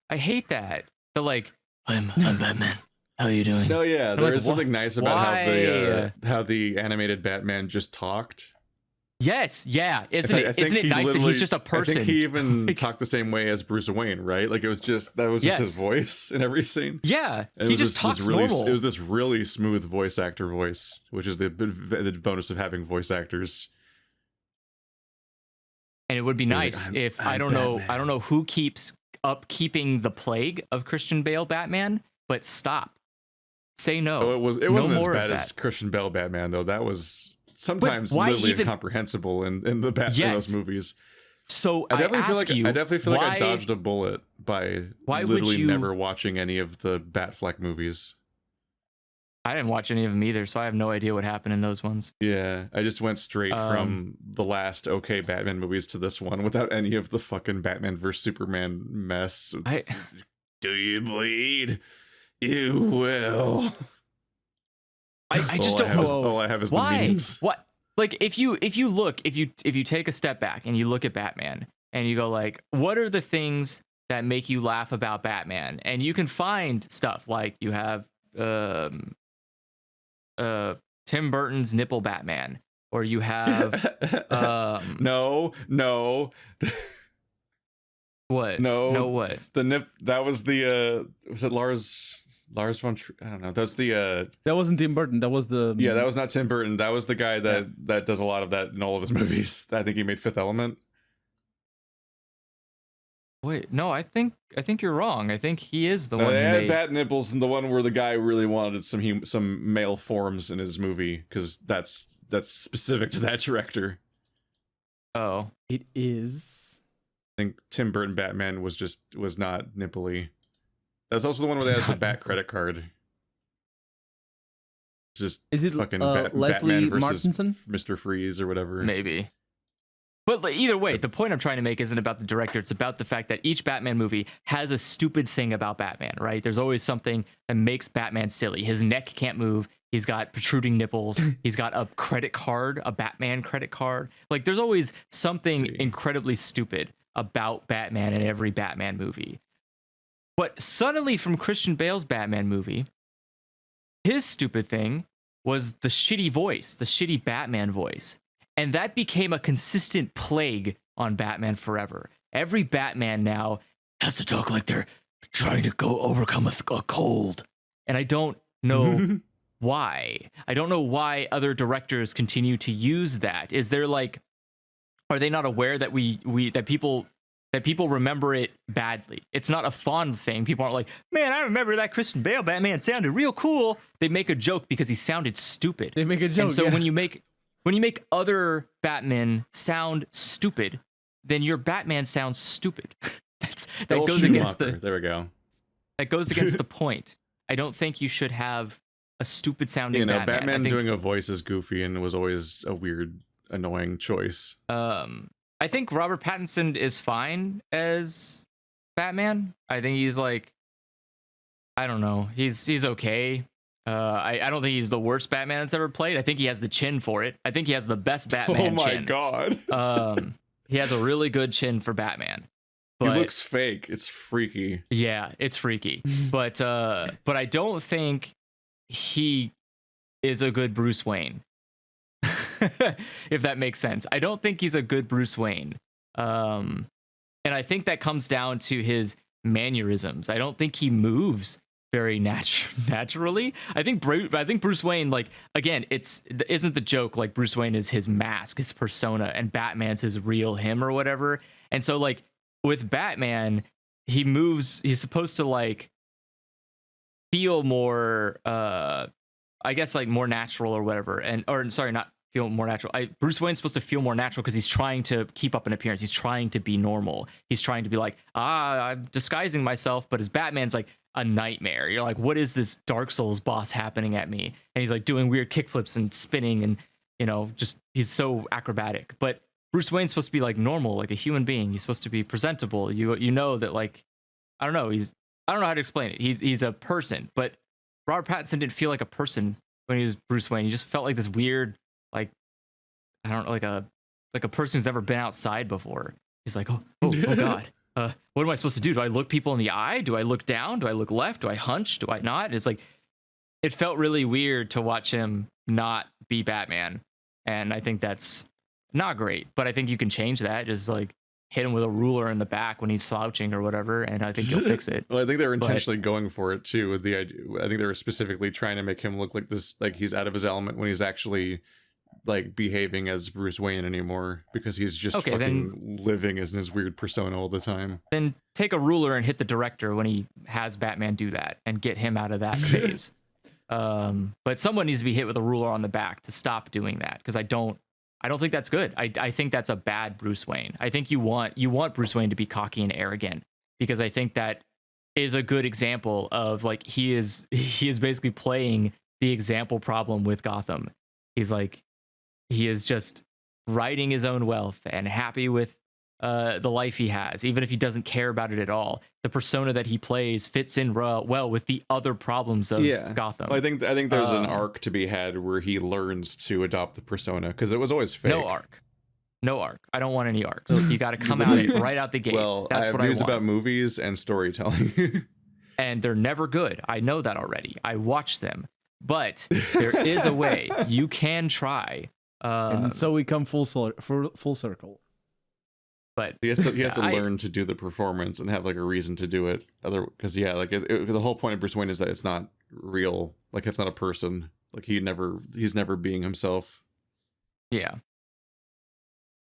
I hate that. The like, I'm Batman. How are you doing? No, yeah, there is something nice about how the animated Batman just talked. Yes, yeah, isn't it nice that he's just a person? I think he even talked the same way as Bruce Wayne, right? Like, that was just his voice in every scene. Yeah, and he just talks normal. It was this really smooth voice actor voice, which is the bonus of having voice actors. And it would be nice if I don't know who keeps upkeeping the plague of Christian Bale Batman, but stop. Say no. Oh, it wasn't as bad as Christian Bale Batman, though. That was sometimes literally incomprehensible in the Batman in those movies. So I definitely feel like I dodged a bullet by literally never watching any of the Batfleck movies. I didn't watch any of them either, so I have no idea what happened in those ones. Yeah, I just went straight from the last Batman movies to this one without any of the fucking Batman vs Superman mess. Do you bleed? You will. I just don't know. All I have is the memes. What? Like, if you take a step back and you look at Batman and you go like, what are the things that make you laugh about Batman? And you can find stuff like you have Tim Burton's nipple Batman, or you have no what that was the was it Lars von I don't know, that's the that wasn't Tim Burton, that was the that was not Tim Burton, that was the guy that does a lot of that in all of his movies. I think he made Fifth Element. Wait, no, I think you're wrong. I think he is the one. They had bat nipples, and the one where the guy really wanted some male forms in his movie, because that's specific to that director. Oh, it is. I think Tim Burton Batman was not nipply. That's also the one where they had the Bat credit card. Just is it fucking Leslie Batman versus Martinson? Mr. Freeze or whatever. Maybe. But either way, the point I'm trying to make isn't about the director. It's about the fact that each Batman movie has a stupid thing about Batman, right? There's always something that makes Batman silly. His neck can't move. He's got protruding nipples. He's got a credit card, a Batman credit card. Like, there's always something incredibly stupid about Batman in every Batman movie. But suddenly, from Christian Bale's Batman movie, his stupid thing was the shitty voice, the shitty Batman voice. And that became a consistent plague on Batman Forever. Every Batman now has to talk like they're trying to go overcome a cold. And I don't know why. I don't know why other directors continue to use that. Is there like, are they not aware that that people remember it badly? It's not a fond thing. People aren't like, man, I remember that Christian Bale Batman sounded real cool. They make a joke because he sounded stupid. They make a joke. And so yeah. when you make other Batman sound stupid, then your Batman sounds stupid. That goes against the. There we go. That goes against the point. I don't think you should have a stupid sounding Batman. Doing a voice is goofy and was always a weird, annoying choice. I think Robert Pattinson is fine as Batman. I think he's like, I don't know, he's okay. I don't think he's the worst Batman that's ever played. I think he has the chin for it. I think he has the best Batman chin. Oh my god. He has a really good chin for Batman. But, he looks fake. It's freaky. Yeah, it's freaky. But I don't think he is a good Bruce Wayne. If that makes sense. I don't think he's a good Bruce Wayne. And I think that comes down to his mannerisms. I don't think he moves very naturally. I think Bruce Wayne, like, again, isn't the joke like Bruce Wayne is his mask, his persona, and Batman's his real him or whatever. And so like with Batman, he's supposed to like feel more I guess like more natural or whatever. Not feel more natural. Bruce Wayne's supposed to feel more natural because he's trying to keep up an appearance. He's trying to be normal. He's trying to be like, I'm disguising myself, but his Batman's like a nightmare. You're like, what is this Dark Souls boss happening at me? And he's like doing weird kickflips and spinning and, just he's so acrobatic. But Bruce Wayne's supposed to be like normal, like a human being. He's supposed to be presentable. You know that, like, I don't know. I don't know how to explain it. He's a person, but Robert Pattinson didn't feel like a person when he was Bruce Wayne. He just felt like this weird, like, I don't know, like a person who's never been outside before. He's like, oh god, what am I supposed to do? Do I look people in the eye? Do I look down? Do I look left? Do I hunch? Do I not? It's like, it felt really weird to watch him not be Batman, and I think that's not great. But I think you can change that. Just like hit him with a ruler in the back when he's slouching or whatever, and I think he'll fix it. Well, I think they were intentionally going for it too with the idea. I think they were specifically trying to make him look like this, like he's out of his element when he's actually like behaving as Bruce Wayne anymore, because he's just living as in his weird persona all the time. Then take a ruler and hit the director when he has Batman do that and get him out of that phase. But someone needs to be hit with a ruler on the back to stop doing that, because I don't think that's good. I think that's a bad Bruce Wayne. I think you want Bruce Wayne to be cocky and arrogant, because I think that is a good example of like he is basically playing the example problem with Gotham. He is just riding his own wealth and happy with the life he has, even if he doesn't care about it at all. The persona that he plays fits in well with the other problems of Gotham. Well, I think there's an arc to be had where he learns to adopt the persona, because it was always fake. No arc. I don't want any arcs. You got to come out right out the gate. Well, that's what I want. About movies and storytelling. And they're never good. I know that already. I watch them. But there is a way. You can try. And so we come full circle. But he has to learn to do the performance and have like a reason to do it. Because the whole point of Bruce Wayne is that it's not real. Like, it's not a person. Like, he's never being himself. Yeah.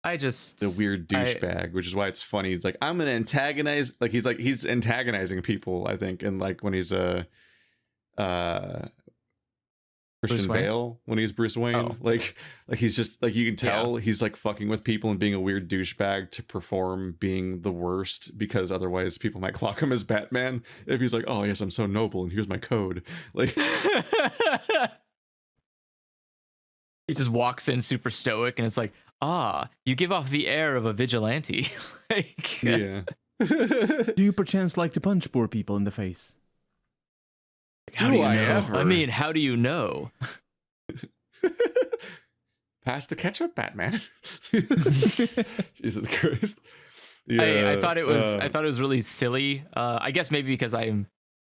The weird douchebag, which is why it's funny. He's like, I'm gonna antagonize. Like, he's antagonizing people, I think, and like when he's Christian Bale, when he's Bruce Wayne, like he's just like, you can tell he's like fucking with people and being a weird douchebag to perform being the worst, because otherwise people might clock him as Batman if he's like, oh yes, I'm so noble and here's my code. Like, he just walks in super stoic and it's like, you give off the air of a vigilante. Like, yeah. Do you perchance like to punch poor people in the face? How do you know? I mean, how do you know? Pass the ketchup, Batman. Jesus Christ. Yeah, I thought it was really silly. I guess maybe because I'm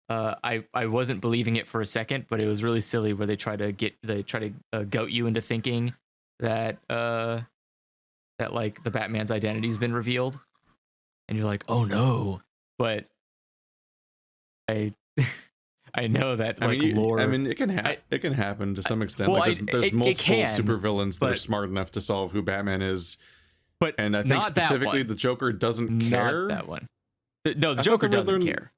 I wasn't believing it for a second, but it was really silly where they try to goat you into thinking that that like the Batman's identity's been revealed, and you're like, oh no, but I know that lore. I mean, it can happen to some extent. Well, there's multiple supervillains that are smart enough to solve who Batman is. And I think specifically the Joker doesn't care. Not that one. No, the Joker doesn't care.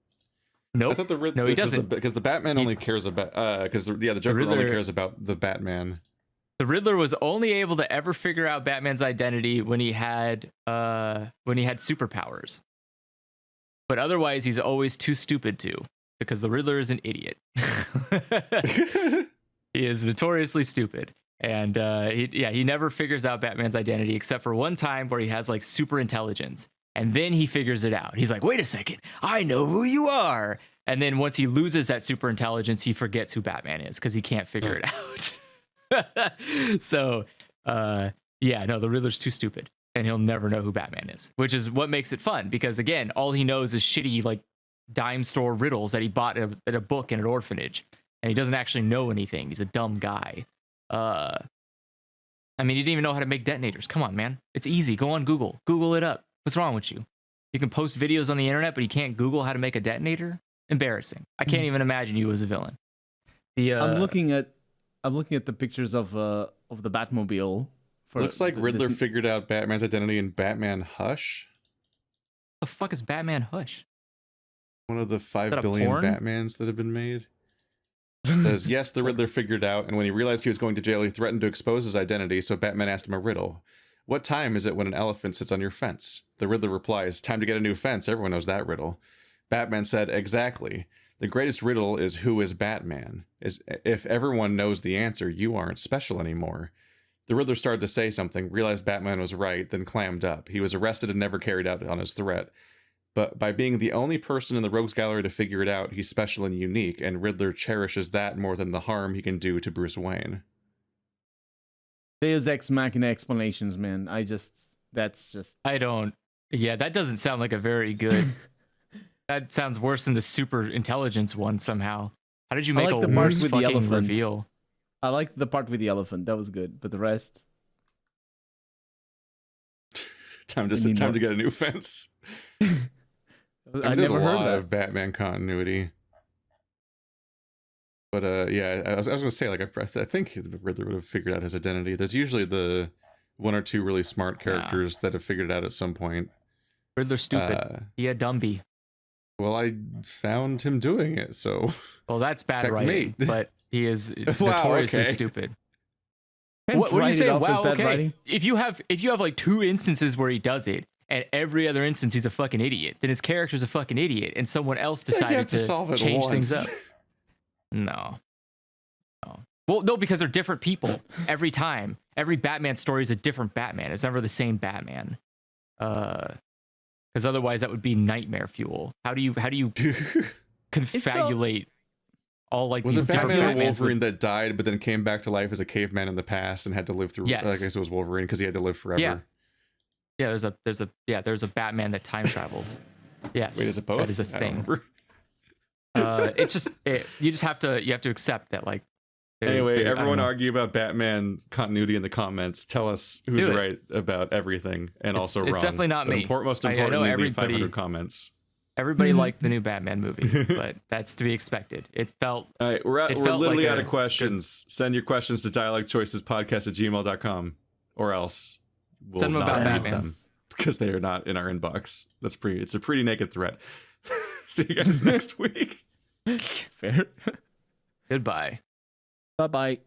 Nope. I thought the Riddler. No, he doesn't. Because the Batman only cares about. Because the Joker only cares about the Batman. The Riddler was only able to ever figure out Batman's identity when he had superpowers. But otherwise, he's always too stupid to, because the Riddler is an idiot. He is notoriously stupid. And he never figures out Batman's identity except for one time where he has like super intelligence. And then he figures it out. He's like, wait a second, I know who you are. And then once he loses that super intelligence, he forgets who Batman is because he can't figure it out. So, the Riddler's too stupid. And he'll never know who Batman is, which is what makes it fun. Because again, all he knows is shitty like dime store riddles that he bought at a book in an orphanage. And he doesn't actually know anything. He's a dumb guy. I mean, he didn't even know how to make detonators. Come on, man. It's easy. Go on Google. Google it up. What's wrong with you? You can post videos on the internet, but you can't Google how to make a detonator? Embarrassing. I can't even imagine you as a villain. I'm looking at the pictures of the Batmobile. Looks like Riddler figured out Batman's identity in Batman Hush. The fuck is Batman Hush? One of the 5 billion Batmans that have been made. Says, yes, the Riddler figured out, and when he realized he was going to jail, he threatened to expose his identity, so Batman asked him a riddle. What time is it when an elephant sits on your fence? The Riddler replies, time to get a new fence. Everyone knows that riddle. Batman said, exactly. The greatest riddle is who is Batman? If everyone knows the answer, you aren't special anymore. The Riddler started to say something, realized Batman was right, then clammed up. He was arrested and never carried out on his threat. But by being the only person in the Rogues Gallery to figure it out, he's special and unique, and Riddler cherishes that more than the harm he can do to Bruce Wayne. Deus Ex Machina explanations, man. That doesn't sound like a very good... That sounds worse than the super intelligence one somehow. How did you make a worse fucking reveal? I like the part with the elephant. That was good, but the rest... time to get a new fence. I mean, there's a lot of Batman continuity, but I was gonna say, like, I think the Riddler would have figured out his identity. There's usually the one or two really smart characters that have figured it out at some point. Riddler's stupid. He a Dumby. Well, I found him doing it, so. Well, that's bad writing, but he is notoriously stupid. What do you say? Wow, okay. If you have like 2 instances where he does it, and every other instance he's a fucking idiot, then his character's a fucking idiot, and someone else decided to change things up. No. Well, no, because they're different people every time. Every Batman story is a different Batman. It's never the same Batman. Because otherwise that would be nightmare fuel. How do you confabulate all like was these it Batman or Wolverine with... that died but then came back to life as a caveman in the past and had to live through? Yes. I guess it was Wolverine because he had to live forever. Yeah, there's a Batman that time traveled. Yes. Wait, is it both? That is a thing. You have to accept that, like. Anyway, everyone argue about Batman continuity in the comments. Tell us who's right about everything and also wrong. It's definitely not me. Most importantly, leave 500 comments. Everybody liked the new Batman movie, but that's to be expected. It felt. All right, we're literally out of questions. Send your questions to dialogchoicespodcast@gmail.com, or else we'll send them about Batman because they are not in our inbox. It's a pretty naked threat. See you guys next week. Fair. Goodbye. Bye-bye.